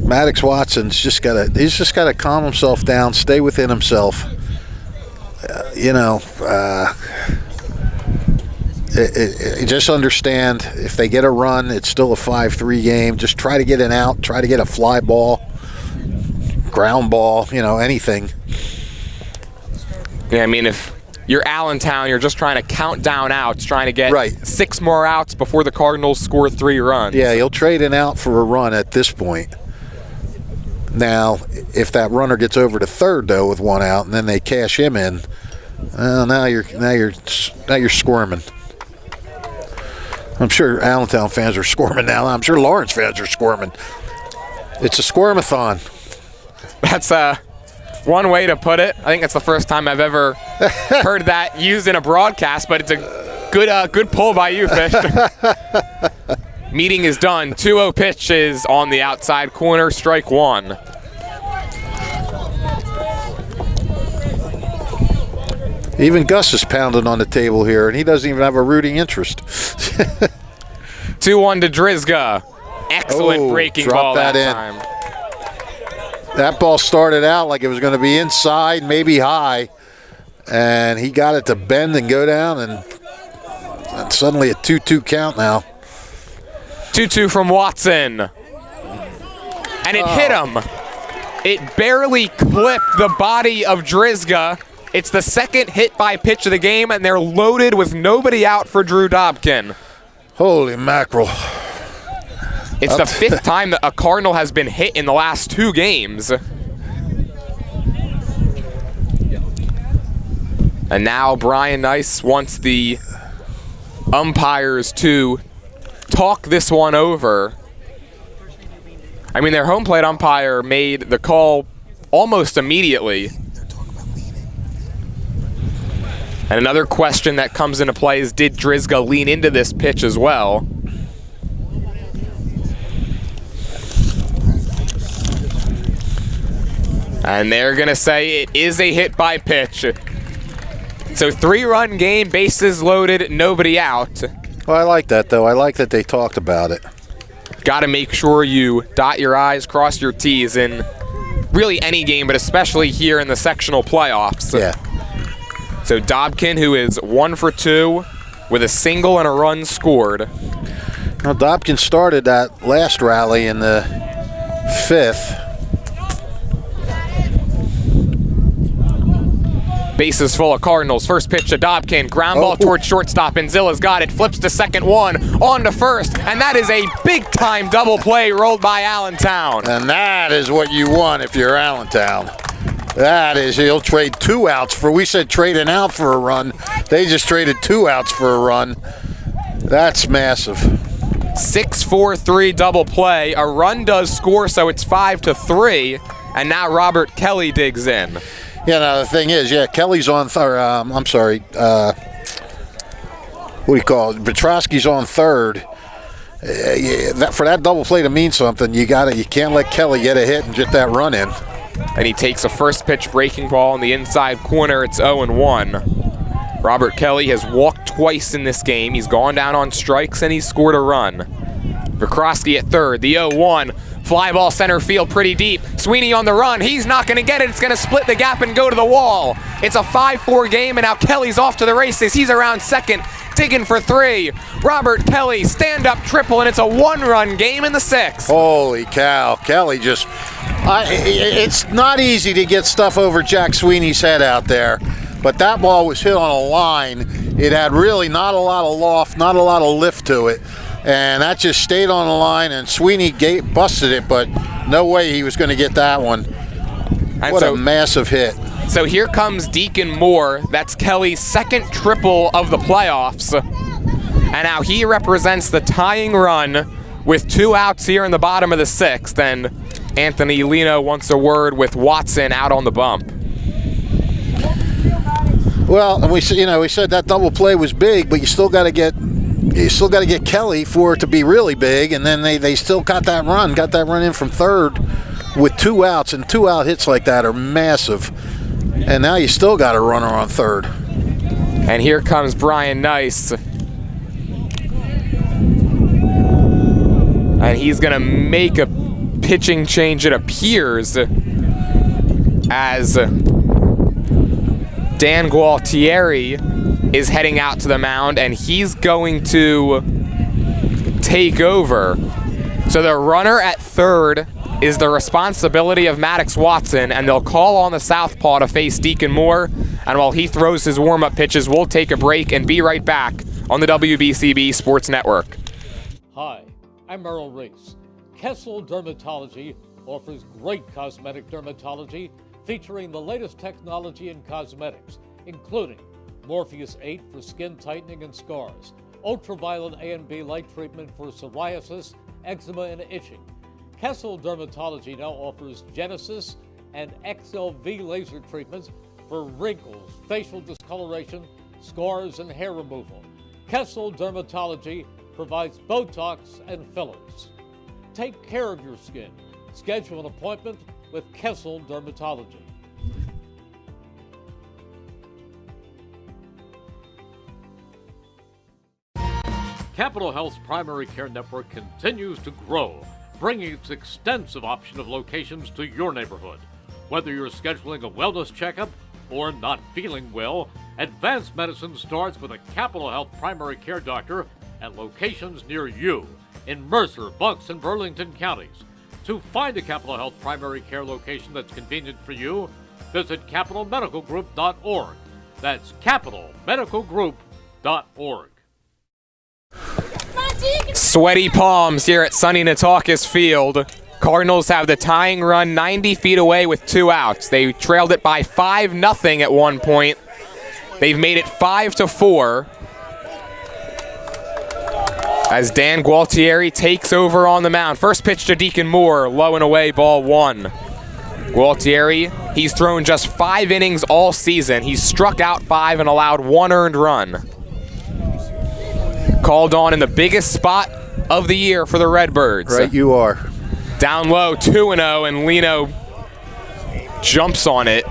Maddox Watson's just got to calm himself down, stay within himself. Just understand, if they get a run, it's still a 5-3 game. Just try to get an out, try to get a fly ball, ground ball, anything. Yeah, I mean, if you're Allentown, you're just trying to count down outs, trying to get 6 more outs before the Cardinals score 3 runs. Yeah, he'll trade an out for a run at this point. Now, if that runner gets over to third, though, with 1 out, and then they cash him in, well, now you're squirming. I'm sure Allentown fans are squirming now. I'm sure Lawrence fans are squirming. It's a squirmathon. That's one way to put it. I think that's the first time I've ever heard that used in a broadcast, but it's a good pull by you, Fish. Meeting is done. 2-0 pitch is on the outside corner, strike 1. Even Gus is pounding on the table here, and he doesn't even have a rooting interest. 2-1 to Drizga. Excellent breaking ball that time. That ball started out like it was going to be inside, maybe high, and he got it to bend and go down, and suddenly a 2-2 count now. 2-2 from Watson. And it hit him. It barely clipped the body of Drizga. It's the second hit by pitch of the game, and they're loaded with nobody out for Drew Dobkin. Holy mackerel. It's the 5th time that a Cardinal has been hit in the last 2 games. And now Brian Nice wants the umpires to talk this one over. I mean, their home plate umpire made the call almost immediately. And another question that comes into play is, did Drizga lean into this pitch as well? And they're going to say it is a hit by pitch. So 3-run game, bases loaded, nobody out. Well, I like that, though. I like that they talked about it. Got to make sure you dot your I's, cross your T's in really any game, but especially here in the sectional playoffs. Yeah. So Dobkin, who is 1 for 2 with a single and a run scored. Now, Dobkin started that last rally in the 5th. Bases full of Cardinals. First pitch to Dobkin. Ground ball towards shortstop. And Zilla's got it. Flips to second one. On to first. And that is a big-time double play rolled by Allentown. And that is what you want if you're Allentown. That is, he'll trade 2 outs for, we said trade an out for a run. They just traded 2 outs for a run. That's massive. 6-4-3 double play. A run does score, so it's 5-3. And now Robert Kelly digs in. Yeah, now the thing is, Kelly's on third. I'm sorry. What do you call it? Petrosky's on third. For that double play to mean something, you can't let Kelly get a hit and get that run in. And he takes a first pitch breaking ball in the inside corner. It's 0-1. Robert Kelly has walked twice in this game. He's gone down on strikes and he's scored a run. Petrosky at third. The 0-1. Fly ball center field pretty deep. Sweeney on the run. He's not going to get it. It's going to split the gap and go to the wall. It's a 5-4 game, and now Kelly's off to the races. He's around second, digging for 3. Robert Kelly, stand-up triple, and it's a 1-run game in the 6th. Holy cow. Kelly just... it's not easy to get stuff over Jack Sweeney's head out there, but that ball was hit on a line. It had really not a lot of loft, not a lot of lift to it. And that just stayed on the line, and Sweeney busted it, but no way he was going to get that one. What a massive hit. So here comes Deacon Moore. That's Kelly's second triple of the playoffs. And now he represents the tying run with 2 outs here in the bottom of the 6th. And Anthony Lino wants a word with Watson out on the bump. Well, and we said that double play was big, but you still got to get Kelly for it to be really big, and then they still got that run in from third with 2 outs, and 2 out hits like that are massive. And now you still got a runner on third. And here comes Brian Nice. And he's going to make a pitching change, it appears, as Dan Gualtieri is heading out to the mound, and he's going to take over. So the runner at third is the responsibility of Maddox Watson, and they'll call on the southpaw to face Deacon Moore. And while he throws his warm-up pitches, we'll take a break and be right back on the WBCB Sports Network. Hi, I'm Merrill Reese. Kessel Dermatology offers great cosmetic dermatology featuring the latest technology in cosmetics, including Morpheus 8 for skin tightening and scars, ultraviolet A and B light treatment for psoriasis, eczema, and itching. Kessel Dermatology now offers Genesis and XLV laser treatments for wrinkles, facial discoloration, scars, and hair removal. Kessel Dermatology provides Botox and fillers. Take care of your skin. Schedule an appointment with Kessel Dermatology. Capital Health's primary care network continues to grow, bringing its extensive option of locations to your neighborhood. Whether you're scheduling a wellness checkup or not feeling well, advanced medicine starts with a Capital Health primary care doctor at locations near you in Mercer, Bucks, and Burlington counties. To find a Capital Health primary care location that's convenient for you, visit capitalmedicalgroup.org. That's capitalmedicalgroup.org. Sweaty palms here at sunny Natakis Field. Cardinals have the tying run 90 feet away with 2 outs. They trailed it by 5-0 at one point. They've made it 5-4. As Dan Gualtieri takes over on the mound. First pitch to Deacon Moore, low and away, ball 1. Gualtieri, he's thrown just 5 innings all season. He's struck out 5 and allowed 1 earned run. Called on in the biggest spot of the year for the Redbirds. Right, you are. Down low, 2-0, and Lino jumps on it.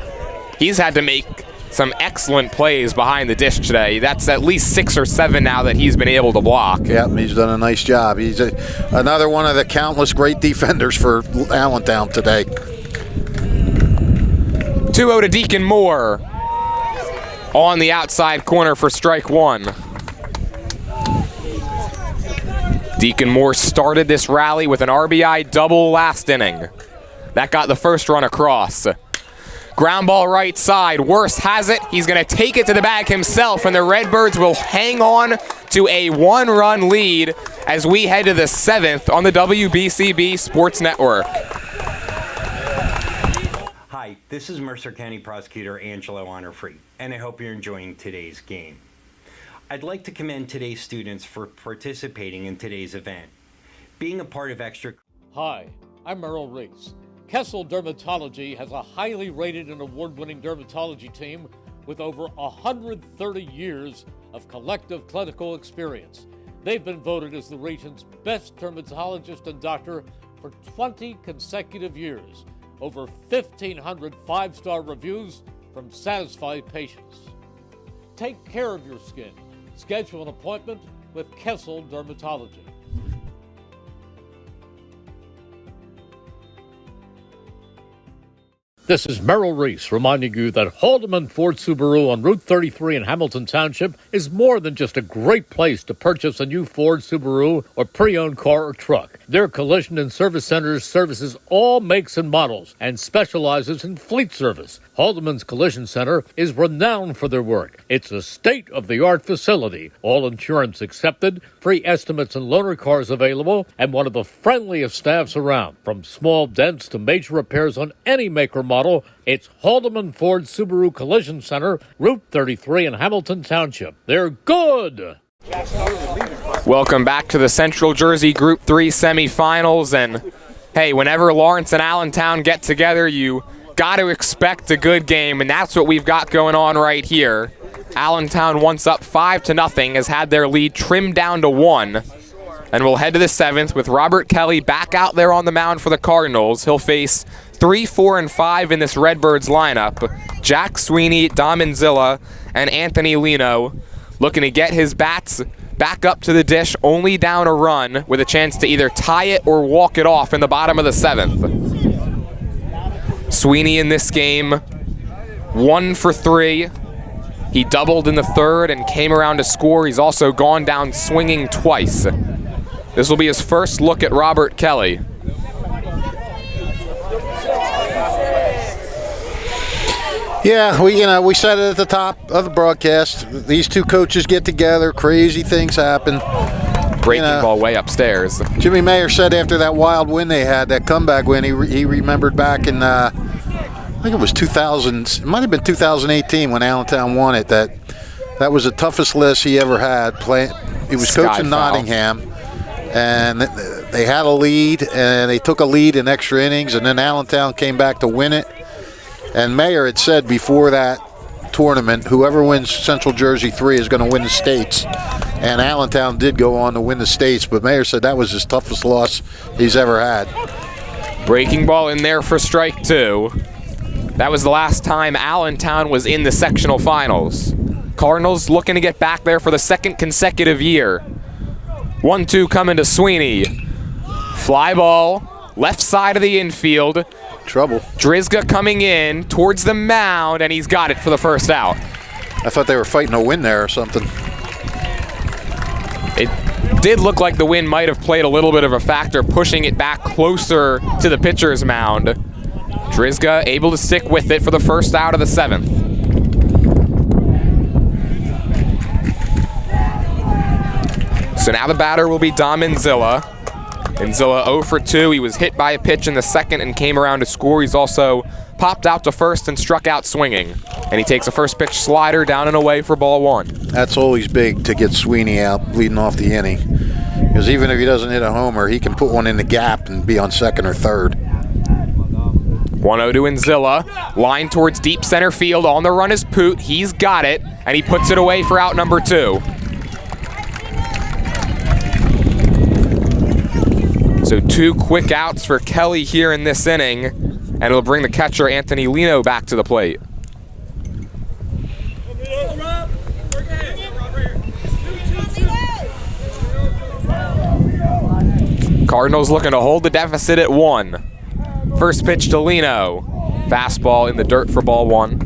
He's had to make some excellent plays behind the dish today. That's at least 6 or 7 now that he's been able to block. Yep, he's done a nice job. He's another one of the countless great defenders for Allentown today. 2-0 to Deacon Moore on the outside corner for strike one. Deacon Moore started this rally with an RBI double last inning. That got the first run across. Ground ball right side. Worst has it. He's going to take it to the bag himself, and the Redbirds will hang on to a one-run lead as we head to the 7th on the WBCB Sports Network. Hi, this is Mercer County Prosecutor Angelo Honor-Free, and I hope you're enjoying today's game. I'd like to commend today's students for participating in today's event. Being a part of extra... Hi, I'm Merrill Reese. Kessel Dermatology has a highly rated and award-winning dermatology team with over 130 years of collective clinical experience. They've been voted as the region's best dermatologist and doctor for 20 consecutive years. Over 1,500 five-star reviews from satisfied patients. Take care of your skin. Schedule an appointment with Kessel Dermatology. This is Merrill Reese reminding you that Haldeman Ford Subaru on Route 33 in Hamilton Township is more than just a great place to purchase a new Ford Subaru or pre-owned car or truck. Their collision and service centers services all makes and models and specializes in fleet service. Haldeman's Collision Center is renowned for their work. It's a state-of-the-art facility, all insurance accepted, free estimates and loaner cars available, and one of the friendliest staffs around. From small dents to major repairs on any make or model, it's Haldeman Ford Subaru Collision Center, Route 33 in Hamilton Township. They're good! Welcome back to the Central Jersey Group 3 semifinals, and hey, whenever Lawrence and Allentown get together, you got to expect a good game, and that's what we've got going on right here. Allentown, once up 5-0, has had their lead trimmed down to 1, and we'll head to the 7th with Robert Kelly back out there on the mound for the Cardinals. He'll face 3, 4, and 5 in this Redbirds lineup. Jack Sweeney, Dom Manzilla, and Anthony Lino looking to get his bats back up to the dish, only down a run, with a chance to either tie it or walk it off in the bottom of the 7th. Sweeney in this game, 1 for 3. He doubled in the 3rd and came around to score. He's also gone down swinging twice. This will be his first look at Robert Kelly. Yeah, we said it at the top of the broadcast. These two coaches get together, crazy things happen. Breaking ball way upstairs. Jimmy Mayer said after that wild win they had, that comeback win, he remembered back in, I think it was 2000, it might have been 2018 when Allentown won it, that was the toughest list he ever had. He was coaching Nottingham, and they had a lead, and they took a lead in extra innings, and then Allentown came back to win it. And Mayer had said before that tournament, whoever wins Central Jersey 3 is going to win the States. And Allentown did go on to win the States, but Mayer said that was his toughest loss he's ever had. Breaking ball in there for strike 2. That was the last time Allentown was in the sectional finals. Cardinals looking to get back there for the 2nd consecutive year. 1-2 coming to Sweeney. Fly ball, left side of the infield. Trouble. Drizga coming in towards the mound, and he's got it for the first out. I thought they were fighting a win there or something. It did look like the wind might have played a little bit of a factor, pushing it back closer to the pitcher's mound. Drizga able to stick with it for the first out of the 7th. So now the batter will be Dom Manzilla. Manzilla 0 for 2. He was hit by a pitch in the 2nd and came around to score. He's also popped out to first and struck out swinging. And he takes a first pitch slider down and away for ball 1. That's always big to get Sweeney out leading off the inning. Because even if he doesn't hit a homer, he can put one in the gap and be on 2nd or 3rd. 1-0 to Manzilla. Line towards deep center field. On the run is Poot. He's got it. And he puts it away for out number 2. So 2 quick outs for Kelly here in this inning, and it'll bring the catcher Anthony Lino back to the plate. Cardinals looking to hold the deficit at 1. First pitch to Lino. Fastball in the dirt for ball 1.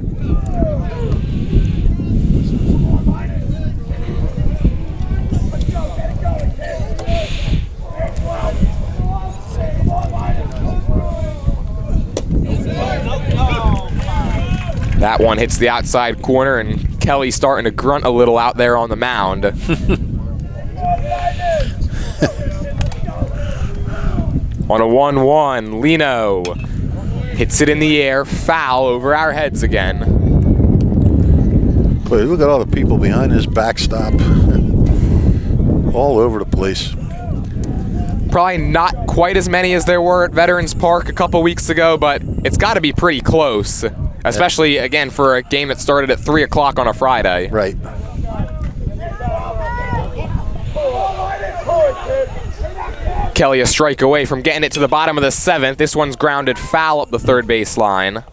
That one hits the outside corner, and Kelly's starting to grunt a little out there on the mound. On a 1-1, Lino hits it in the air, foul over our heads again. Boy, look at all the people behind this backstop. All over the place. Probably not quite as many as there were at Veterans Park a couple weeks ago, but it's got to be pretty close. Especially, again, for a game that started at 3 o'clock on a Friday. Right. Kelly a strike away from getting it to the bottom of the 7th. This one's grounded foul up the third base line.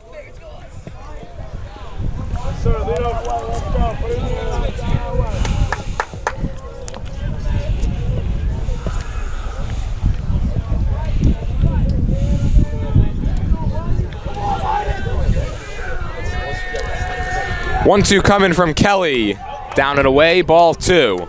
One-two coming from Kelly. Down and away, ball 2.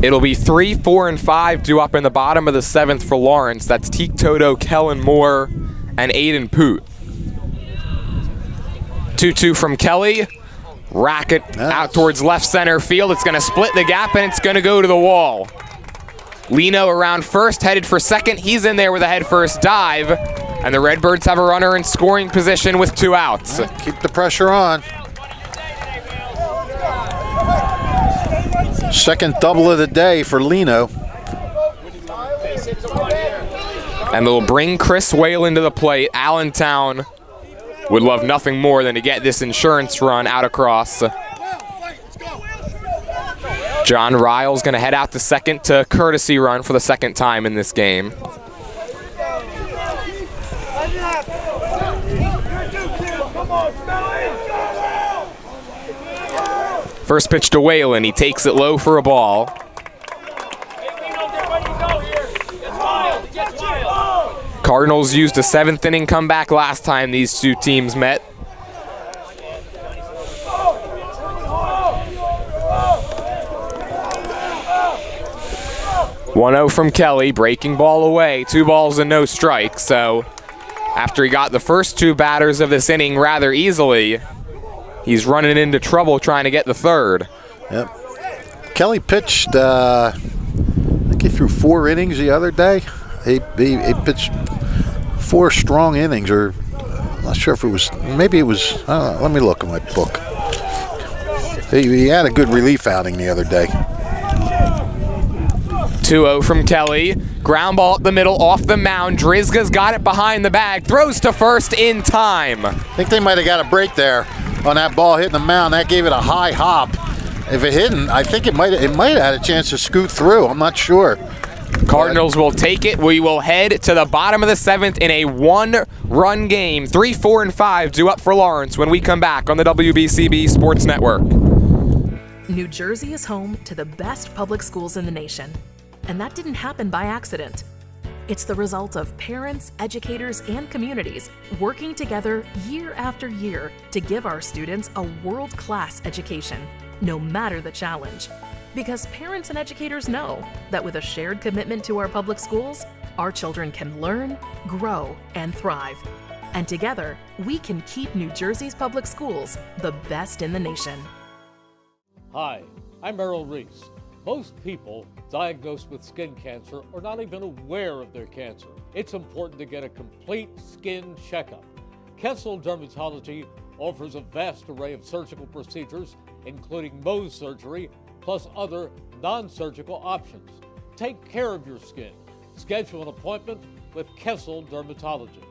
It'll be 3, 4, and 5 due up in the bottom of the 7th for Lawrence. That's Teak Toto, Kellen Moore, and Aiden Poot. 2-2 from Kelly. Racket out towards left center field. It's going to split the gap, and it's going to go to the wall. Lino around first, headed for second. He's in there with a head-first dive, and the Redbirds have a runner in scoring position with 2 outs. Keep the pressure on. Second double of the day for Lino. And they'll bring Chris Whalen to the plate. Allentown would love nothing more than to get this insurance run out across. John Ryle's going to head out to second to courtesy run for the second time in this game. First pitch to Whalen. He takes it low for a ball. Cardinals used a 7th inning comeback last time these two teams met. .1-0 from Kelly, breaking ball away, 2 balls and no strikes. So after he got the first 2 batters of this inning rather easily, he's running into trouble trying to get the third. Yep. Kelly pitched, I think he threw 4 innings the other day. He pitched 4 strong innings, or I'm not sure if it was, maybe it was, let me look at my book. He had a good relief outing the other day. 2-0 from Kelly. Ground ball up the middle, off the mound. Drizga's got it behind the bag. Throws to first in time. I think they might have got a break there on that ball hitting the mound. That gave it a high hop. If it hadn't, I think it might have had a chance to scoot through. I'm not sure. Cardinals will take it. We will head to the bottom of the 7th in a 1-run game. 3, 4, and 5 due up for Lawrence when we come back on the WBCB Sports Network. New Jersey is home to the best public schools in the nation. And that didn't happen by accident. It's the result of parents, educators, and communities working together year after year to give our students a world-class education, no matter the challenge. Because parents and educators know that with a shared commitment to our public schools, our children can learn, grow, and thrive. And together, we can keep New Jersey's public schools the best in the nation. Hi, I'm Errol Reese. Most people diagnosed with skin cancer are not even aware of their cancer. It's important to get a complete skin checkup. Kessel Dermatology offers a vast array of surgical procedures, including Mohs surgery, plus other non-surgical options. Take care of your skin. Schedule an appointment with Kessel Dermatology.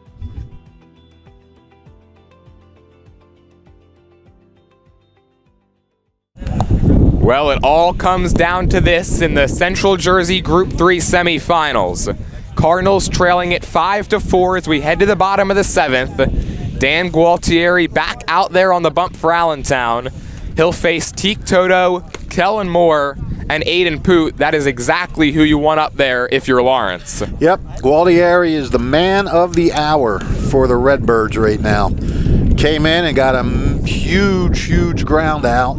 Well, it all comes down to this in the Central Jersey Group 3 semifinals. Cardinals trailing it 5-4 as we head to the bottom of the 7th. Dan Gualtieri back out there on the bump for Allentown. He'll face Teak Toto, Kellen Moore, and Aiden Poot, that is exactly who you want up there if you're Lawrence. Yep, Gualtieri is the man of the hour for the Redbirds right now. Came in and got a huge ground out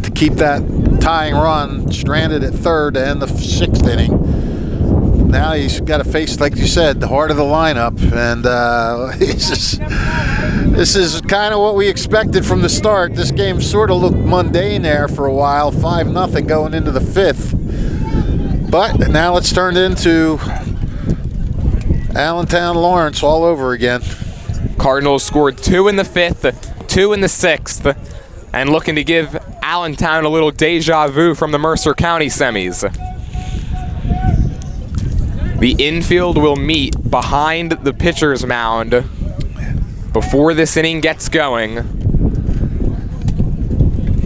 to keep that tying run stranded at third to end the 6th inning. Now he's got to face, like you said, the heart of the lineup, and this is kind of what we expected from the start. This game sort of looked mundane there for a while, 5-0 going into the 5th. But now it's turned into Allentown Lawrence all over again. Cardinals scored 2 in the 5th, 2 in the 6th, and looking to give Allentown a little deja vu from the Mercer County semis. The infield will meet behind the pitcher's mound before this inning gets going.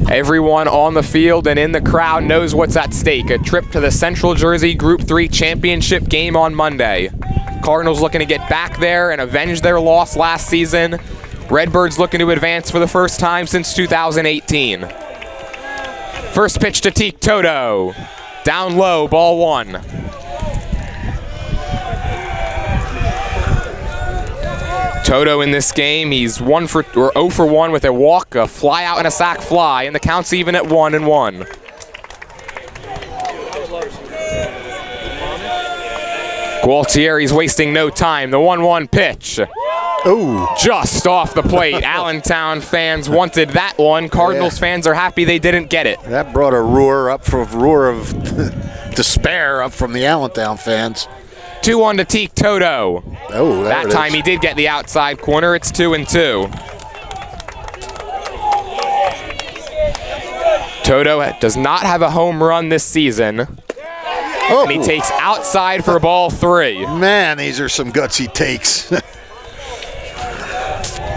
Everyone on the field and in the crowd knows what's at stake. A trip to the Central Jersey Group 3 championship game on Monday. Cardinals looking to get back there and avenge their loss last season. Redbirds looking to advance for the first time since 2018. First pitch to Teak Toto. Down low, ball 1. Toto in this game, he's 0 for 1 with a walk, a fly out, and a sac fly, and the count's even at 1-1. Gualtieri's wasting no time. The 1-1 pitch. Ooh. Just off the plate. Allentown fans wanted that one. Cardinals fans are happy they didn't get it. That brought a roar of despair up from the Allentown fans. 2-1 to Teak Toto. Oh, that time he did get the outside corner. It's 2-2. Toto does not have a home run this season. Oh. And he takes outside for ball 3. Man, these are some gutsy takes.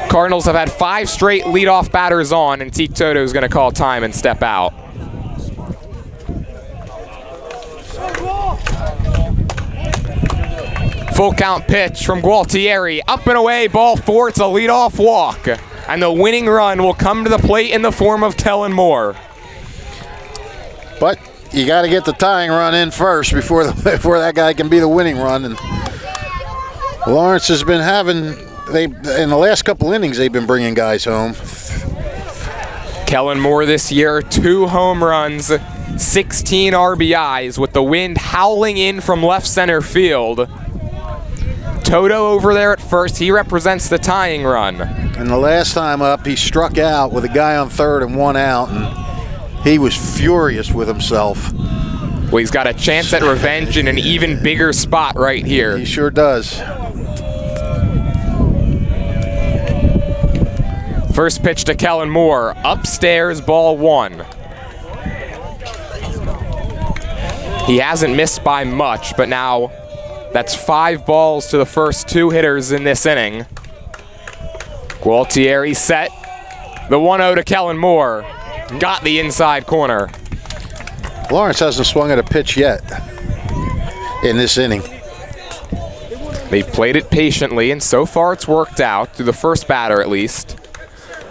Cardinals have had 5 straight leadoff batters on, and Teak Toto is going to call time and step out. Full count pitch from Gualtieri. Up and away, ball 4. It's a leadoff walk. And the winning run will come to the plate in the form of Kellen Moore. But you got to get the tying run in first before that guy can be the winning run. And Lawrence has been having, in the last couple innings, they've been bringing guys home. Kellen Moore this year, 2 home runs, 16 RBIs with the wind howling in from left center field. Toto over there at first, he represents the tying run. And the last time up, he struck out with a guy on third and 1 out, and he was furious with himself. Well, he's got a chance at revenge in an even bigger spot right here. He sure does. First pitch to Kellen Moore, upstairs, ball 1. He hasn't missed by much, but now that's 5 balls to the first 2 hitters in this inning. Gualtieri set. The 1-0 to Kellen Moore. Got the inside corner. Lawrence hasn't swung at a pitch yet in this inning. They've played it patiently, and so far it's worked out, through the first batter at least.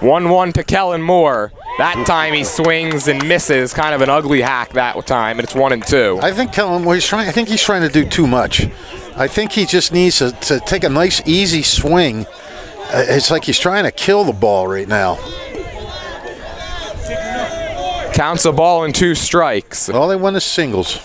1-1 to Kellen Moore. That time he swings and misses. Kind of an ugly hack that time, and it's 1-2. I think Kellen Moore, I think he's trying to do too much. I think he just needs to take a nice, easy swing. It's like he's trying to kill the ball right now. Counts a ball and 2 strikes. All they want is singles.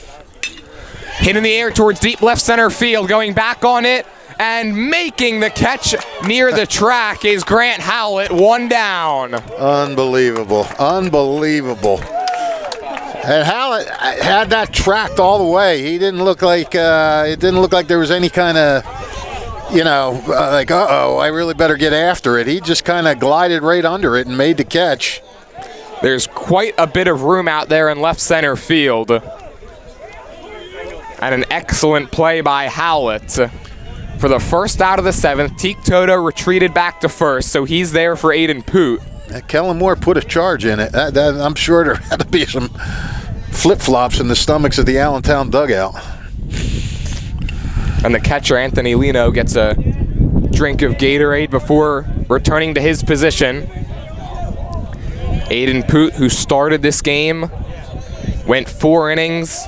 Hit in the air towards deep left center field. Going back on it and making the catch near the track is Grant Howlett. 1 down. Unbelievable. Unbelievable. And Howlett had that tracked all the way. He didn't look like there was any kind of, like, uh-oh, I really better get after it. He just kind of glided right under it and made the catch. There's quite a bit of room out there in left center field. And an excellent play by Howlett. For the first out of the 7th, Teak Toto retreated back to first, so he's there for Aiden Poot. Kellen Moore put a charge in it. I'm sure there had to be some flip-flops in the stomachs of the Allentown dugout. And the catcher, Anthony Lino, gets a drink of Gatorade before returning to his position. Aiden Poot, who started this game Went 4 innings,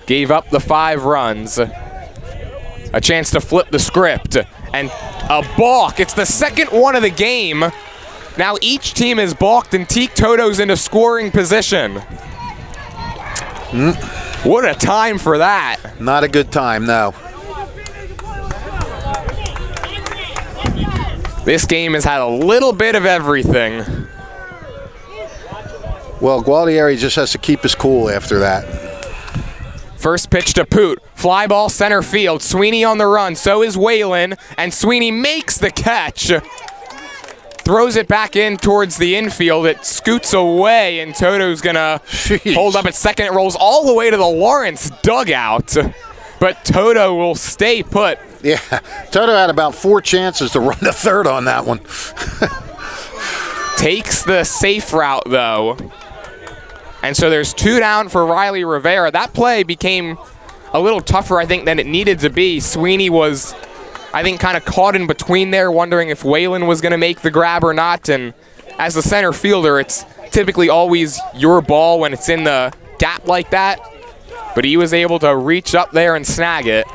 gave up the 5 runs. A chance to flip the script, and a balk. It's the second one of the game. Now each team is balked, and Teak Toto's into scoring position. What a time for that. Not a good time, no. This game has had a little bit of everything. Well, Gualtieri just has to keep his cool after that. First pitch to Poot. Fly ball center field. Sweeney on the run. So is Whalen. And Sweeney makes the catch. Throws it back in towards the infield. It scoots away, and Toto's going to hold up at second. It rolls all the way to the Lawrence dugout. But Toto will stay put. Yeah, Toto had about 4 chances to run to third on that one. Takes the safe route, though. And so there's 2 down for Riley Rivera. That play became a little tougher, I think, than it needed to be. Sweeney was, I think, kind of caught in between there, wondering if Whalen was going to make the grab or not. And as the center fielder, it's typically always your ball when it's in the gap like that. But he was able to reach up there and snag it.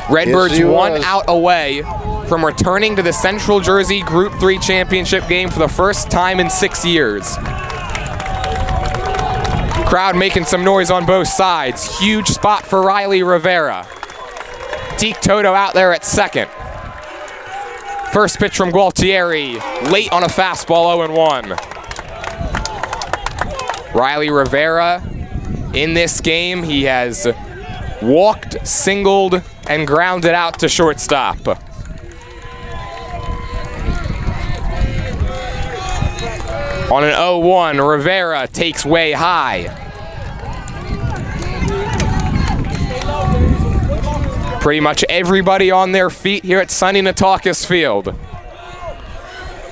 Redbirds Yes, 1 out away from returning to the Central Jersey Group 3 championship game for the first time in 6 years. Crowd making some noise on both sides. Huge spot for Riley Rivera. Teak Toto out there at second. First pitch from Gualtieri, late on a fastball, 0-1. Riley Rivera in this game, he has walked, singled, and grounded out to shortstop. On an 0-1, Rivera takes way high. Pretty much everybody on their feet here at Sonny Natakis Field.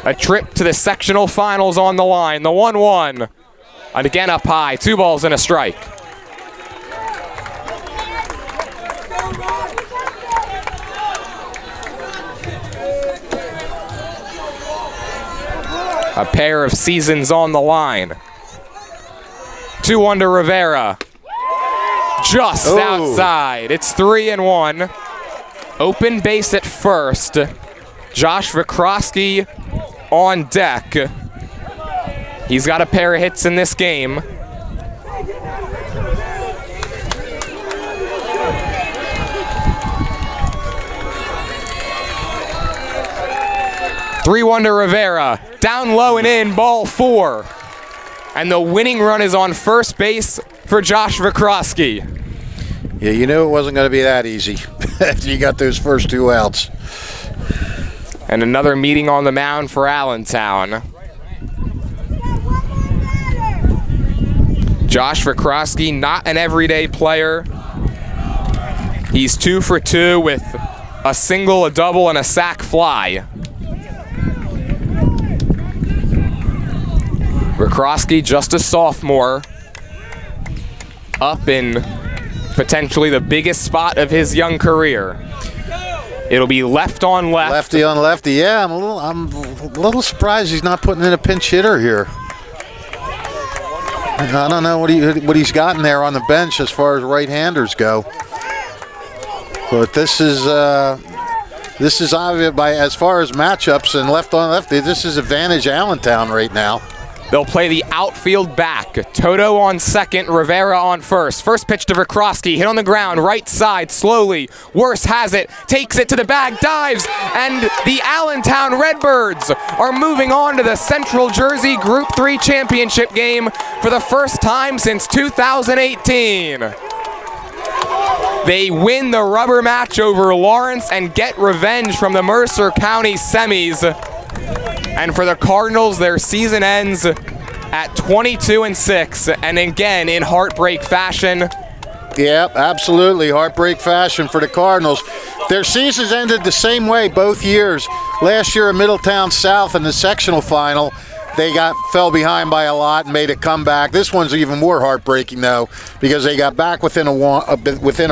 A trip to the sectional finals on the line. The 1-1. And again up high. 2 balls and a strike. A pair of seasons on the line. 2-1 to Rivera. Just outside. It's 3-1. Open base at first. Josh Vikrosky on deck. He's got a pair of hits in this game. Three-1 to Rivera. Down low and in, ball 4. And the winning run is on first base for Josh Vikrosky. Yeah, you knew it wasn't going to be that easy after you got those first 2 outs. And another meeting on the mound for Allentown. Josh Vikrosky, not an everyday player. He's 2 for 2 with a single, a double, and a sac fly. Vikrosky, just a sophomore, up in potentially the biggest spot of his young career. It'll be left on left. Lefty on lefty. Yeah, I'm a little surprised he's not putting in a pinch hitter here. I don't know what he's gotten there on the bench as far as right-handers go. But this is obvious by as far as matchups and left on lefty. This is advantage Allentown right now. They'll play the outfield back. Toto on second, Rivera on first. First pitch to Vikrosky, hit on the ground, right side, slowly. Worst has it, takes it to the bag, dives, and the Allentown Redbirds are moving on to the Central Jersey Group 3 championship game for the first time since 2018. They win the rubber match over Lawrence and get revenge from the Mercer County semis. And for the Cardinals, their season ends at 22-6, and again in heartbreak fashion. Yep, absolutely, heartbreak fashion for the Cardinals. Their seasons ended the same way both years. Last year in Middletown South in the sectional final, they fell behind by a lot and made a comeback. This one's even more heartbreaking though, because they got back within a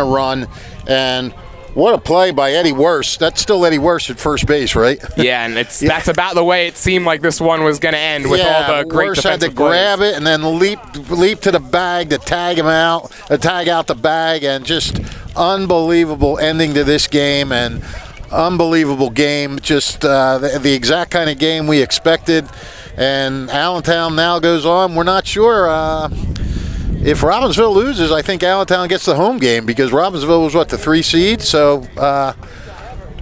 run and What a play by Eddie Worst. That's still Eddie Worst at first base, right? Yeah, and that's about the way it seemed like this one was going to end with all the great Worst defensive had to grab plays. it and then leap to the bag to tag out the bag, and just unbelievable ending to this game, and unbelievable game. Just the exact kind of game we expected. And Allentown now goes on. We're not sure. If Robbinsville loses, I think Allentown gets the home game, because Robbinsville was the 3 seed. So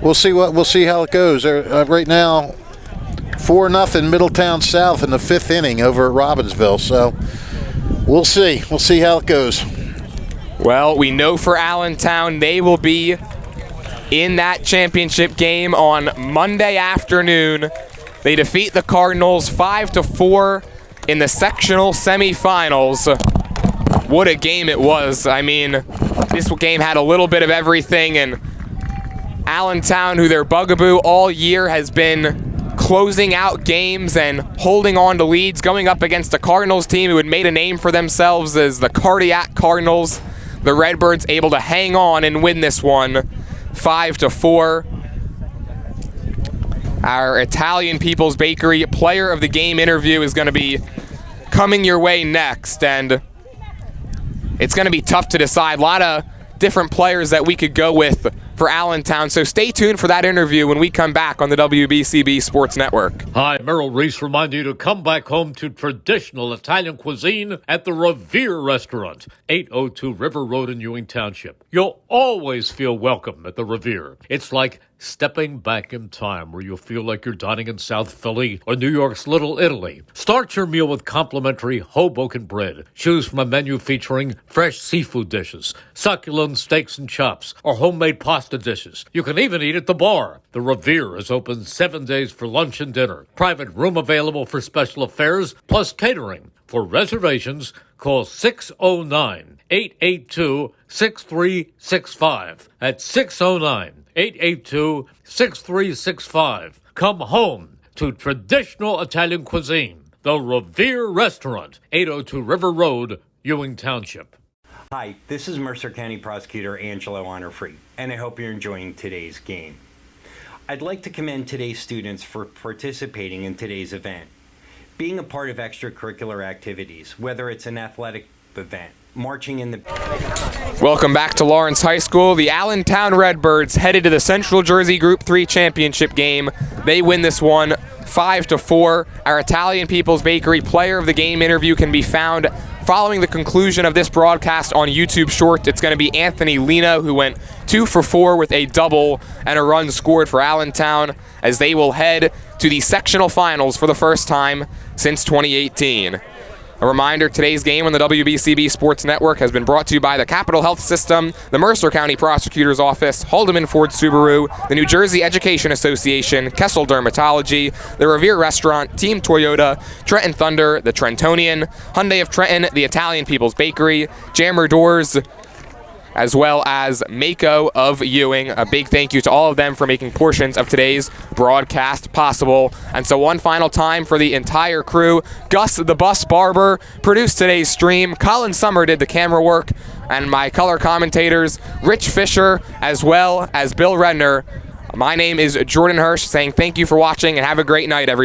we'll see how it goes. Right now, 4-0 Middletown South in the 5th inning over at Robbinsville. So we'll see. We'll see how it goes. Well, we know for Allentown they will be in that championship game on Monday afternoon. They defeat the Cardinals 5-4 in the sectional semifinals. What a game it was. I mean, this game had a little bit of everything, and Allentown, who their bugaboo all year has been closing out games and holding on to leads, going up against a Cardinals team who had made a name for themselves as the Cardiac Cardinals. The Redbirds able to hang on and win this one 5-4. Our Italian People's Bakery Player of the Game interview is going to be coming your way next, and it's going to be tough to decide. A lot of different players that we could go with for Allentown, so stay tuned for that interview when we come back on the WBCB Sports Network. Hi, Merrill Reese reminding you to come back home to traditional Italian cuisine at the Revere Restaurant, 802 River Road in Ewing Township. You'll always feel welcome at the Revere. It's like stepping back in time, where you'll feel like you're dining in South Philly or New York's Little Italy. Start your meal with complimentary Hoboken bread. Choose from a menu featuring fresh seafood dishes, succulent steaks and chops, or homemade pasta dishes. You can even eat at the bar. The Revere is open 7 days for lunch and dinner. Private room available for special affairs, plus catering. For reservations, call 609-882-6365. That's 609-882-6365. Come home to traditional Italian cuisine. The Revere Restaurant, 802 River Road, Ewing Township. Hi, this is Mercer County Prosecutor Angelo Honorfree, and I hope you're enjoying today's game. I'd like to commend today's students for participating in today's event. Being a part of extracurricular activities, whether it's an athletic event, marching in the... Welcome back to Lawrence High School. The Allentown Redbirds headed to the Central Jersey Group 3 championship game. They win this one 5-4. Our Italian People's Bakery Player of the Game interview can be found following the conclusion of this broadcast on YouTube Short. It's going to be Anthony Lino, who went 2 for 4 with a double and a run scored for Allentown, as they will head to the sectional finals for the first time since 2018. A reminder, today's game on the WBCB Sports Network has been brought to you by the Capital Health System, the Mercer County Prosecutor's Office, Haldeman Ford Subaru, the New Jersey Education Association, Kessel Dermatology, the Revere Restaurant, Team Toyota, Trenton Thunder, the Trentonian, Hyundai of Trenton, the Italian People's Bakery, Jammer Doors, as well as Mako of Ewing. A big thank you to all of them for making portions of today's broadcast possible. And so one final time for the entire crew. Gus the Bus Barber produced today's stream. Colin Summer did the camera work. And my color commentators, Rich Fisher, as well as Bill Redner. My name is Jordan Hirsch, saying thank you for watching and have a great night, everyone.